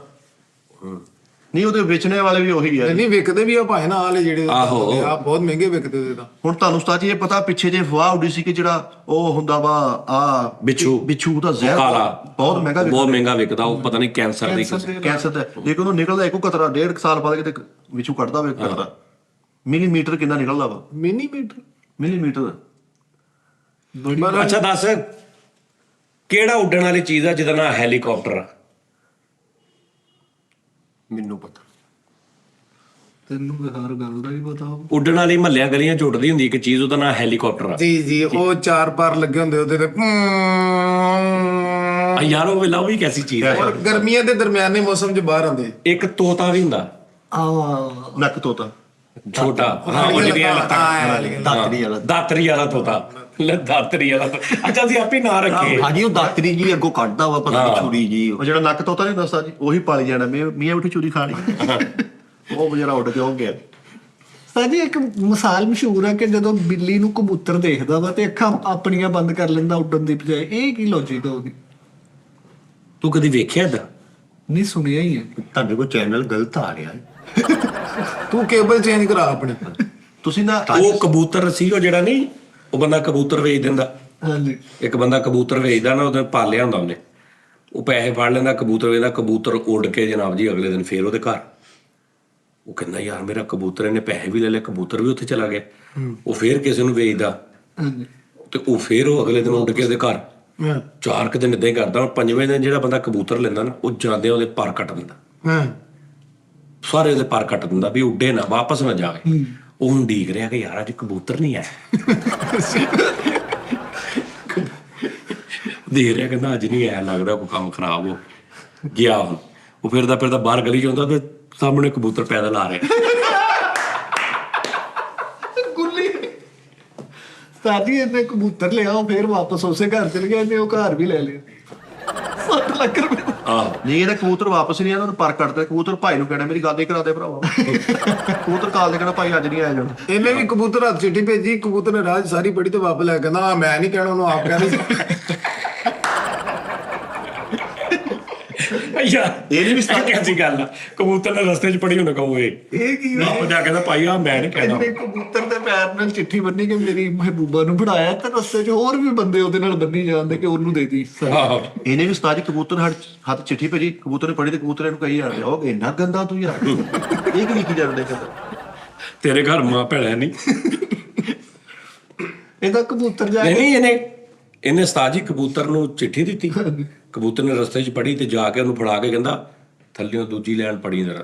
ਨਹੀਂ ਉਹਦੇ ਵੇਚਣੇ ਵਾਲੇ ਵੀ ਉਹੀ ਆ। ਨਹੀਂ ਵਿਕਦੇ ਵੀ ਆ ਭਾਵੇਂ ਨਾ ਆਲੇ ਜਿਹੜੇ ਆਹੋ। ਆ ਬਹੁਤ ਮਹਿੰਗੇ ਵਿਕਦੇ ਉਹਦੇ ਤਾਂ। ਹੁਣ ਤੁਹਾਨੂੰ ਉਸਤਾਦ ਜੀ ਇਹ ਪਤਾ ਪਿੱਛੇ ਜੇ ਅਫਵਾਹ ਉੱਡੀ ਸੀ ਕਿ ਜਿਹੜਾ ਉਹ ਹੁੰਦਾ ਵਾ ਆ ਬਿੱਛੂ ਦਾ ਜ਼ਹਿਰ ਕਾਲਾ ਬਹੁਤ ਮਹਿੰਗਾ ਬਹੁਤ ਮਹਿੰਗਾ ਵਿਕਦਾ। ਉਹ ਪਤਾ ਨਹੀਂ ਕੈਂਸਰ ਦੀ ਕੈਂਸਰ ਦਾ ਲੇਕਿਨ ਉਹ ਨਿਕਲਦਾ ਇੱਕੋ ਕਤਰਾ 1.5 ਸਾਲ ਬਾਅਦ ਕਿਤੇ ਵਿੱਚੋਂ ਕੱਢਦਾ ਹੋਵੇ ਕਤਰਾ। ਮਿਲੀਮੀਟਰ ਕਿੰਨਾ ਨਿਕਲਦਾ ਵਾ? ਮਿਲੀਮੀਟਰ। ਮਿਲੀਮੀਟਰ। ਅੱਛਾ ਦੱਸ ਕਿਹੜਾ ਉੱਡਣ ਵਾਲੀ ਚੀਜ਼ ਆ ਜਿਹਦਾ ਨਾਂ ਹੈਲੀਕਾਪਟਰ ਆ? ਮੈਨੂੰ ਪਤਾ। ਤੈਨੂੰ ਹਰ ਗੱਲ ਦਾ ਹੀ ਪਤਾ ਹੋ। ਉੱਡਣ ਵਾਲੀ ਮਹੱਲਿਆਂ ਗਲੀਆਂ ਚ ਉੱਡਦੀ ਹੁੰਦੀ ਇੱਕ ਚੀਜ਼ ਉਹਦਾ ਨਾਂ ਹੈਲੀਕਾਪਟਰ ਆ। ਜੀ ਜੀ ਉਹ 4 ਪਰ ਲੱਗੇ ਹੁੰਦੇ ਉਹਦੇ ਤੇ। ਆ ਯਾਰ ਉਹ ਵੇਲਾ ਉਹ ਵੀ ਕੈਸੀ ਚੀਜ਼ ਆ। ਔਰ ਗਰਮੀਆਂ ਦੇ ਦਰਮਿਆਨੇ ਮੌਸਮ 'ਚ ਬਾਹਰ ਆਉਂਦੇ। ਇੱਕ ਤੋਤਾ ਵੀ ਹੁੰਦਾ। ਆ ਨੱਕ ਤੋਤਾ। ਛੋਟਾ ਹਾਂ ਉਹਦੀਆਂ ਲੱਤਾਂ ਦਾਤਰੀ ਵਾਲਾ ਦਾਤਰੀ ਵਾਲਾ ਤੋਤਾ ਲੈ ਦਾਤਰੀ ਵਾਲਾ ਅੱਛਾ ਅਸੀਂ ਆਪੇ ਨਾਂ ਰੱਖੇ ਹਾਂਜੀ ਉਹ ਦਾਤਰੀ ਜੀ ਅੱਗੋਂ ਕੱਢਦਾ ਵਾ ਪਤਾ ਨਹੀਂ ਛੁਰੀ ਜੀ ਉਹ ਜਿਹੜਾ ਨੱਕ ਤੋਤਾ ਨਹੀਂ ਦੱਸਦਾ ਜੀ ਉਹੀ ਪਾਲੀ ਜਾਣਾ ਮੀਆਂ ਬਿਠੀ ਚੂਰੀ ਖਾਣੀ ਉਹ ਬੇਚਾਰਾ ਉੱਡ ਕੇ ਹੋ ਗਿਆ। ਉਸਤਾਦ ਜੀ ਇੱਕ ਮਿਸਾਲ ਮਸ਼ਹੂਰ ਹੈ ਕਿ ਜਦੋਂ ਬਿੱਲੀ ਨੂੰ ਕਬੂਤਰ ਦੇਖਦਾ ਵਾ ਤੇ ਅੱਖਾਂ ਆਪਣੀਆਂ ਬੰਦ ਕਰ ਲੈਂਦਾ ਉੱਡਣ ਦੀ ਬਜਾਏ, ਇਹ ਕੀ ਲੌਜੀਕ ਹੈ ਉਹਦੀ? ਤੂੰ ਕਦੀ ਵੇਖਿਆ ਏਦਾਂ? ਨਹੀਂ ਸੁਣਿਆ ਹੀ ਹੈ। ਤੁਹਾਡੇ ਕੋਲ ਚੈਨਲ ਗਲਤ ਆ ਰਿਹਾ ਹੈ। ਤੂੰ ਕੇਬਲ ਚੇਂਜ ਕਰਾ ਆਪਣੇ। ਤੁਸੀਂ ਨਾ ਉਹ ਕਬੂਤਰ ਸੀ ਉਹ ਜਿਹੜਾ ਨਹੀਂ ਉਹ ਬੰਦਾ ਕਬੂਤਰ ਵੇਚ ਦਿੰਦਾ, ਹਾਂਜੀ ਇੱਕ ਬੰਦਾ ਕਬੂਤਰ ਵੇਚਦਾ ਨਾ ਉਹਦੇ ਪਾਲਿਆ ਹੁੰਦਾ ਉਹਨੇ, ਉਹ ਪੈਸੇ ਫੜ ਲੈਂਦਾ ਕਬੂਤਰ ਵੇਚਦਾ, ਕਬੂਤਰ ਉੱਡ ਕੇ ਜਨਾਬ ਜੀ ਅਗਲੇ ਦਿਨ ਫੇਰ ਉਹਦੇ ਘਰ। ਉਹ ਕਹਿੰਦਾ ਯਾਰ ਮੇਰਾ ਕਬੂਤਰ, ਇਹਨੇ ਪੈਸੇ ਵੀ ਲੈ ਲਏ, ਕਬੂਤਰ ਵੀ ਉੱਥੇ ਚਲਾ ਗਿਆ। ਉਹ ਫੇਰ ਕਿਸੇ ਨੂੰ ਵੇਚਦਾ ਹਾਂਜੀ ਤੇ ਉਹ ਫੇਰ ਉਹ ਅਗਲੇ ਦਿਨ ਉੱਡ ਕੇ ਉਹਦੇ ਘਰ। 4 ਕੁ ਦਿਨ ਏਦਾਂ ਹੀ ਕਰਦਾ। 5ਵੇਂ ਦਿਨ ਜਿਹੜਾ ਬੰਦਾ ਕਬੂਤਰ ਲੈਂਦਾ ਨਾ ਉਹ ਜਾਂਦੇ ਉਹਦੇ ਪਰ ਕੱਟ ਦਿੰਦਾ, ਹਾਂ ਸਾਰੇ ਉਹਦੇ ਪਰ ਕੱਟ ਦਿੰਦਾ ਵੀ ਉੱਡੇ ਨਾ, ਵਾਪਸ ਨਾ ਜਾਵੇ। ਉਹ ਹੁਣ ਉਡੀਕ ਰਿਹਾ ਕਿ ਯਾਰ ਅੱਜ ਕਬੂਤਰ ਨਹੀਂ ਆਇਆ, ਦੇਖ ਰਿਹਾ ਕਹਿੰਦਾ ਅੱਜ ਨਹੀਂ ਆਇਆ, ਲੱਗਦਾ ਕੋਈ ਕੰਮ ਖਰਾਬ ਹੋ ਗਿਆ। ਹੁਣ ਉਹ ਫਿਰਦਾ ਫਿਰਦਾ ਬਾਹਰ ਗਲੀ 'ਚ ਆਉਂਦਾ ਤੇ ਸਾਹਮਣੇ ਕਬੂਤਰ ਪੈਦਲ ਆ ਰਿਹਾ। ਗੁੱਲੀ ਉਸਤਾਦ ਜੀ ਇਹਨੇ ਕਬੂਤਰ ਲਿਆ, ਉਹ ਫੇਰ ਵਾਪਸ ਉਸੇ ਘਰ ਚਲ ਗਿਆ, ਇਹਨੇ ਉਹ ਘਰ ਵੀ ਲੈ ਲਿਆ। 7 ਲੱਖ ਰੁਪਏ ਆਹ ਨਹੀਂ ਇਹਦਾ ਕਬੂਤਰ ਵਾਪਸ ਨਹੀਂ ਆਇਆ, ਉਹਨੂੰ ਪਰ ਕੱਟਦਾ। ਕਬੂਤਰ ਭਾਈ ਨੂੰ ਕਹਿਣਾ ਮੇਰੀ ਗੱਲ ਹੀ ਕਰਾ ਦੇ ਭਰਾਵਾ। ਕਬੂਤਰ ਕਾਲ ਦੇ ਕਹਿਣਾ ਭਾਈ ਅੱਜ ਨਹੀਂ ਆਇਆ ਜਾਣਾ। ਇਹਨੇ ਵੀ ਕਬੂਤਰ ਹੱਥ ਚਿੱਠੀ ਭੇਜੀ, ਕਬੂਤਰ ਨੇ ਰਾਜ ਸਾਰੀ ਪੜੀ ਤੇ ਵਾਪਸ ਲੈ ਕੇ ਕਹਿੰਦਾ ਆ ਮੈਂ ਨਹੀਂ ਕਹਿਣਾ, ਉਹਨੂੰ ਆਪ ਕਹਿੰਦੇ। ਯਾਰ ਇਹ ਨਹੀਂ ਵੀ ਕੈਸੀ ਗੱਲ ਆ, ਕਬੂਤਰ ਨੇ ਰਸਤੇ 'ਚ ਪੜੀ ਉਹਨੇ ਕਹੋਗੇ ਇਹ ਕੀ ਹੋਇਆ? ਆਪ ਜਾ ਕਹਿੰਦਾ ਭਾਈ ਆ ਮੈਂ ਨਹੀਂ ਕਹਿੰਦਾ। ਇਹਨੇ ਕਬੂਤਰ ਦੇ ਪੈਰ ਨਾਲ ਚਿੱਠੀ ਬੰਨੀ ਕਿ ਮੇਰੀ ਮਹਿਬੂਬਾ ਨੂੰ ਫੜਾਇਆ, ਤੇ ਰਸਤੇ 'ਚ ਹੋਰ ਵੀ ਬੰਦੇ ਉਹਦੇ ਨਾਲ ਬੰਨੀ ਜਾਂਦੇ ਕਿ ਉਹਨੂੰ ਦੇ ਦੀ। ਆਹੋ ਇਹਨੇ ਵੀ ਉਸਤਾਦ ਜੀ ਕਬੂਤਰ ਹੱਥ ਚਿੱਠੀ ਭੇਜੀ, ਕਬੂਤਰ ਨੇ ਪੜੀ ਤੇ ਕਬੂਤਰ ਇਹਨੂੰ ਕਹੀ ਜਾਂਦੇ ਉਹ ਇੰਨਾ ਗੰਦਾ ਤੂੰ ਯਾਰ ਇਹ ਕੀ ਲਿਖੀ ਜਾਂਦੇ ਕਹਿੰਦਾ ਤੇਰੇ ਘਰ ਮਾਂ ਭੈਣਾ ਨਹੀਂ। ਇਹਦਾ ਕਬੂਤਰ ਜਾ ਨਹੀਂ ਕੇ ਨਹੀਂ ਇਹਨੇ ਉਸਤਾਦ ਜੀ ਕਬੂਤਰ ਨੂੰ ਚਿੱਠੀ ਦਿੱਤੀ, ਕਬੂਤਰ ਨੇ ਰਸਤੇ 'ਚ ਪੜੀ ਤੇ ਜਾ ਕੇ ਉਹਨੂੰ ਫੜਾ ਕੇ ਕਹਿੰਦਾ ਥੱਲਿਓਂ ਦੂਜੀ ਲੈਣ ਪੜੀ ਜ਼ਰਾ।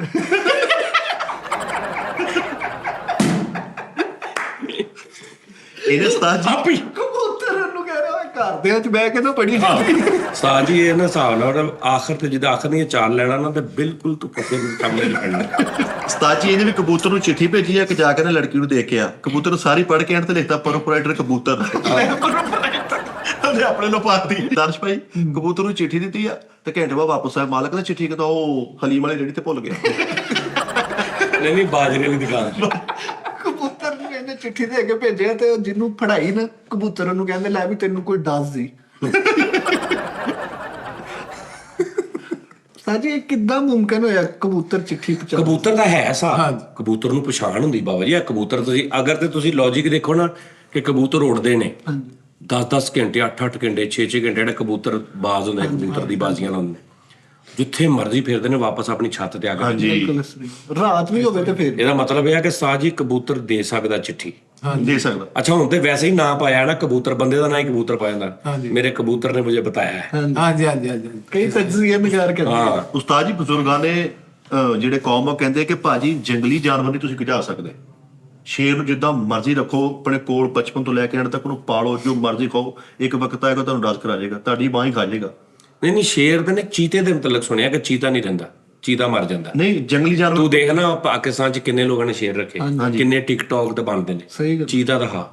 ਇਹਨੇ ਉਸਤਾਦ ਜੀ ਆਪੀ ਕਬੂਤਰ ਨੂੰ ਕਹਿ ਰਿਹਾ ਘਰਦਿਆਂ 'ਚ ਬਹਿ ਕੇ ਨਾ ਪੜੀ। ਉਸਤਾਦ ਜੀ ਇਹ ਨਾ ਹਿਸਾਬ ਨਾਲ ਆਖਰ ਤੇ ਜਿਹਦਾ ਆਖਰ ਦੀਆਂ 4 ਲੈਣਾ ਨਾ ਤੇ ਬਿਲਕੁਲ ਤੂੰ ਕਿਸੇ ਨੂੰ ਕੰਮ ਨਹੀਂ ਪੈਣਾ। ਉਸਤਾਦ ਜੀ ਇਹਨੇ ਵੀ ਕਬੂਤਰ ਨੂੰ ਚਿੱਠੀ ਭੇਜੀ ਆ ਕਿ ਜਾ ਕੇ ਨਾ ਲੜਕੀ ਨੂੰ ਦੇਖ ਕੇ ਆ। ਕਬੂਤਰ ਨੂੰ ਸਾਰੀ ਪੜ੍ਹ ਕੇ ਐਂਡ ਤੇ ਲਿਖਤਾ ਪ੍ਰੋਪਰਾਈਟਰ ਕਬੂਤਰ। ਉਹਨੇ ਆਪਣੇ ਨੂੰ ਪਾਤੀ। ਦਰਸ਼ ਭਾਈ ਕਬੂਤਰ ਨੂੰ ਚਿੱਠੀ ਦਿੱਤੀ ਆ ਤੇ ਘੰਟੇ ਬਾਅਦ ਵਾਪਸ ਆਇਆ, ਮਾਲਕ ਨੇ ਚਿੱਠੀ ਕਹਿੰਦਾ ਉਹ ਹਲੀਮ ਵਾਲੀ ਰੇਹੜੀ ਤੇ ਭੁੱਲ ਗਿਆ। ਨਹੀਂ ਬਾਜਰੇ ਵਾਲੀ ਦੁਕਾਨ। ਕਬੂਤਰ ਨੂੰ ਇਹਨੇ ਚਿੱਠੀ ਦੇ ਕੇ ਭੇਜਿਆ ਤੇ ਉਹ ਜਿਹਨੂੰ ਫੜਾਈ ਨਾ ਕਬੂਤਰ ਨੂੰ ਕਹਿੰਦੇ ਲੈ ਵੀ ਤੈਨੂੰ ਕੋਈ ਦੱਸ ਦੀ। ਸਾਜੀ ਇਹ ਕਿੱਦਾਂ ਮੁਮਕਿਨ ਹੋਇਆ ਕਬੂਤਰ ਚਿੱਠੀ ਪਹੁੰਚਾ? ਕਬੂਤਰ ਦਾ ਹੈ ਹਿਸਾਬ, ਕਬੂਤਰ ਨੂੰ ਪਛਾਣ ਹੁੰਦੀ ਬਾਬਾ ਜੀ। ਇਹ ਕਬੂਤਰ ਤੁਸੀਂ ਅਗਰ ਤੇ ਤੁਸੀਂ ਲੌਜੀਕ ਦੇਖੋ ਨਾ ਕਿ ਕਬੂਤਰ ਉੜਦੇ ਨੇ 10-10 ਘੰਟੇ 8-8 ਘੰਟੇ 6-6 ਘੰਟੇ ਜਿਹੜੇ ਕਬੂਤਰ ਬਾਜ਼ ਹੁੰਦੇ, ਕਬੂਤਰ ਦੀ ਬਾਜ਼ੀਆਂ ਲਾਉਂਦੇ, ਜਿੱਥੇ ਮਰਜ਼ੀ ਫਿਰਦੇ ਨੇ ਵਾਪਸ ਆਪਣੀ ਛੱਤ ਤੇ ਆ ਕੇ। ਬਿਲਕੁਲ ਸਹੀ। ਰਾਤ ਵੀ ਹੋਵੇ ਤੇ ਫਿਰ ਇਹਦਾ ਮਤਲਬ ਇਹ ਹੈ ਕਿ ਸਾਜੀ ਕਬੂਤਰ ਦੇ ਸਕਦਾ ਚਿੱਠੀ। ਦੇ ਸਕਦਾ। ਅੱਛਾ ਹੁਣ ਤੇ ਵੈਸੇ ਹੀ ਨਾਂ ਪਾਇਆ ਨਾ ਕਬੂਤਰ, ਬੰਦੇ ਦਾ ਨਾਂ ਹੀ ਕਬੂਤਰ ਪਾਇਆ ਜਾਂਦਾ। ਮੇਰੇ ਕਬੂਤਰ ਨੇ ਮੁਝੇ ਬਤਾਇਆ ਹੈ। ਹਾਂਜੀ ਹਾਂਜੀ ਹਾਂਜੀ ਕਈ ਤਜਜ਼ੀਏ ਨਿਗਾਰ ਕਰਦੇ ਹਾਂ ਉਸਤਾਦ ਜੀ ਬਜ਼ੁਰਗਾਂ ਨੇ ਜਿਹੜੇ ਕੌਮ ਆ ਕਹਿੰਦੇ ਕਿ ਭਾਜੀ ਜੰਗਲੀ ਜਾਨਵਰ ਨਹੀਂ ਤੁਸੀਂ ਖਿਚਾ ਸਕਦੇ। ਸ਼ੇਰ ਨੂੰ ਜਿੱਦਾਂ ਮਰਜ਼ੀ ਰੱਖੋ ਆਪਣੇ ਕੋਲ, ਬਚਪਨ ਤੋਂ ਲੈ ਕੇ ਐਂਡ ਤੱਕ ਉਹਨੂੰ ਪਾਲੋ, ਜੋ ਮਰਜ਼ੀ ਖਾਓ, ਇੱਕ ਵਕਤ ਆਏਗਾ ਤੁਹਾਨੂੰ ਰਸ ਕਰਾ ਜਾਏਗਾ, ਤੁਹਾਡੀ ਬਾਂਹ ਹੀ ਖਾ ਜਾਏਗਾ। ਨਹੀਂ ਸ਼ੇਰ ਦੇ ਨੇ ਚੀਤੇ ਦੇ ਮੁਤਲਕ ਸੁਣਿਆ ਕਿ ਚੀਤਾ ਨਹੀਂ ਰਹਿੰਦਾ, ਚੀਤਾ ਮਰ ਜਾਂਦਾ। ਨਹੀਂ ਜੰਗਲੀ ਜਾਨਵਰ ਤੂੰ ਦੇਖ ਨਾ ਪਾਕਿਸਤਾਨ ਚ ਕਿੰਨੇ ਲੋਕਾਂ ਨੇ ਸ਼ੇਰ ਰੱਖੇ, ਕਿੰਨੇ ਟਿਕਟੌਕ ਤੇ ਬਣਦੇ ਨੇ। ਸਹੀ ਗੱਲ। ਚੀਤਾ ਦਾ ਹਾ,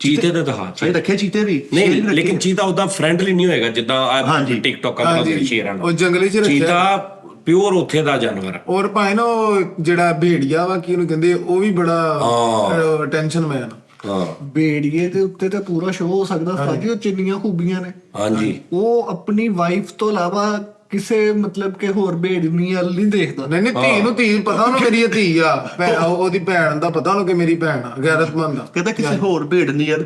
ਚੀਤੇ ਦਾ ਤਾਂ ਹਾ ਸਹੀ ਰੱਖੇ ਚੀਤੇ ਵੀ ਨਹੀਂ, ਲੇਕਿਨ ਚੀਤਾ ਉਦਾਂ ਫ੍ਰੈਂਡਲੀ ਨਹੀਂ ਹੋਏਗਾ ਜਿੱਦਾਂ ਟਿਕਟੌਕਾਂ ਤੇ ਸ਼ੇਰਾਂ ਉਹ ਨਾਲ। ਜੰਗਲੀ ਚ ਰੱਖਿਆ। ਚੀਤਾ ਪਿਓਰ ਉੱਥੇ ਦਾ ਜਾਨਵਰ ਹੈ। ਔਰ ਭਾਵੇਂ ਨਾ ਉਹ ਜਿਹੜਾ ਭੇੜੀਆ ਵਾ ਕੀ ਉਹਨੂੰ ਕਹਿੰਦੇ, ਉਹ ਵੀ ਬੜਾ ਟੈਨਸ਼ਨ ਮੈਨ। ਹਾਂ ਬੇੜੀਏ ਦੇ ਉੱਤੇ ਤਾਂ ਪੂਰਾ ਸ਼ੋਅ ਹੋ ਸਕਦਾ ਸਾਜੀ, ਉਹ ਚਿੰਨੀਆਂ ਖੂਬੀਆਂ ਨੇ। ਹਾਂਜੀ ਉਹ ਆਪਣੀ ਵਾਈਫ ਤੋਂ ਇਲਾਵਾ ਕਿਸੇ ਮਤਲਬ ਕਿ ਹੋਰ ਬੇੜਨੀ ਵੱਲ ਨਹੀਂ ਦੇਖਦਾ। ਨਹੀਂ ਨਹੀਂ ਧੀ ਨੂੰ ਧੀ ਪਤਾ ਉਹਨੂੰ ਮੇਰੀ ਇਹ ਧੀ ਆ, ਉਹਦੀ ਭੈਣ ਦਾ ਪਤਾ ਉਹਨੂੰ ਕਿ ਮੇਰੀ ਭੈਣ ਆ, ਗੈਰਤਮੰਦ ਆ। ਕਹਿੰਦਾ ਕਿਸੇ ਹੋਰ ਭੇਡ ਨਹੀਂ ਯਾਰ।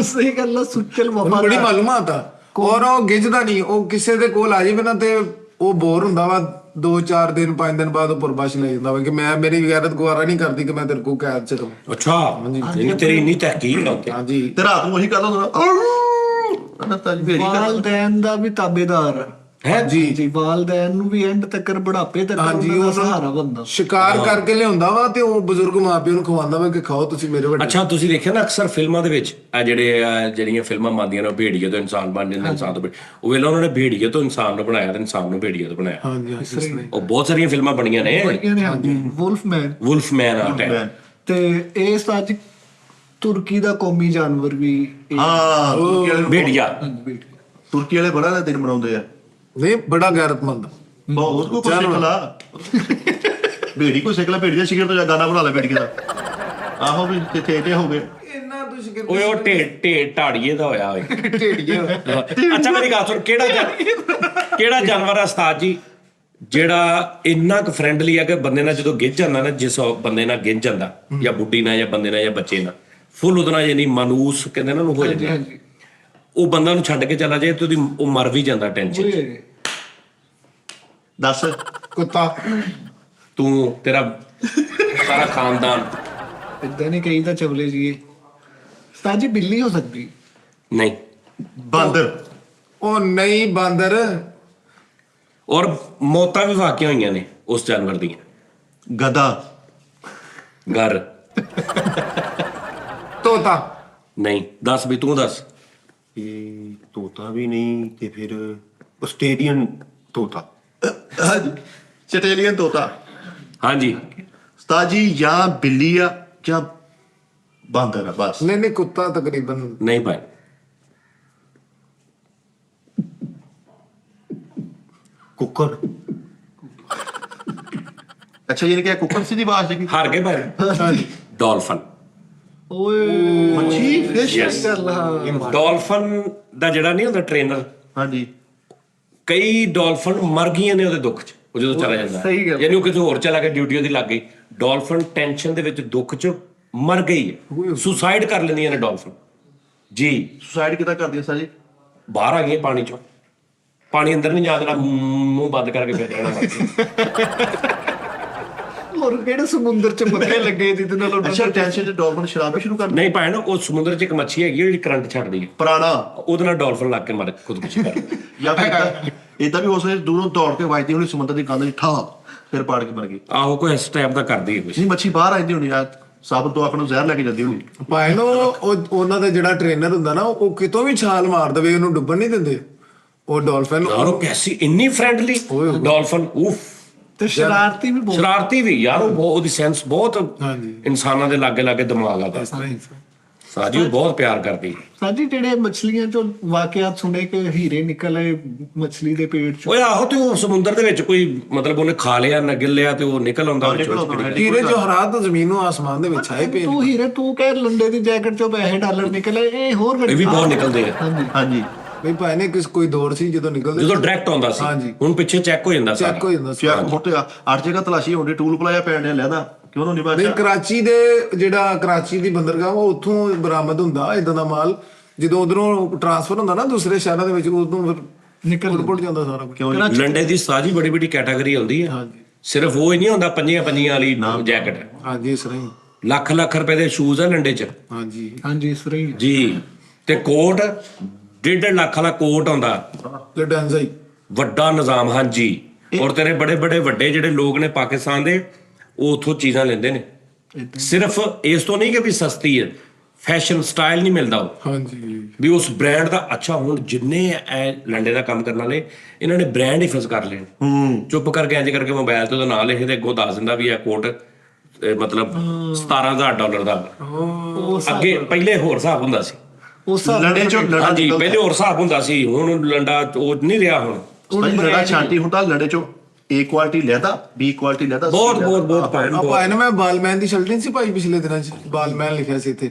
ਸਹੀ ਗੱਲ ਆ, ਸੁੱਚਲ ਉਹਨੂੰ ਬੜੀ ਵਫਾਦਾਰ। ਮਾਲੂਮਾਤ ਆ। ਔਰ ਉਹ ਗਿੱਝਦਾ ਨਹੀਂ, ਉਹ ਕਿਸੇ ਦੇ ਕੋਲ ਆ ਜਾਵੇ ਨਾ ਤੇ ਉਹ ਬੋਰ ਹੁੰਦਾ ਵਾ। 2-4 ਦਿਨ 5 ਦਿਨ ਬਾਅਦ ਉਹ ਪੁਰਬਾਸ਼ ਲੈ ਜਾਂਦਾ ਵਾ ਕਿ ਮੈਂ ਮੇਰੀ ਗੈਰਤ ਗੁਆਰਾ ਨਹੀਂ ਕਰਦੀ ਕਿ ਮੈਂ ਤੇਰੇ ਕੋਲ ਕੈਦ ਚ ਰਹੂੰ। ਅੱਛਾ ਨਹੀਂ ਤੇਰੀ ਇੰਨੀ ਤਹਿਕੀਕ ਆ ਉੱਤੇ। ਹਾਂਜੀ ਤੇ ਰਾਤ ਨੂੰ ਉਹੀ ਕਰਦਾ ਹੁੰਦਾ। ਵਾਲਦੈਨ ਦਾ ਵੀ ਤਾਬੇਦਾਰ ਆ। ਹੈ ਜੀ ਵਾਲਦੈਨ ਨੂੰ ਵੀ ਐਂਡ ਤੱਕ ਬੁਢਾਪੇ ਤੱਕ ਹਾਂਜੀ, ਉਹਨਾਂ ਦਾ ਉਹਨਾਂ ਨੂੰ ਸਹਾਰਾ ਬਣਦਾ। ਸ਼ਿਕਾਰ ਕਰਕੇ ਲਿਆਉਂਦਾ ਵਾ ਤੇ ਉਹ ਬਜ਼ੁਰਗ ਮਾਪਿਆਂ ਨੂੰ ਖਵਾਉਂਦਾ ਵਾ ਕਿ ਖਾਓ ਤੁਸੀਂ ਮੇਰੇ ਵੱਡੇ। ਅੱਛਾ ਤੁਸੀਂ ਦੇਖਿਆ ਨਾ ਅਕਸਰ ਫਿਲਮਾਂ ਦੇ ਵਿੱਚ ਆ ਜਿਹੜੀਆਂ ਫਿਲਮਾਂ ਬਣਦੀਆਂ ਨੇ ਭੇੜੀਏ ਤੋਂ ਇਨਸਾਨ ਬਣ ਜਾਂਦੇ, ਇਨਸਾਨ ਤੋਂ ਉਹ ਵੇਲੇ ਉਹਨਾਂ ਨੇ ਭੇੜੀਏ ਤੋਂ ਇਨਸਾਨ ਨੂੰ ਬਣਾਇਆ ਤੇ ਇਨਸਾਨ ਨੂੰ ਭੇੜੀਏ ਤੋਂ ਬਣਾਇਆ। ਹਾਂਜੀ ਇਸ ਤਰ੍ਹਾਂ ਹੀ। ਉਹ ਬਹੁਤ ਸਾਰੀਆਂ ਫਿਲਮਾਂ ਬਣੀਆਂ ਨੇ, ਬੜੀਆਂ ਨੇ ਹਾਂਜੀ ਵੁਲਫਮੈਨ। ਵੁਲਫਮੈਨ ਆ ਟਾਈਮ ਤੇ ਇਹ ਸੱਚ ਤੁਰਕੀ ਦਾ ਕੌਮੀ ਜਾਨਵਰ ਵੀ ਹਾਂ ਭੇੜੀਆ। ਤੁਰਕੀ ਵਾਲੇ ਬੜਾ ਦਿਨ ਮਨਾਉਂਦੇ ਆ, ਨਹੀਂ ਬੜਾ ਗੈਰਤਮੰਦ। ਬਹੁਤ ਕੋ ਸਿੱਖ ਲਾ ਭੇੜੀ ਕੋ ਸਿੱਖ ਲਾ, ਭੇੜੀ ਦਾ ਸ਼ਿਕਰ ਤੋਂ ਜਾਂ ਗਾਣਾ ਬਣਾ ਲੈ ਭੇੜੀ ਦਾ। ਆਹੋ ਵੀ ਤੇ ਹੋ ਗਏ ਇੰਨਾ ਤੁਸੀਂ ਓਏ ਉਹ ਢਾੜੀਏ ਦਾ ਹੋਇਆ ਓਏ। ਢੇੜੀਏ ਅੱਛਾ ਮੇਰੀ ਗੱਲ ਸੁਣ, ਕਿਹੜਾ ਜਾਨਵਰ ਆ ਉਸਤਾਦ ਜੀ ਜਿਹੜਾ ਇੰਨਾ ਕੁ ਫਰੈਂਡਲੀ ਆ ਕਿ ਬੰਦੇ ਨਾਲ ਜਦੋਂ ਗਿੱਝ ਜਾਂਦਾ ਨਾ, ਜਿਸ ਬੰਦੇ ਨਾਲ ਗਿੱਝ ਜਾਂਦਾ ਜਾਂ ਬੁੱਢੀ ਨਾਲ ਜਾਂ ਬੰਦੇ ਨਾਲ ਜਾਂ ਬੱਚੇ ਨਾਲ ਫੁੱਲ ਉਹਦੇ ਨਾਲ ਯਾਨੀ ਮਾਨੂਸ ਕਹਿੰਦੇ ਨਾ ਉਹਨੂੰ ਹੋ ਜਾਂਦਾ, ਉਹ ਬੰਦਾ ਨੂੰ ਛੱਡ ਕੇ ਚਲਾ ਜਾਏ ਤੇ ਉਹ ਮਰ ਵੀ ਜਾਂਦਾ ਟੈਨਸ਼ਨ 'ਚ। ਦੱਸ ਕੁੱਤਾ। ਤੂੰ ਤੇਰਾ ਸਾਰਾ ਖਾਨਦਾਨ ਇਦਾਂ ਨਹੀਂ ਕਹੀ ਤਾਂ ਚਵਲੇ ਜੀ ਸਤਾਜ ਜੀ ਬਿੱਲੀ ਹੋ ਸਕਦੀ। ਨਹੀਂ, ਬਾਂਦਰ। ਉਹ ਨਹੀਂ ਬਾਂਦਰ। ਔਰ ਮੌਤਾਂ ਵੀ ਵਾਕਿਆ ਹੋਈਆਂ ਨੇ ਉਸ ਜਾਨਵਰ ਦੀਆਂ। ਗਧਾ। ਘਰ ਤੋਤਾ। ਨਹੀਂ, ਦੱਸ ਵੀ ਤੂੰ ਦੱਸ। ਇਹ ਤੋਤਾ ਵੀ ਨਹੀਂ ਤੇ ਫਿਰ ਆਸਟ੍ਰੇਲੀਅਨ ਤੋਤਾ। ਚਟੇਲੀਅਨ ਤੋਤਾ। ਹਾਂਜੀ ਉਸਤਾਦ ਜੀ ਜਾਂ ਬਿੱਲੀ ਆ ਜਾਂ ਬਾਂਦਰ ਆ ਬਸ। ਨਹੀਂ ਕੁੱਤਾ ਤਕਰੀਬਨ। ਨਹੀਂ ਭਾਈ, ਕੁੱਕਰ। ਅੱਛਾ ਯਾਨੀ ਕਿ ਕੁੱਕਰ ਸੀ ਦੀ ਆਵਾਜ਼ ਸੀਗੀ। ਹਾਰ ਗਏ ਭਾਈ। ਡਾਲਫਨ। ਓਏ ਮੱਛੀ ਫਿਸ਼। Yes. ਚੱਲ ਹਾਂ ਡਾਲਫਨ ਦਾ ਜਿਹੜਾ ਨਹੀਂ ਹੁੰਦਾ ਟ੍ਰੇਨਰ, ਹਾਂਜੀ ਕਈ ਡਾਲਫਨ ਮਰ ਗਈਆਂ ਨੇ ਉਹਦੇ ਦੁੱਖ 'ਚ, ਉਹ ਜਦੋਂ ਚਲਾ ਜਾਂਦਾ ਸਹੀ ਗੱਲ। ਯਾਨੀ ਉਹ ਕਿਸੇ ਹੋਰ ਚਲਾ ਗਿਆ, ਡਿਊਟੀ ਉਹਦੀ ਲੱਗ ਗਈ। ਡਾਲਫਨ ਟੈਨਸ਼ਨ ਦੇ ਵਿੱਚ ਦੁੱਖ 'ਚ ਮਰ ਗਈ ਹੈ, ਸੁਸਾਈਡ ਕਰ ਲੈਂਦੀਆਂ ਨੇ ਡਾਲਫਨ ਜੀ। ਸੁਸਾਈਡ ਕਿਦਾਂ ਕਰਦੀ ਆ ਜੀ? ਬਾਹਰ ਆ ਗਈਆਂ ਪਾਣੀ 'ਚੋਂ, ਪਾਣੀ ਅੰਦਰ ਨਹੀਂ ਜਾਣਾ, ਮੂੰਹ ਬੰਦ ਕਰਕੇ ਫਿਰ ਰਹਿਣਾ। ਹੋਰ ਕਿਹੜੇ ਸਮੁੰਦਰ ਚ ਮੱਥੇ ਲੱਗੇ ਜਿਹਦੇ ਨਾਲ ਉਹਨਾਂ ਅੱਛਾ ਟੈਨਸ਼ਨ ਤੇ ਡਾਲਫਿਨ ਸ਼ਰਾਬ ਵੀ ਸ਼ੁਰੂ ਕਰ ਨਹੀਂ ਭੈਣ, ਉਹ ਸਮੁੰਦਰ 'ਚ ਇੱਕ ਮੱਛੀ ਹੈਗੀ ਜਿਹੜੀ ਕਰੰਟ ਛੱਡਦੀ ਹੈ, ਪੁਰਾਣਾ। ਉਹਦੇ ਨਾਲ ਡਾਲਫਨ ਲੱਗ ਕੇ ਮਰ ਖੁਦਕੁਸ਼ੀ ਕਰ। ਜਾਂ ਫਿਰ ਇਦਾਂ ਵੀ ਹੋ ਸਕਦਾ ਦੂਰੋਂ ਦੌੜ ਕੇ ਵੱਜਦੀ ਹੋਣੀ ਸਮੁੰਦਰ ਦੀ ਕੰਧ 'ਚ ਠਾ ਫਿਰ ਪਾੜ ਕੇ ਮਰ ਗਈ। ਆਹੋ ਕੋਈ ਇਸ ਟਾਈਪ ਦਾ ਕਰਦੀ ਹੈ ਕੁਛ। ਨਹੀਂ ਮੱਛੀ ਬਾਹਰ ਆਈਦੀ ਹੋਣੀ ਆ, ਸਾਬਤ ਤੋਂ ਆਪਣਾ ਜ਼ਹਿਰ ਲੈ ਕੇ ਜਾਂਦੀ ਹੋਣੀ। ਭਾਈ ਨੂੰ ਉਹਨਾਂ ਦਾ ਜਿਹੜਾ ਟ੍ਰੇਨਰ ਹੁੰਦਾ ਨਾ ਉਹ ਕਿਤੋਂ ਵੀ ਛਾਲ ਮਾਰ ਦਵੇ, ਉਹਨੂੰ ਡੁੱਬਣ ਨਹੀਂ ਦਿੰਦੇ ਉਹ ਡਾਲਫਿਨ। ਯਾਰ ਉਹ ਕੈਸੀ ਇੰਨੀ ਫਰੈਂਡਲੀ ਡਾਲਫਨ, ਉਫ। ਤੇ ਸ਼ਰਾਰਤੀ ਵੀ ਬਹੁਤ। ਸ਼ਰਾਰਤੀ ਵੀ ਯਾਰ, ਉਹ ਉਹਦੀ ਸੈਂਸ ਬਹੁਤ ਹਾਂਜੀ। ਇਨਸਾਨਾਂ ਦੇ ਲਾਗੇ ਲਾਗੇ ਦਿਮਾਗ ਆਦਾ। ਸਾਜੀ ਉਹ ਬਹੁਤ ਪਿਆਰ ਕਰਦੀ। ਸਾਜੀ ਜਿਹੜੇ ਮੱਛਲੀਆਂ ਚੋਂ ਵਾਕਿਆਤ ਸੁਣੇ ਕਿ ਹੀਰੇ ਨਿਕਲ ਆਏ ਮੱਛਲੀ ਦੇ ਪੇਟ ਚੋਂ। ਓਏ ਆਹੋ, ਤੇ ਉਹ ਸਮੁੰਦਰ ਦੇ ਵਿੱਚ ਕੋਈ ਮਤਲਬ ਉਹਨੇ ਖਾ ਲਿਆ, ਨਗਲ ਲਿਆ ਤੇ ਉਹ ਨਿਕਲ ਆਉਂਦਾ ਵਿੱਚੋਂ। ਹੀਰੇ ਜੋ ਹਰਾਤ ਜ਼ਮੀਨ ਨੂੰ ਆਸਮਾਨ ਦੇ ਵਿੱਚ ਆਏ ਪਏ। ਤੂੰ ਹੀਰੇ ਤੂੰ ਕਹਿ ਲੰਡੇ ਦੀ ਜੈਕਟ ਚੋਂ ਪੈਸੇ ਡਾਲਰ ਨਿਕਲੇ, ਇਹ ਹੋਰ ਇਹ ਵੀ ਬਹੁਤ ਨਿਕਲਦੇ ਆ ਹਾਂਜੀ ਹਾਂਜੀ ਨਹੀਂ ਭਾਈ ਨੇ ਕੋਈ ਦੌੜ ਸੀ ਜਦੋਂ ਨਿਕਲਦੇ ਜਦੋਂ ਡਾਇਰੈਕਟ ਆਉਂਦਾ ਸੀ। ਹਾਂਜੀ। ਹੁਣ ਪਿੱਛੇ ਚੈੱਕ ਹੋ ਜਾਂਦਾ ਚੈੱਕ ਹੋ ਜਾਂਦਾ ਸੀ। ਯਾਰ ਹੁਣ ਤੇ 8 ਜਗ੍ਹਾ ਤਲਾਸ਼ੀ ਹੋਣੀ, ਟੂਲ ਪਲਾਇਆ ਪੈਣ ਡਿਆ ਲੈਦਾ ਕਿਉਂ ਨਹੀਂ ਨਹੀਂ ਬਾਜਾ। ਕਰਾਚੀ ਦੇ ਜਿਹੜਾ ਕਰਾਚੀ ਦੀ ਬੰਦਰਗਾਹ ਉਹ ਉੱਥੋਂ ਬਰਾਮਦ ਹੁੰਦਾ ਇਦਾਂ ਦਾ ਮਾਲ, ਜਦੋਂ ਉਧਰੋਂ ਟ੍ਰਾਂਸਫਰ ਹੁੰਦਾ ਨਾ ਦੂਸਰੇ ਸ਼ਹਿਰਾਂ ਦੇ ਵਿੱਚ, ਉਦੋਂ ਫਿਰ ਨਿਕਲ ਜਾਂਦਾ ਸਾਰਾ ਕੁਝ। ਲੰਡੇ ਦੀ ਸਾਜੀ ਬੜੀ ਬੜੀ ਕੈਟਾਗਰੀ ਆਉਂਦੀ ਹੈ। ਸਿਰਫ ਉਹ ਹੀ ਨਹੀਂ ਹੁੰਦਾ ਪੰਜੀਆਂ ਵਾਲੀ ਜੈਕਟ। ਹਾਂਜੀ ਇਸ ਤਰ੍ਹਾਂ ਹੀ। ਲੱਖ ਲੱਖ ਰੁਪਏ ਦੇ ਸ਼ੂਜ਼ ਆ ਲੰਡੇ 'ਚ ਹਾਂਜੀ ਹਾਂਜੀ ਇਸ ਤਰ੍ਹਾਂ ਹੀ ਜੀ। ਤੇ ਕੋਟ 1.5 ਲੱਖ ਵਾਲਾ ਕੋਟ ਆਉਂਦਾ, ਲਡਾਂਜ਼ਾ ਹੀ ਵੱਡਾ ਨਿਜ਼ਾਮ। ਹਾਂਜੀ। ਔਰ ਤੇਰੇ ਬੜੇ ਬੜੇ ਵੱਡੇ ਜਿਹੜੇ ਲੋਕ ਨੇ ਪਾਕਿਸਤਾਨ ਦੇ, ਉਹ ਉੱਥੋਂ ਚੀਜ਼ਾਂ ਲੈਂਦੇ ਨੇ। ਸਿਰਫ ਇਸ ਤੋਂ ਨਹੀਂ ਕਿ ਵੀ ਸਸਤੀ ਹੈ, ਫੈਸ਼ਨ ਸਟਾਈਲ ਨਹੀਂ ਮਿਲਦਾ ਉਹ ਹਾਂਜੀ ਵੀ ਉਸ ਬ੍ਰਾਂਡ ਦਾ। ਅੱਛਾ ਹੁਣ ਜਿੰਨੇ ਐ ਲੰਡੇ ਦਾ ਕੰਮ ਕਰਨ ਵਾਲੇ, ਇਹਨਾਂ ਨੇ ਬ੍ਰਾਂਡ ਹਿਫਜ਼ ਕਰ ਲੈਣ। ਚੁੱਪ ਕਰਕੇ ਇੰਜ ਕਰਕੇ ਮੋਬਾਈਲ ਤੇ ਉਹਦਾ ਨਾਂ ਲਿਖੇ ਤੇ ਅੱਗੋਂ ਦੱਸ ਦਿੰਦਾ ਵੀ ਇਹ ਕੋਟ ਮਤਲਬ $17,000 ਦਾ। ਅੱਗੇ ਪਹਿਲੇ ਹੋਰ ਹਿਸਾਬ ਹੁੰਦਾ ਸੀ। ਉਸ ਲੰਡੇ ਚੋਂ ਲੜਾ ਹਾਂਜੀ, ਪਹਿਲੇ ਹੋਰ ਹਿਸਾਬ ਹੁੰਦਾ ਸੀ, ਹੁਣ ਲੰਡਾ ਉਹ ਨਹੀਂ ਰਿਹਾ। ਹੁਣ ਲੜਾ ਛਾਂਟੀ ਹੁੰਦਾ ਲੜੇ ਚੋਂ A ਕੁਆਲਿਟੀ ਲੈਦਾ, B ਕੁਆਲਿਟੀ ਲੈਦਾ। ਬਹੁਤ ਬਹੁਤ ਬਹੁਤ ਭੈਣ, ਬਹੁਤ। ਆਪਾਂ ਮੈਂ ਬਾਲਮੈਨ ਦੀ ਸ਼ਰਟ ਨਹੀਂ ਸੀ ਭਾਈ ਪਿਛਲੇ ਦਿਨਾਂ 'ਚ, ਬਾਲਮੈਨ ਲਿਖਿਆ ਸੀ ਇੱਥੇ,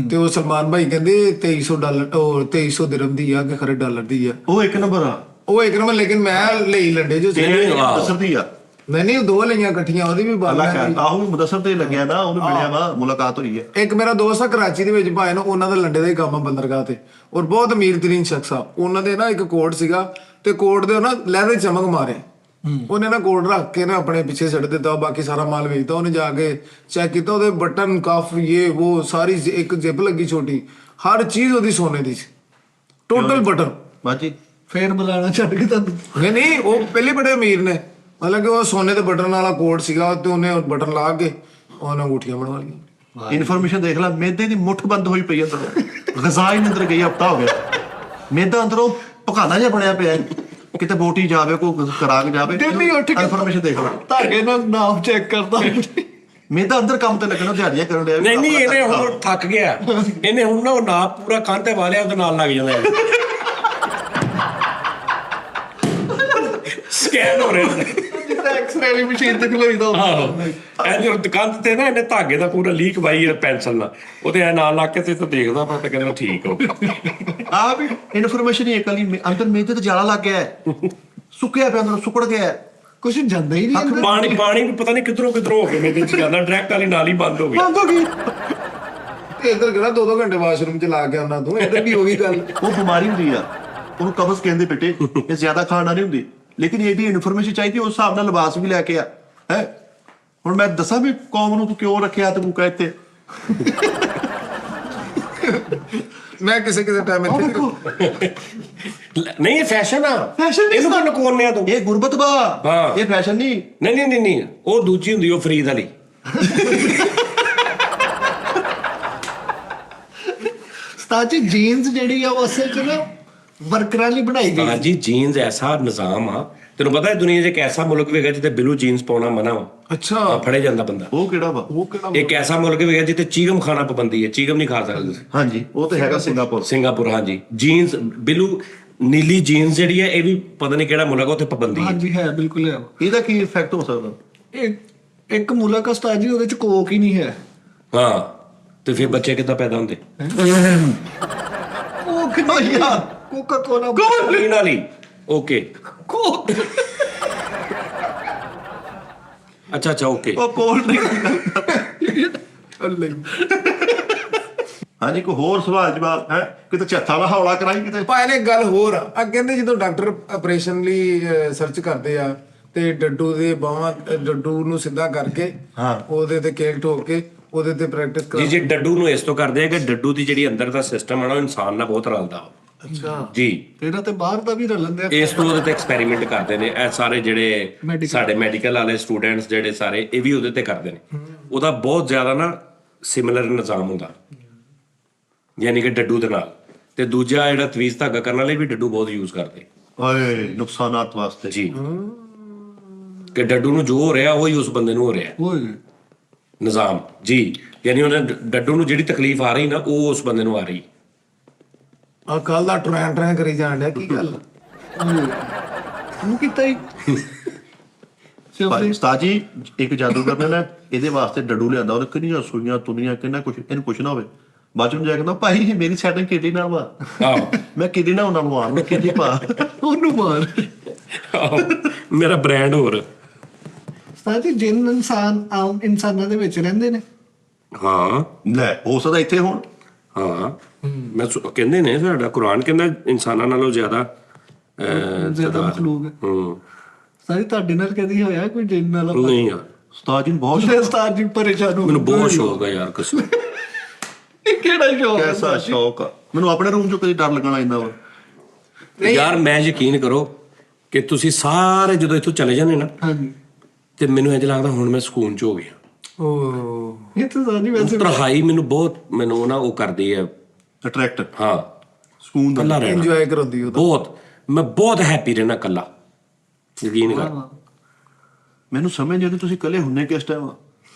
ਤੇ ਉਹ ਸਲਮਾਨ ਭਾਈ ਕਹਿੰਦੇ $2300 ਉਹ 2300 ਦਿਰਹਮ ਦੀ ਆ ਕਿ ਖਰੇ ਡਾਲਰ ਦੀ ਆ। ਉਹ ਇੱਕ ਨੰਬਰ ਆ ਉਹ ਇੱਕ ਨੰਬਰ, ਲੇਕਿਨ ਮੈਂ ਲਈ ਲੰਡੇ ਜੋ ਸੀ। ਮੁਦੱਸਰ ਦੀ ਆ। ਨਹੀਂ ਉਹ ਦੋ ਲਈਆਂ ਇਕੱਠੀਆਂ, ਉਹਦੀ ਵੀ ਬਾਲਮੈਨ। ਆਹੋ ਵੀ ਮੁਦੱਸਰ ਤੇ ਲੱਗਿਆ ਨਾ, ਉਹਨੂੰ ਮਿਲਿਆ ਵਾ, ਮੁਲਾਕਾਤ ਹੋਈ ਹੈ। ਇੱਕ ਮੇਰਾ ਦੋਸਤ ਆ ਕਰਾਚੀ ਦੇ ਵਿੱਚ ਭਾਈ ਨੂੰ, ਉਹਨਾਂ ਦਾ ਲੰਡੇ ਦਾ ਹੀ ਕੰਮ ਆ ਬੰਦਰਗਾਹ ਤੇ, ਔਰ ਬਹੁਤ ਅਮੀਰ ਤਰੀਨ ਸ਼ਖਸ ਆ। ਉਹਨਾਂ ਦੇ ਨਾ ਇੱਕ ਕੋਟ ਸੀਗਾ, ਤੇ ਕੋਟ ਦੇ ਨਾ ਲਹਿਰੇ ਚਮਕ ਮਾਰੇ, ਉਹਨੇ ਨਾ ਕੋਟ ਰੱਖ ਕੇ ਨਾ ਆਪਣੇ ਪਿੱਛੇ ਛੱਡ ਦਿੱਤਾ, ਬਾਕੀ ਸਾਰਾ ਮਾਲ ਵੇਚਦਾ। ਉਹਨੇ ਜਾ ਕੇ ਚੈੱਕ ਕੀਤਾ, ਉਹਦੇ ਬਟਨ ਕਫ ਉਹ ਸਾਰੀ ਇੱਕ ਜਿਪ ਲੱਗੀ ਛੋਟੀ, ਹਰ ਚੀਜ਼ ਉਹਦੀ ਸੋਨੇ ਦੀ ਸੀ, ਟੋਟਲ ਬਟਨ। ਬਾਜੀ ਫੇਰ ਬੁਲਾਣਾ ਛੱਡ ਕੇ ਤੁਹਾਨੂੰ ਨਹੀਂ ਉਹ ਪਹਿਲੇ ਬੜੇ ਅਮੀਰ ਨੇ, ਮਤਲਬ ਕਿ ਉਹ ਸੋਨੇ ਦੇ ਬਟਨ ਵਾਲਾ ਕੋਟ ਸੀਗਾ ਤੇ ਉਹਨੇ ਬਟਨ ਲਾ ਕੇ ਉਹਨਾਂ ਅੰਗੂਠੀਆਂ ਬਣਵਾ ਲਈਆਂ। ਇਨਫੋਰਮੇਸ਼ਨ ਦੇਖ ਲੈ, ਮੇਦੇ ਦੀ ਮੁੱਠ ਬੰਦ ਹੋਈ ਪਈ ਅੰਦਰ, ਗਜ਼ਾ ਹੀ ਨੀ ਅੰਦਰ ਗਈ, ਹਫਤਾ ਹੋ ਗਿਆ ਮੇਦਾ ਅੰਦਰੋਂ ਪਕਾਨਾ ਜਿਹਾ ਬਣਿਆ ਪਿਆ ਹੈ। ਕਿਤੇ ਬੋਟੀ ਜਾਵੇ ਕੋਈ ਕਰਾ ਕੇ ਜਾਵੇ, ਡੇਲੀ ਉੱਠ ਕੇ ਇਨਫੋਰਮੇਸ਼ਨ ਦੇਖ ਲੈ, ਧਾਗੇ ਨਾਲ ਨਾਮ ਚੈੱਕ ਕਰਦਾ ਮੇਦਾ ਅੰਦਰ ਕੰਮ ਤੇ ਲੱਗਣਾ, ਦਿਹਾੜੀਆਂ ਕਰਨ ਡਿਆ। ਨਹੀਂ ਇਹਨੇ ਹੁਣ ਥੱਕ ਗਿਆ, ਇਹਨੇ ਹੁਣ ਨਾ ਉਹ ਨਾਪ ਪੂਰਾ ਕੰਨ ਤੇ ਵਾਲਿਆ ਉਹਦੇ ਨਾਲ ਲੱਗ ਜਾਂਦਾ ਸਕੈਨ ਹੋ ਰਿਹਾ ਜਿੱਦਾਂ ਐਕਸ-ਰੇ ਵਾਲੀ ਮਸ਼ੀਨ ਤੇ ਖਲੋਈਦਾ ਆਹੋ ਇਹ ਜੋ ਦੁਕਾਨ ਤੇ ਨਾ ਇਹਨੇ ਧਾਗੇ ਦਾ ਪੂਰਾ ਲੀਕ ਬਾਈ ਪੈਨਸਲ ਨਾਲ ਉਹਦੇ ਐ ਨਾਲ ਲਾ ਕੇ ਤੇ ਤਾਂ ਦੇਖਦਾ ਪਰ ਤੇ ਕਹਿੰਦਾ ਠੀਕ ਹੋ ਆ ਵੀ ਇਨਫੋਰਮੇਸ਼ਨ ਹੀ ਇਕੱਲੀ ਅੰਦਰ ਮੇਦੇ ਤੇ ਜਾਲਾ ਲੱਗ ਗਿਆ ਹੈ, ਸੁੱਕਿਆ ਪਿਆ ਅੰਦਰ, ਸੁੱਕੜ ਗਿਆ ਹੈ। ਕੁਛ ਜਾਂਦਾ ਹੀ ਨਹੀਂ ਅੰਦਰ। ਪਾਣੀ ਵੀ ਪਤਾ ਨਹੀਂ ਕਿੱਧਰੋਂ ਹੋ ਕੇ ਮੇਰੇ ਚ ਜਾਂਦਾ, ਡਾਇਰੈਕਟ ਵਾਲੀ ਨਾਲ ਹੀ ਬੰਦ ਹੋ ਗਈ। ਬੰਦ ਹੋ ਗਈ। ਤੇ ਇੱਧਰ ਕਿਹੜਾ 2-2 ਘੰਟੇ ਵਾਸ਼ਰੂਮ ਚ ਲਾ ਕੇ ਆਉਣਾ ਤੂੰ, ਇੱਧਰ ਵੀ ਹੋ ਗਈ ਗੱਲ। ਉਹ ਬਿਮਾਰੀ ਹੁੰਦੀ ਆ, ਉਹਨੂੰ ਕਬਜ਼ ਕਹਿੰਦੇ ਬੇਟੇ, ਇਹ ਜ਼ਿਆਦਾ ਖਾਣ ਨਾਲ ਨਹੀਂ ਹੁੰਦੀ, ਲੇਕਿਨ ਇਹਦੀ ਇਨਫੋਰਮੇਸ਼ਨ ਚਾਹੀਦੀ ਉਸ ਹਿਸਾਬ ਨਾਲ ਲਿਬਾਸ ਵੀ ਲੈ ਕੇ ਆ ਹੈ। ਹੁਣ ਮੈਂ ਦੱਸਾਂ ਵੀ ਕੌਮ ਨੂੰ ਤੂੰ ਕਿਉਂ ਰੱਖਿਆ ਤੇ ਮੁਕਾ ਇੱਥੇ। ਮੈਂ ਕਿਸੇ ਟਾਈਮ ਇੱਥੇ ਨਹੀਂ ਇਹ ਫੈਸ਼ਨ ਆ, Fashion ਨਹੀਂ ਇਹਨੂੰ ਸਰ। ਕਿਉਂ ਕੋਨਿਆ ਤੂੰ? ਇਹ ਗੁਰਬਤ ਵਾ, ਹਾਂ। ਇਹ ਫੈਸ਼ਨ ਨਹੀਂ। ਨਹੀਂ ਉਹ ਦੂਜੀ ਹੁੰਦੀ, ਉਹ ਫਰੀਦ ਵਾਲੀ। ਉਸਤਾਦ ਜੀ ਜੀਨਸ ਜਿਹੜੀ ਆ ਉਹ ਅਸਲ ਚ ਨਾ ਵਰਕਰਾਂ ਲਈ ਬਣਾਈ ਗਈ ਹਾਂ ਜੀ, ਜੀਨਸ ਐਸਾ ਨਿਜ਼ਾਮ ਆ, ਤੈਨੂੰ ਪਤਾ ਹੈ ਦੁਨੀਆ 'ਚ ਇੱਕ ਐਸਾ ਮੁਲਕ ਵੀ ਹੈਗਾ ਜਿੱਥੇ ਬਿਲੂ ਜੀਨਸ ਪਾਉਣਾ ਮਨਾ ਵਾ। ਅੱਛਾ ਫੜੇ ਜਾਂਦਾ ਬੰਦਾ। ਉਹ ਕਿਹੜਾ ਵਾ? ਉਹ ਕਿਹੜਾ ਇੱਕ ਐਸਾ ਮੁਲਕ ਵੀ ਹੈਗਾ ਜਿੱਥੇ ਚੀਗਮ ਖਾਣਾ ਪਾਬੰਦੀ ਹੈ, ਚੀਗਮ ਨਹੀਂ ਖਾ ਸਕਦੇ ਤੁਸੀਂ। ਹਾਂਜੀ, ਉਹ ਤੇ ਹੈਗਾ ਸਿੰਗਾਪੁਰ। ਸਿੰਗਾਪੁਰ, ਹਾਂਜੀ। ਜੀਨਸ ਬਿਲੂ ਨੀਲੀ ਜੀਨਸ ਜਿਹੜੀ ਹੈ ਇਹ ਵੀ ਪਤਾ ਨਹੀਂ ਕਿਹੜਾ ਮੁਲਕ ਆ, ਉੱਥੇ ਪਾਬੰਦੀ ਹੈ। ਹਾਂਜੀ ਹੈ, ਬਿਲਕੁਲ ਹੈ। ਇਹਦਾ ਕੀ ਇਫੈਕਟ ਹੋ ਸਕਦਾ? ਇੱਕ ਮੁਲਕ ਉਸਤਾਦ ਜੀ ਉਹਦੇ ਚ ਕੋਕ ਹੀ ਨਹੀਂ ਹੈ। ਹਾਂ ਤੇ ਫਿਰ ਬੱਚੇ ਕਿੱਦਾਂ ਪੈਦਾ ਹੁੰਦੇ? ਕੋਕ ਨਹੀਂ ਯਾਰ, ਕੋਕਾ ਕੋਲਾ ਪੀਣ ਵਾਲੀ। Okay, Coke. ਅੱਛਾ ਓਕੇ। ਉਹ ਕੋਲਡ ਡਰਿੰਕ। ਹਾਂਜੀ, ਕੋਈ ਹੋਰ ਸਵਾਲ ਜਵਾਬ ਹੈ? ਕਿਤੇ ਝੱਥਾ ਵਾ ਹੌਲਾ ਕਰਾਈ ਕਿਤੇ। ਭਾਈ ਨੇ ਗੱਲ ਹੋਰ ਆ ਕਹਿੰਦੇ ਜਦੋਂ ਡਾਕਟਰ ਆਪਰੇਸ਼ਨ ਲਈ ਸਰਚ ਕਰਦੇ ਆ ਤੇ ਡੱਡੂ ਦੇ ਬਾਹਾਂ, ਡੱਡੂ ਨੂੰ ਸਿੱਧਾ ਕਰਕੇ ਹਾਂ। ਉਹਦੇ ਤੇ ਕੇਕ ਠੋਕ ਕੇ ਉਹਦੇ ਤੇ ਪ੍ਰੈਕਟਿਸ ਕਰ। ਜੀ ਡੱਡੂ ਨੂੰ ਇਸ ਤੋਂ ਕਰਦੇ ਆ ਕਿ ਡੱਡੂ ਦੀ ਜਿਹੜੀ ਅੰਦਰ ਦਾ ਸਿਸਟਮ ਹੈ ਨਾ ਉਹ ਇਨਸਾਨ ਨਾਲ ਬਹੁਤ ਰਲਦਾ ਵਾ। ਅੱਛਾ ਜੀ ਤੇਰਾ ਤੇ ਬਾਹਰ ਦਾ ਵੀ ਰਲਣ ਦਿਆ। ਇਸ ਤੋਂ ਉਹਦੇ ਤੇ ਐਕਸਪੈਰੀਮੈਂਟ ਕਰਦੇ ਨੇ ਇਹ ਸਾਰੇ ਜਿਹੜੇ ਸਾਡੇ ਮੈਡੀਕਲ ਵਾਲੇ ਸਟੂਡੈਂਟਸ ਜਿਹੜੇ ਸਾਰੇ ਇਹ ਵੀ ਉਹਦੇ ਤੇ ਕਰਦੇ ਨੇ। ਉਹਦਾ ਬਹੁਤ ਜ਼ਿਆਦਾ ਨਾ ਸਿਮਿਲਰ ਨਿਜ਼ਾਮ ਹੁੰਦਾ, ਯਾਨੀ ਕਿ ਡੱਡੂ ਦੇ ਨਾਲ। ਤੇ ਦੂਜਾ ਜਿਹੜਾ ਤਵੀਜ਼ ਧਾਗਾ ਕਰਨ ਵਾਲੇ ਵੀ ਡੱਡੂ ਬਹੁਤ ਯੂਜ਼ ਕਰਦੇ। ਓਏ ਨੁਕਸਾਨਾਤ ਵਾਸਤੇ ਜੀ ਕਿ ਡੱਡੂ ਨੂੰ ਜੋ ਹੋ ਰਿਹਾ ਉਹੀ ਉਸ ਬੰਦੇ ਨੂੰ ਹੋ ਰਿਹਾ ਓਏ ਨਿਜ਼ਾਮ। ਜੀ ਯਾਨੀ ਉਹਨੇ ਡੱਡੂ ਨੂੰ ਜਿਹੜੀ ਤਕਲੀਫ ਆ ਰਹੀ ਨਾ ਉਹ ਉਸ ਬੰਦੇ ਨੂੰ ਆ ਰਹੀ। ਆ ਕੱਲ ਦਾ ਟਰੈਂ ਕਰੀ ਜਾਣ ਡਿਆ, ਕੀ ਗੱਲ? ਨੂੰ ਕੀਤਾ ਹੀ ਉਸਤਾਦ ਜੀ, ਇੱਕ ਜਾਦੂਗਰ ਨੇ ਨਾ ਇਹਦੇ ਵਾਸਤੇ ਡੱਡੂ ਲਿਆਂਦਾ, ਉਹਨੇ ਕਿੰਨੀਆਂ ਸੂਈਆਂ ਤੁਨੀਆਂ, ਕਿੰਨਾ ਕੁਛ, ਇਹਨੂੰ ਕੁਛ ਨਾ ਹੋਵੇ। ਬਾਅਦ ਚ ਜਾ ਕਹਿੰਦਾ ਭਾਈ ਮੇਰੀ ਸੈਟਿੰਗ ਕਿਡਨੀ ਨਾਲ ਵਾ। ਆਹੋ ਮੈਂ ਕਿਡਨੀ ਨਾਲ ਉਹਨਾਂ ਨੂੰ ਆਣ ਮੈਂ ਕਿਡਨੀ ਪਾ। ਉਹਨੂੰ ਮਾਰ। ਮੇਰਾ ਬ੍ਰਾਂਡ ਹੋਰ। ਉਸਤਾਦ ਜੀ ਜਿੰਨ ਇਨਸਾਨ ਆਮ ਇਨਸਾਨਾਂ ਦੇ ਵਿੱਚ ਰਹਿੰਦੇ ਨੇ। ਹਾਂ ਲੈ ਹੋ ਸਕਦਾ ਇੱਥੇ ਹੁਣ। ਹਾਂ ਕਹਿੰਦੇ ਨੇ ਸਾਡਾ ਕੁਰਾਨ ਕਹਿੰਦਾ ਇਨਸਾਨਾਂ ਨਾਲੋਂ ਜ਼ਿਆਦਾ ਜ਼ਿਆਦਾ ਮਖਲੂਕ ਹੈ। ਉਸਤਾਦ ਜੀ ਤੁਹਾਡੇ ਨਾਲ ਕਦੀ ਹੋਇਆ ਕੋਈ ਜਿੰਨ ਨਾਲ? ਨਹੀਂ ਯਾਰ, ਉਸਤਾਦ ਜੀ ਨੂੰ ਬਹੁਤ ਉਸਤਾਦ ਜੀ ਪਰੇਸ਼ਾਨ ਹੋ ਮੈਨੂੰ ਬਹੁਤ ਸ਼ੌਕ ਆ ਯਾਰ ਕਸਮ। ਕਿਹੜਾ ਸ਼ੌਕ? ਕੈਸਾ ਸ਼ੌਕ ਆ ਮੈਨੂੰ। ਆਪਣੇ ਰੂਮ ਚੋਂ ਕਦੀ ਡਰ ਲੱਗਣਾ ਇੰਦਾ ਵਾ। ਯਾਰ ਮੈਂ ਯਕੀਨ ਕਰੋ ਕਿ ਤੁਸੀਂ ਸਾਰੇ ਜਦੋਂ ਇੱਥੋਂ ਚਲੇ ਜਾਂਦੇ ਨਾ ਹਾਂਜੀ ਤੇ ਮੈਨੂੰ ਇੰਝ ਲੱਗਦਾ ਹੁਣ ਮੈਂ ਸਕੂਨ ਚ ਹੋ ਗਿਆ। ਓ ਇਹ ਤਾਂ ਸਾਡੀ ਵੈਸੇ ਤਨਹਾਈ ਮੈਨੂੰ ਨਾ ਉਹ ਕਰਦੀ ਹੈ। ਅਟਰੈਕਟ ਹਾਂ ਸਕੂਨ ਦਾ। ਕੱਲਾ ਰਹਿਣਾ ਇੰਜੋਏ ਕਰਾਉਂਦੀ ਉਹ ਬਹੁਤ, ਮੈਂ ਬਹੁਤ ਹੈਪੀ ਰਹਿਣਾ ਕੱਲਾ, ਯਕੀਨ ਕਰ। ਮੈਨੂੰ ਸਮਝ ਨਹੀਂ ਆਉਂਦੀ ਤੁਸੀਂ ਇਕੱਲੇ ਹੁੰਨੇ ਕਿਸ ਟਾਈਮ?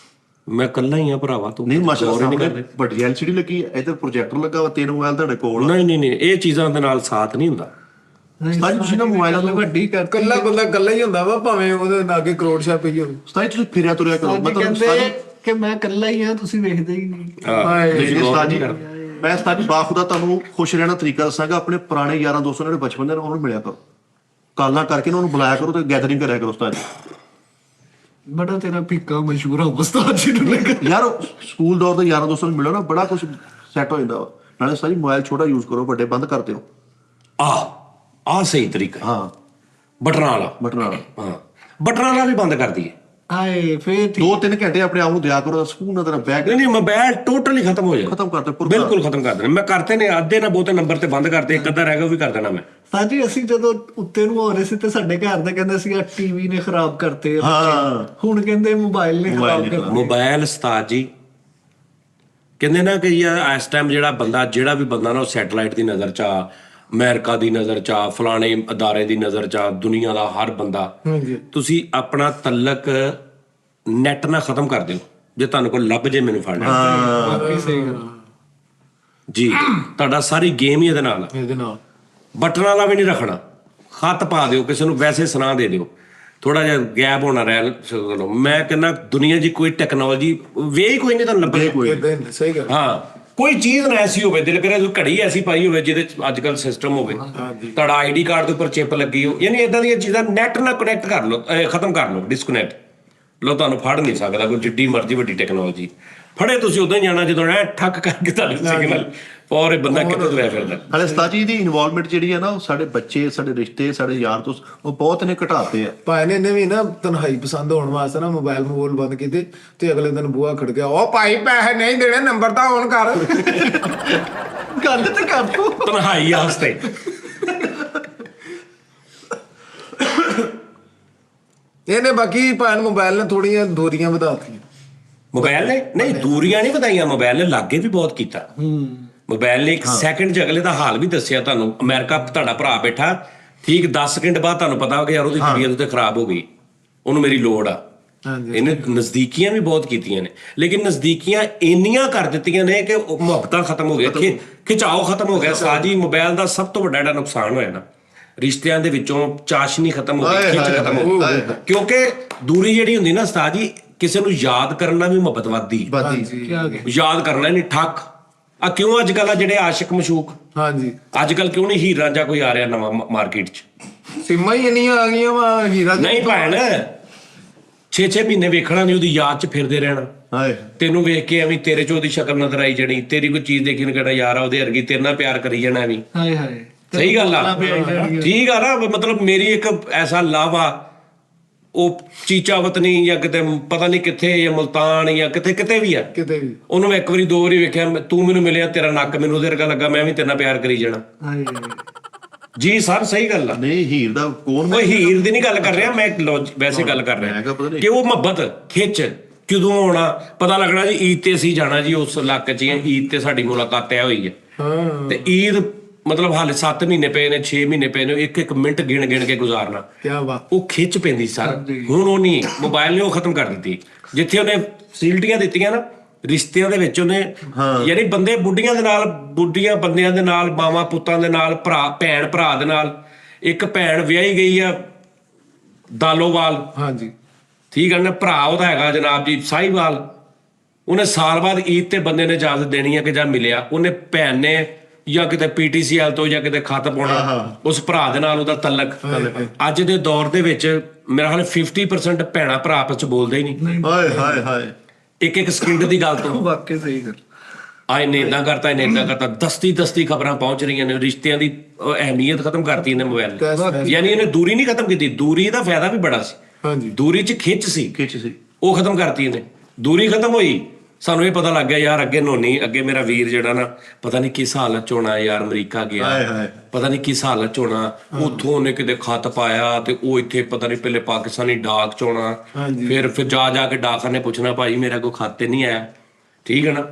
ਮੈਂ ਕੱਲਾ ਹੀ ਆ ਭਰਾਵਾ, ਤੂੰ ਨਹੀਂ ਗੌਰ ਹੀ ਮਾਸ਼ਾਅੱਲਾ ਨਹੀਂ ਕਰਦੇ। ਵੱਡੀ ਐਲਸੀਡੀ ਲੱਗੀ ਹੈ, ਇੱਧਰ ਪ੍ਰੋਜੈਕਟਰ ਲੱਗਾ ਵਾ, 3 ਮੋਬਾਈਲ ਤੁਹਾਡੇ ਕੋਲ ਆ। ਨਹੀਂ ਇਹ ਚੀਜ਼ਾਂ ਦੇ ਨਾਲ ਸਾਥ ਨਹੀਂ ਹੁੰਦਾ। ਉਸਤਾਦ ਜੀ, ਤੁਸੀਂ ਨਾ ਮੋਬਾਈਲਾਂ ਤੋਂ ਵੱਡੀ ਕਰ ਕੱਲਾ ਬੰਦਾ ਕੱਲਾ ਹੀ ਹੁੰਦਾ ਵਾ, ਭਾਵੇਂ ਉਹਦੇ ਨਾਲ ਅੱਗੇ ਕਰੋੜ ਛਾਪ ਪਈ ਹੋਵੇ। ਉਸਤਾਦ ਜੀ ਤੁਸੀਂ ਫਿਰਿਆ ਤੁਰਿਆ ਕਰੋ। ਮੈਂ ਤੁਹਾਨੂੰ ਕਹਿੰਦੇ ਕਿ ਮੈਂ ਇਕੱਲਾ ਹੀ ਆ, ਤੁਸੀਂ ਵੇਖਦੇ ਹੀ ਨਹੀਂ। ਉਸਤਾਦ ਜੀ, ਮੈਂ ਉਸਤਾਦ ਜੀ ਬਾਖੁਦਾ ਤੁਹਾਨੂੰ ਖੁਸ਼ ਰਹਿਣਾ ਤਰੀਕਾ ਦੱਸਾਂਗਾ। ਆਪਣੇ ਪੁਰਾਣੇ ਯਾਰਾਂ ਦੋਸਤਾਂ ਜਿਹੜੇ ਬਚਪਨ ਦੇ ਉਹਨਾਂ ਨੂੰ ਮਿਲਿਆ ਕਰੋ, ਕਾਲਾਂ ਕਰਕੇ ਉਹਨਾਂ ਨੂੰ ਬੁਲਾਇਆ ਕਰੋ ਤੇ ਗੈਦਰਿੰਗ ਕਰਿਆ ਕਰੋ। ਉਸਤਾਦ ਜੀ ਬੜਾ ਤੇਰਾ ਫਿੱਕਾ ਮਸ਼ਹੂਰ ਆ ਉਸਤਾਦ ਜੀ ਨੂੰ ਲੱਗਾ। ਯਾਰ ਸਕੂਲ ਦੌਰ ਦੇ ਯਾਰਾਂ ਦੋਸਤਾਂ ਨੂੰ ਮਿਲੋ ਨਾ, ਬੜਾ ਕੁਝ ਸੈੱਟ ਹੋ ਜਾਂਦਾ ਵਾ। ਨਾਲੇ ਉਸਤਾਦ ਜੀ ਮੋਬਾਈਲ ਛੋਟਾ ਯੂਜ਼ ਕਰੋ, ਵੱਡੇ ਬੰਦ ਕਰ ਦਿਓ। ਆ ਸਹੀ ਤਰੀਕਾ। ਹਾਂ ਬਟਨਾਂ ਵਾਲਾ। ਬਟਨ ਵਾਲਾ। ਹਾਂ ਬਟਨਾਂ ਵਾਲਾ ਵੀ ਬੰਦ ਕਰ ਦਈਏ। ਆਏ ਫੇਰ ਠੀਕ। 2-3 ਘੰਟੇ ਆਪਣੇ ਆਪ ਨੂੰ ਦਿਆ ਕਰੋ, ਸਕੂਨ ਨਾਲ ਤੇਰਾ ਬੈਗ ਨਹੀਂ ਮੋਬਾਈਲ ਟੋਟਲੀ ਖਤਮ ਹੋ ਜਾਏ। ਖਤਮ ਕਰ ਦਿਓ। ਬਿਲਕੁਲ ਖਤਮ ਕਰ ਦੇਣਾ। ਮੈਂ ਕਰਤੇ ਨੇ ਅੱਧੇ ਨਾ ਬਹੁਤੇ ਨੰਬਰ ਤੇ ਬੰਦ ਕਰਤੇ, ਇੱਕ ਅੱਧਾ ਰਹਿ ਗਿਆ ਉਹ ਵੀ ਕਰ ਦੇਣਾ ਮੈਂ। ਉਸਤਾਦ ਜੀ ਅਸੀਂ ਜਦੋਂ ਉੱਤੇ ਨੂੰ ਹੋ ਰਹੇ ਸੀ ਤੇ ਸਾਡੇ ਘਰ ਦੇ ਕਹਿੰਦੇ ਸੀ ਟੀਵੀ ਨੇ ਖਰਾਬ ਕਰਤੇ ਆ ਬੱਚੇ। ਹੁਣ ਕਹਿੰਦੇ ਮੋਬਾਈਲ ਨੇ ਖਰਾਬ ਕਰਤੇ। ਮੋਬਾਈਲ ਉਸਤਾਦ ਜੀ ਕਹਿੰਦੇ ਨਾ ਕਿ ਯਾਰ ਇਸ ਟਾਈਮ ਜਿਹੜਾ ਵੀ ਬੰਦਾ ਨਾ ਉਹ ਸੈਟਲਾਈਟ ਦੀ ਨਜ਼ਰ ਚ ਆ, ਅਮਰੀਕਾ ਦੀ ਨਜ਼ਰ ਚ ਆ, ਫਲਾਣੇ ਅਦਾਰੇ ਦੀ ਨਜ਼ਰ ਚ ਆ, ਦੁਨੀਆ ਦਾ ਹਰ ਬੰਦਾ, ਤੁਸੀਂ ਆਪਣਾ ਤਲਕ ਨੈਟ ਨਾਲ ਖਤਮ ਕਰ ਦਿਓ। ਜੇ ਤੁਹਾਨੂੰ ਕੋਈ ਲੱਭ ਜੇ ਮੈਨੂੰ ਫੜਨਾ ਬਾਕੀ ਸਹੀ ਗੱਲ। ਜੀ, ਤੁਹਾਡਾ ਸਾਰੀ ਗੇਮ ਹੀ ਇਹਦੇ ਨਾਲ ਇਹਦੇ ਨਾਲ ਬਟਨ ਵਾਲਾ ਵੀ ਨਹੀਂ ਰੱਖਣਾ, ਖੱਤ ਪਾ ਦਿਓ ਕਿਸੇ ਨੂੰ, ਵੈਸੇ ਸੁਣਾ ਦੇ ਦਿਓ, ਥੋੜਾ ਜਿਹਾ ਗੈਪ ਹੋਣਾ ਰਹਿ ਸਕਦਾ। ਮੈਂ ਕਹਿੰਦਾ ਦੁਨੀਆ 'ਚ ਕੋਈ ਟੈਕਨੋਲੋਜੀ ਵੇ ਹੀ ਕੋਈ ਨਹੀਂ ਤੁਹਾਨੂੰ ਲੱਭੇ। ਇਦਾਂ ਹੀ ਸਹੀ ਗੱਲ। ਹਾਂ, ਕੋਈ ਚੀਜ਼ ਨਾ ਐਸੀ ਹੋਵੇ, ਦਿਲ ਕਰੇ ਕੋਈ ਘੜੀ ਐਸੀ ਪਾਈ ਹੋਵੇ ਜਿਹਦੇ 'ਚ ਅੱਜ ਕੱਲ੍ਹ ਸਿਸਟਮ ਹੋਵੇ, ਤੁਹਾਡਾ ਆਈਡੀ ਕਾਰਡ ਦੇ ਉੱਪਰ ਚਿਪ ਲੱਗੀ ਹੋ, ਯਾਨੀ ਇਦਾਂ ਦੀਆਂ ਚੀਜ਼ਾਂ ਨੈਟ ਨਾਲ ਕਨੈਕਟ ਕਰ ਲਓ, ਖਤਮ ਕਰ ਲਓ, ਡਿਸਕਨੈਕਟ ਲੋ। ਤੁਹਾਨੂੰ ਫੜ ਨਹੀਂ ਸਕਦਾ ਕੋਈ ਜਿੱਡੀ ਮਰਜ਼ੀ ਵੱਡੀ ਟੈਕਨੋਲੋਜੀ। ਫੜੇ ਤੁਸੀਂ ਉਦੋਂ ਹੀ ਜਾਣਾ ਜਦੋਂ ਐ ਠੱਕ ਕਰਕੇ ਤੁਹਾਨੂੰ ਸਿਗਨਲ, ਔਰ ਇਹ ਬੰਦਾ ਕਿੱਥੇ ਤੁਰਿਆ ਫਿਰਦਾ। ਹਲੇ ਉਸਤਾਦ ਜੀ ਦੀ ਇਨਵੋਲਵਮੈਂਟ ਜਿਹੜੀ ਹੈ ਨਾ, ਉਹ ਸਾਡੇ ਬੱਚੇ, ਸਾਡੇ ਰਿਸ਼ਤੇ, ਸਾਡੇ ਯਾਰ ਦੋਸਤ, ਉਹ ਬਹੁਤ ਨੇ ਘਟਾਤੇ ਆ। ਭਾਈ ਨੇ ਵੀ ਨਾ ਤਨਹਾਈ ਪਸੰਦ ਹੋਣ ਵਾਸਤੇ ਨਾ ਮੋਬਾਈਲ ਬੰਦ ਕੀਤੇ ਤੇ ਅਗਲੇ ਦਿਨ ਬੂਹਾ ਖੜਕਿਆ, ਉਹ ਭਾਈ ਪੈਸੇ ਨਹੀਂ ਦੇਣੇ, ਨੰਬਰ ਤਾਂ ਔਨ ਕਰ। ਗੱਲ ਤੇ ਕਰ ਤੂੰ ਤਨਹਾਈ ਵਾਸਤੇ। ਇਹਨੇ ਬਾਕੀ ਭਾਈ ਮੋਬਾਈਲ ਨੇ ਥੋੜੀਆਂ ਦੂਰੀਆਂ ਵਧਾਤੀਆਂ। ਮੋਬਾਈਲ ਨੇ ਨਹੀਂ ਦੂਰੀਆਂ ਨਹੀਂ ਵਧਾਈਆਂ, ਮੋਬਾਈਲ ਨੇ ਲਾਗੇ ਵੀ ਬਹੁਤ ਕੀਤਾ। ਮੋਬਾਈਲ ਨੇ 1 ਸੈਕਿੰਡ 'ਚ ਅਗਲੇ ਦਾ ਹਾਲ ਵੀ ਦੱਸਿਆ ਤੁਹਾਨੂੰ। ਅਮਰੀਕਾ ਤੁਹਾਡਾ ਭਰਾ ਬੈਠਾ, ਠੀਕ 10 ਸਕਿੰਟ ਬਾਅਦ ਤੁਹਾਨੂੰ ਪਤਾ ਹੋ ਗਿਆ ਯਾਰ ਉਹਦੀ ਤਬੀਅਤ ਤੇ ਖਰਾਬ ਹੋ ਗਈ, ਉਹਨੂੰ ਮੇਰੀ ਲੋੜ ਆ। ਇਹਨੇ ਨਜ਼ਦੀਕੀਆਂ ਵੀ ਬਹੁਤ ਕੀਤੀਆਂ ਨੇ, ਲੇਕਿਨ ਨਜ਼ਦੀਕੀਆਂ ਇੰਨੀਆਂ ਕਰ ਦਿੱਤੀਆਂ ਨੇ ਕਿ ਮੁਹੱਬਤਾਂ ਖਤਮ ਹੋ ਗਈਆਂ, ਖਿਚਾਓ ਖਤਮ ਹੋ ਗਿਆ। ਸਾਜੀ ਮੋਬਾਈਲ ਦਾ ਸਭ ਤੋਂ ਵੱਡਾ ਜਿਹੜਾ ਨੁਕਸਾਨ ਹੋਇਆ ਨਾ, ਰਿਸ਼ਤਿਆਂ ਦੇ ਵਿੱਚੋਂ ਚਾਸ਼ਨੀ ਖਤਮ ਹੋ ਗਈ, ਖਿੱਚ ਖਤਮ ਹੋ ਗਈ। ਕਿਉਂਕਿ ਦੂਰੀ ਜਿਹੜੀ ਹੁੰਦੀ ਨਾ ਉਸਤਾਦ ਜੀ, ਕਿਸੇ ਨੂੰ ਯਾਦ ਕਰਨਾ ਵੀ ਮੁਹੱਬਤ ਵੱਧਦੀ, ਯਾਦ ਕਰਨਾ ਨਹੀਂ ਠੱਕ। ਆ ਕਿਉਂ ਅੱਜ ਕੱਲ੍ਹ ਆ ਜਿਹੜੇ ਆਸ਼ਿਕ ਮਸ਼ੂਕ, ਹਾਂਜੀ ਅੱਜ ਕੱਲ੍ਹ ਕਿਉਂ ਨਹੀਂ ਹੀਰਾ ਜਾਂ ਕੋਈ ਆ ਰਿਹਾ ਨਵਾਂ ਮਾਰਕੀਟ 'ਚ? ਸਿੰਮਾਂ ਹੀ ਇੰਨੀਆਂ ਆ ਗਈਆਂ ਵਾ ਹੀਰਾ ਨਹੀਂ ਭੈਣ, 6-6 ਮਹੀਨੇ ਵੇਖਣਾ ਨਹੀਂ, ਉਹਦੀ ਯਾਦ 'ਚ ਫਿਰਦੇ ਰਹਿਣਾ। ਹਾਏ, ਤੈਨੂੰ ਵੇਖ ਕੇ ਐਵੇਂ ਤੇਰੇ 'ਚ ਉਹਦੀ ਸ਼ਕਲ ਨਜ਼ਰ ਆਈ ਜਾਣੀ, ਤੇਰੀ ਕੋਈ ਚੀਜ਼ ਦੇਖੀ ਨੂੰ ਕਹਿਣਾ ਯਾਰ ਆ ਉਹਦੇ ਵਰਗੀ, ਤੇਰੇ ਨਾਲ ਪਿਆਰ ਕਰੀ ਜਾਣਾ ਐਵੇਂ। ਹਾਏ ਹਾਏ ਸਹੀ ਗੱਲ ਆ, ਠੀਕ ਆ ਨਾ। ਮਤਲਬ ਮੇਰੀ ਇੱਕ ਐਸਾ ਲਵ ਆ, ਉਹ ਚੀਚਾਵਤ ਨਹੀਂ ਜਾਂ ਕਿਤੇ ਪਤਾ ਨਹੀਂ ਕਿੱਥੇ, ਜਾਂ ਮੁਲਤਾਨ ਜਾਂ ਕਿਤੇ ਵੀ ਆ, ਕਿਤੇ ਵੀ। ਉਹਨੂੰ ਮੈਂ 1 ਵਾਰੀ 2 ਵਾਰੀ ਵੇਖਿਆ, ਤੂੰ ਮੈਨੂੰ ਮਿਲਿਆ, ਤੇਰਾ ਨੱਕ ਮੈਨੂੰ ਉਹਦੇ ਵਰਗਾ ਲੱਗਾ, ਮੈਂ ਵੀ ਤੇਰੇ ਨਾਲ ਪਿਆਰ ਕਰੀ ਜਾਣਾ। ਹਾਏ ਜੀ ਸਰ, ਸਹੀ ਗੱਲ ਆ। ਨਹੀਂ ਹੀਰ ਦਾ ਕੌਣ? ਉਹ ਹੀਰ ਦੀ ਨਹੀਂ ਗੱਲ ਕਰ ਰਿਹਾ ਮੈਂ, ਵੈਸੇ ਗੱਲ ਕਰ ਰਿਹਾ ਕਿ ਉਹ ਮੁਹੱਬਤ ਖਿੱਚ ਕਦੋਂ ਆਉਣਾ, ਪਤਾ ਲੱਗਣਾ ਜੀ ਈਦ ਤੇ ਅਸੀਂ ਜਾਣਾ ਜੀ ਉਸ ਇਲਾਕੇ 'ਚ, ਈਦ ਤੇ ਸਾਡੀ ਮੁਲਾਕਾਤ ਤੈਅ ਹੋਈ ਹੈ। ਤੇ ਈਦ ਮਤਲਬ ਹਾਲੇ 7 ਮਹੀਨੇ ਪਏ ਨੇ, 6 ਮਹੀਨੇ ਪਏ ਨੇ, ਇੱਕ ਮਿੰਟ ਗਿਣ ਕੇ ਗੁਜ਼ਾਰਨਾ, ਕੀ ਬਾਤ। ਉਹ ਖਿੱਚ ਪੈਂਦੀ ਸਰ। ਹੁਣ ਉਹ ਨਹੀਂ, ਮੋਬਾਈਲ ਨੇ ਉਹ ਖਤਮ ਕਰ ਦਿੱਤੀ। ਜਿੱਥੇ ਉਹਨੇ ਫੈਸਿਲਿਟੀਆਂ ਦਿੱਤੀਆਂ ਨਾ ਰਿਸ਼ਤਿਆਂ ਦੇ ਵਿੱਚ, ਉਹਨੇ ਯਾਨੀ ਬੰਦੇ ਬੁੱਢੀਆਂ ਦੇ ਨਾਲ, ਬੁੱਢੀਆਂ ਬੰਦਿਆਂ ਦੇ ਨਾਲ, ਮਾਵਾਂ ਪੁੱਤਾਂ ਦੇ ਨਾਲ, ਭੈਣ ਭਰਾ ਦੇ ਨਾਲ। ਇੱਕ ਭੈਣ ਵਿਆਹੀ ਗਈ ਆ ਦਾਲੋਵਾਲ, ਹਾਂਜੀ ਠੀਕ ਹੈ ਨਾ, ਭਰਾ ਉਹਦਾ ਹੈਗਾ ਜਨਾਬ ਜੀ ਸਾਹੀਵਾਲ। ਉਹਨੇ ਸਾਲ ਬਾਅਦ ਈਦ ਤੇ ਬੰਦੇ ਨੇ ਇਜਾਜ਼ਤ ਦੇਣੀ ਹੈ ਕਿ ਜਾਂ ਮਿਲਿਆ, ਉਹਨੇ ਭੈਣ ਨੇ ਜਾਂ ਕਿਤੇ PTCL ਤੋਂ ਜਾਂ ਕਿਤੇ ਖੱਤ ਪਾਉਣਾ ਉਸ ਭਰਾ ਦੇ ਨਾਲ, ਉਹਦਾ ਤਲਕ। ਅੱਜ ਦੇ ਦੌਰ ਦੇ ਵਿੱਚ ਮੇਰਾ ਖਿਆਲ 50% ਭੈਣਾਂ ਭਰਾ ਆਪਸ ਚ ਬੋਲਦੇ ਹੀ ਨਹੀਂ। ਹਾਏ ਹਾਏ ਹਾਏ, ਇੱਕ ਸਕਿੰਟ ਦੀ ਗੱਲ ਤੋਂ ਵਾਕਈ ਸਹੀ ਗੱਲ। ਆ ਇਹਨੇ ਏਦਾਂ ਕਰਤਾ, ਇਹਨੇ ਏਦਾਂ ਕਰਤਾ, ਦਸਤੀ ਖਬਰਾਂ ਪਹੁੰਚ ਰਹੀਆਂ ਨੇ। ਰਿਸ਼ਤਿਆਂ ਦੀ ਅਹਿਮੀਅਤ ਖਤਮ ਕਰਤੀ ਇਹਨੇ ਮੋਬਾਈਲ ਨੇ। ਯਾਨੀ ਇਹਨੇ ਦੂਰੀ ਨਹੀਂ ਖਤਮ ਕੀਤੀ, ਦੂਰੀ ਦਾ ਫਾਇਦਾ ਵੀ ਬੜਾ ਸੀ, ਹਾਂਜੀ ਦੂਰੀ 'ਚ ਖਿੱਚ ਸੀ, ਉਹ ਖਤਮ ਕਰਤੀ ਇਹਨੇ। ਦੂਰੀ ਖਤਮ ਹੋਈ, ਸਾਨੂੰ ਇਹ ਪਤਾ ਲੱਗ ਗਿਆ ਯਾਰ ਅੱਗੇ ਨੋਨੀ, ਅੱਗੇ ਮੇਰਾ ਵੀਰ ਜਿਹੜਾ ਨਾ ਪਤਾ ਨਹੀਂ ਕਿਸ ਹਾਲਤ 'ਚ ਹੋਣਾ ਯਾਰ, ਅਮਰੀਕਾ ਗਿਆ, ਪਤਾ ਨਹੀਂ ਕਿਸ ਹਾਲਤ 'ਚ ਹੋਣਾ, ਉੱਥੋਂ ਉਹਨੇ ਕਿਤੇ ਖੱਤ ਪਾਇਆ ਤੇ ਉਹ ਇੱਥੇ ਪਤਾ ਨਹੀਂ ਪਹਿਲੇ ਪਾਕਿਸਤਾਨੀ ਡਾਕ 'ਚ ਹੋਣਾ, ਫਿਰ ਜਾ ਕੇ ਡਾਕਰ ਨੇ ਪੁੱਛਣਾ ਭਾਈ ਮੇਰਾ ਕੋਈ ਖੱਤ ਨਹੀਂ ਆਇਆ, ਠੀਕ ਹੈ ਨਾ।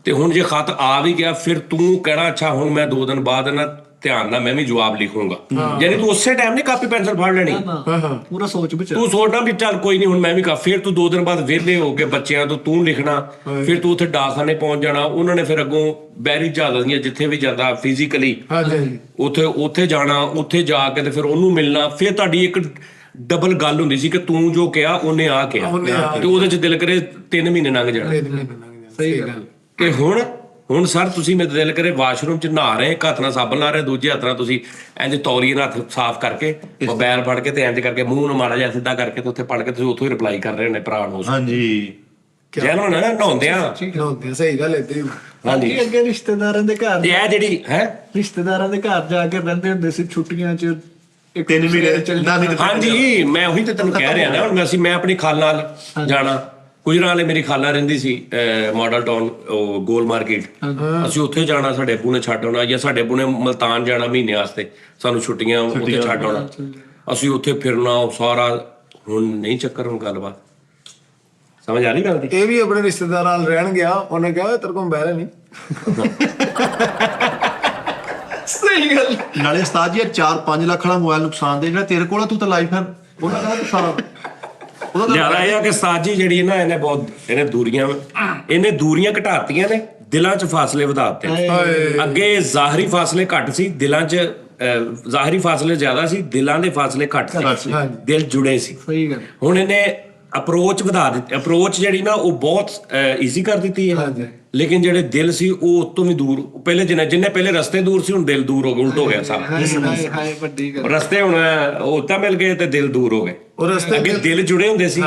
ਤੇ ਹੁਣ ਜੇ ਖੱਤ ਆ ਵੀ ਗਿਆ, ਫਿਰ ਤੂੰ ਕਹਿਣਾ ਅੱਛਾ ਹੁਣ ਮੈਂ 2 ਦਿਨ ਬਾਅਦ ਨਾ ਧਿਆਨ ਨਾਲ ਮੈਂ ਵੀ ਜਵਾਬ ਲਿਖੂੰਗਾ। ਯਾਨੀ ਤੂੰ ਉਸੇ ਟਾਈਮ ਨਹੀਂ ਕਾਪੀ ਪੈਨਸਲ ਫੜ ਲੈਣੀ, ਪੂਰਾ ਸੋਚ ਵਿਚਾਰ, ਤੂੰ ਸੋਚਣਾ ਵੀ ਚੱਲ ਕੋਈ ਨਹੀਂ ਹੁਣ ਮੈਂ ਵੀ ਫਿਰ ਤੂੰ 2 ਦਿਨ ਬਾਅਦ ਵਿਹਲੇ ਹੋ ਕੇ ਬੱਚਿਆਂ ਤੋਂ ਤੂੰ ਲਿਖਣਾ, ਫਿਰ ਤੂੰ ਉੱਥੇ ਡਾਕਖਾਨੇ ਪਹੁੰਚ ਜਾਣਾ, ਉਹਨਾਂ ਨੇ ਫਿਰ ਅੱਗੋਂ ਬੈਰੀ ਜਹਾਜ਼ਾਂ ਦੀਆਂ ਜਿੱਥੇ ਵੀ ਜਾਂਦਾ ਫਿਜ਼ੀਕਲੀ ਉੱਥੇ ਜਾਣਾ, ਉੱਥੇ ਜਾ ਕੇ ਤੇ ਫਿਰ ਉਹਨੂੰ ਮਿਲਣਾ, ਫਿਰ ਤੁਹਾਡੀ ਇੱਕ ਡਬਲ ਗੱਲ ਹੁੰਦੀ ਸੀ ਕਿ ਤੂੰ ਜੋ ਕਿਹਾ ਉਹਨੇ ਆ ਕਿਹਾ, ਤੇ ਉਹਦੇ ਚ ਦਿਲ ਕਰੇ 3 ਮਹੀਨੇ ਲੰਘ ਜਾਣਾ। ਸਹੀ ਗੱਲ। ਤੇ ਹੁਣ ਸਰ ਤੁਸੀਂ ਮੇਰੇ ਦਿਲ ਕਰੇ ਵਾਸ਼ਰੂਮ ਚ ਨਹਾ ਰਹੇ, ਇੱਕ ਹੱਥ ਨਾਲ ਸਾਬਣ ਲਾ ਰਹੇ, ਦੂਜੇ ਹੱਥ ਨਾਲ ਤੁਸੀਂ ਇੰਜ ਤੌਲੀਏ ਨਾਲ ਹੱਥ ਸਾਫ਼ ਕਰਕੇ ਮੋਬਾਈਲ ਫੜ ਕੇ ਤੇ ਇੰਜ ਕਰਕੇ ਮੂੰਹ ਨੂੰ ਮਾੜਾ ਜਿਹਾ ਸਿੱਧਾ ਕਰਕੇ ਤੇ ਉੱਥੇ ਪੜ ਕੇ ਤੁਸੀਂ ਉੱਥੋਂ ਹੀ ਰਿਪਲਾਈ ਕਰ ਰਹੇ ਹੋਣੇ ਭਰਾ ਨੂੰ। ਹਾਂਜੀ, ਜੈਨੂਨ ਹੈ ਨਾ, ਨਹਾਉਂਦੇ ਆ। ਸਹੀ ਗੱਲ ਹੈ। ਹਾਂਜੀ, ਅੱਗੇ ਰਿਸ਼ਤੇਦਾਰਾਂ ਦੇ ਘਰ, ਇਹ ਜਿਹੜੀ ਹੈ ਰਿਸ਼ਤੇਦਾਰਾਂ ਦੇ ਘਰ ਜਾ ਕੇ ਰਹਿੰਦੇ ਹੁੰਦੇ ਸੀ ਛੁੱਟੀਆਂ 'ਚ, 3 ਮਹੀਨੇ। ਹਾਂਜੀ, ਮੈਂ ਉਹੀ ਤੇ ਤੈਨੂੰ ਕਹਿ ਰਿਹਾ ਨਾ, ਹੁਣ ਮੈਂ ਆਪਣੀ ਖਾਲ ਨਾਲ ਜਾਣਾ, ਗੁਜਰਾਂ ਵਾਲੇ ਮੇਰੀ ਖਾਲਾ ਰਹਿੰਦੀ ਸੀ ਮਾਡਲ ਟਾਊਨ ਉਹ ਗੋਲ ਮਾਰਕੀਟ। ਅਸੀਂ ਉੱਥੇ ਜਾਣਾ, ਸਾਡੇ ਅੱਬੂ ਨੇ ਛੱਡ ਆਉਣਾ, ਜਾਂ ਸਾਡੇ ਅੱਬੂ ਨੇ ਮਲਤਾਨ ਜਾਣਾ ਮਹੀਨੇ ਵਾਸਤੇ, ਸਾਨੂੰ ਛੁੱਟੀਆਂ ਉੱਥੇ ਛੱਡ ਆਉਣਾ, ਅਸੀਂ ਉੱਥੇ ਫਿਰਨਾ ਉਹ ਸਾਰਾ। ਹੁਣ ਨਹੀਂ ਚੱਕਰ, ਹੁਣ ਗੱਲਬਾਤ ਸਮਝ ਆ ਰਹੀ ਗੱਲ ਦੀ। ਇਹ ਵੀ ਆਪਣੇ ਰਿਸ਼ਤੇਦਾਰਾਂ ਨਾਲ ਰਹਿਣ ਗਿਆ, ਉਹਨੇ ਕਿਹਾ ਤੇਰੇ ਕੋਲ ਬਹਿਰੇ ਨਹੀਂ। ਸਹੀ ਗੱਲ। ਨਾਲੇ ਉਸਤਾਦ ਜੀ 4-5 ਲੱਖ ਵਾਲਾ ਮੋਬਾਈਲ ਨੁਕਸਾਨ ਦੇ, ਜਿਹੜਾ ਤੇਰੇ ਕੋਲ ਆ ਤੂੰ ਤਾਂ ਲਾਈਫ ਹੈ ਉਹਨਾਂ ਦਾ ਨੁਕਸਾਨ। ਜ਼ਿਆਦਾ ਇਹ ਆ ਕਿ ਸਾਜੀ ਜਿਹੜੀ ਨਾ ਇਹਨੇ ਦੂਰੀਆਂ ਘਟਾਤੀਆਂ ਨੇ, ਦਿਲਾਂ 'ਚ ਫਾਸਲੇ ਵਧਾਤੇ। ਅੱਗੇ ਜ਼ਾਹਰੀ ਫਾਸਲੇ ਘੱਟ ਸੀ, ਦਿਲਾਂ 'ਚ ਜ਼ਾਹਰੀ ਫਾਸਲੇ ਜ਼ਿਆਦਾ ਸੀ, ਦਿਲਾਂ ਦੇ ਫਾਸਲੇ ਘੱਟ ਸੀ, ਦਿਲ ਜੁੜੇ ਸੀ। ਸਹੀ ਗੱਲ। ਹੁਣ ਇਹਨੇ ਅਪਰੋਚ ਵਧਾ ਦਿੱਤੀ, ਅਪਰੋਚ ਜਿਹੜੀ ਨਾ ਉਹ ਬਹੁਤ ਈਜ਼ੀ ਕਰ ਦਿੱਤੀ ਹੈ, ਲੇਕਿਨ ਜਿਹੜੇ ਦਿਲ ਸੀ ਉਹ ਉਤੋਂ ਵੀ ਦੂਰ। ਪਹਿਲੇ ਜਿੰਨੇ ਪਹਿਲੇ ਰਸਤੇ ਦੂਰ ਸੀ, ਹੁਣ ਦਿਲ ਦੂਰ ਹੋ ਗਏ, ਉਲਟ ਹੋ ਗਿਆ ਸਭ। ਹਾਏ ਵੱਡੀ ਗੱਲ। ਰਸਤੇ ਹੁਣ ਉਹ ਤਾਂ ਮਿਲ ਗਏ ਤੇ ਦਿਲ ਦੂਰ ਹੋ ਗਏ। ਉਹ ਰਸਤੇ ਅੱਗੇ ਦਿਲ ਜੁੜੇ ਹੁੰਦੇ ਸੀ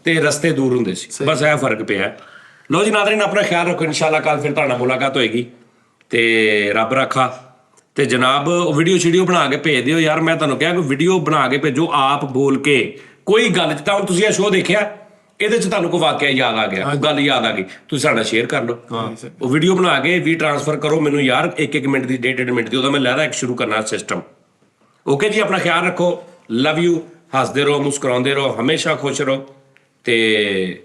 ਤੇ ਰਸਤੇ ਦੂਰ ਹੁੰਦੇ ਸੀ, ਬਸ ਇਹ ਫਰਕ ਪਿਆ। ਲੋ ਜੀ ਨਾਜ਼ਰੀਨ, ਆਪਣਾ ਖਿਆਲ ਰੱਖੋ, ਇਨਸ਼ਾਅੱਲਾ ਕੱਲ ਫਿਰ ਤੁਹਾਡਾ ਮੁਲਾਕਾਤ ਹੋਏਗੀ ਤੇ ਰੱਬ ਰੱਖਾ। ਤੇ ਜਨਾਬ ਵੀਡੀਓ ਸ਼ੀਡੀਓ ਬਣਾ ਕੇ ਭੇਜ ਦਿਓ ਯਾਰ। ਮੈਂ ਤੁਹਾਨੂੰ ਕਿਹਾ ਕਿ ਵੀਡੀਓ ਬਣਾ ਕੇ ਭੇਜੋ, ਆਪ ਬੋਲ ਕੇ ਕੋਈ ਗੱਲ। ਤਾਂ ਹੁਣ ਤੁਸੀਂ ਇਹ ਸ਼ੋਅ ਦੇਖਿਆ, ਇਹਦੇ 'ਚ ਤੁਹਾਨੂੰ ਕੋਈ ਵਾਕਿਆ ਯਾਦ ਆ ਗਿਆ, ਕੋਈ ਗੱਲ ਯਾਦ ਆ ਗਈ, ਤੁਸੀਂ ਸਾਡਾ ਸ਼ੇਅਰ ਕਰ ਲਓ। ਉਹ ਵੀਡੀਓ ਬਣਾ ਕੇ ਵੀ ਟ੍ਰਾਂਸਫਰ ਕਰੋ ਮੈਨੂੰ ਯਾਰ, 1-1 ਮਿੰਟ ਦੀ, 1.5 ਮਿੰਟ ਦੀ। ਉਹਦਾ ਮੈਂ ਲੈਦਾ ਇੱਕ ਸ਼ੁਰੂ ਕਰਨਾ ਸਿਸਟਮ। ਓਕੇ ਜੀ, ਆਪਣਾ ਖਿਆਲ ਰੱਖੋ, ਲਵ ਯੂ, ਹੱਸਦੇ ਰਹੋ, ਮੁਸਕਰਾਉਂਦੇ ਰਹੋ, ਹਮੇਸ਼ਾ ਖੁਸ਼ ਰਹੋ ਤੇ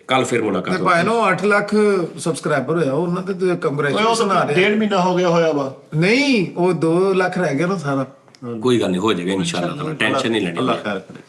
ਕੱਲ ਫਿਰ ਮੁਲਾਕਾਤ ਹੋਵੇਗੀ। ਭਾਈ ਨੂੰ 8 ਲੱਖ ਸਬਸਕ੍ਰਾਈਬਰ ਹੋਇਆ, ਉਹਨਾਂ ਤੇ ਕੰਗ੍ਰੈਚੁਲੇਸ਼ਨ ਆ ਰਿਹਾ। 1.5 ਮਹੀਨਾ ਹੋ ਗਿਆ ਹੋਇਆ ਵਾ। ਨਹੀਂ, ਉਹ 2 ਲੱਖ ਰਹਿ ਗਿਆ ਨਾ ਸਾਰਾ। ਕੋਈ ਗੱਲ ਨਹੀਂ, ਹੋ ਜਾਏਗਾ ਇਨਸ਼ਾਅੱਲਾ, ਟੈਨਸ਼ਨ ਨਹੀਂ ਲੈਣੀ। ਅੱਲਾਹ ਖੈਰ ਕਰੇ।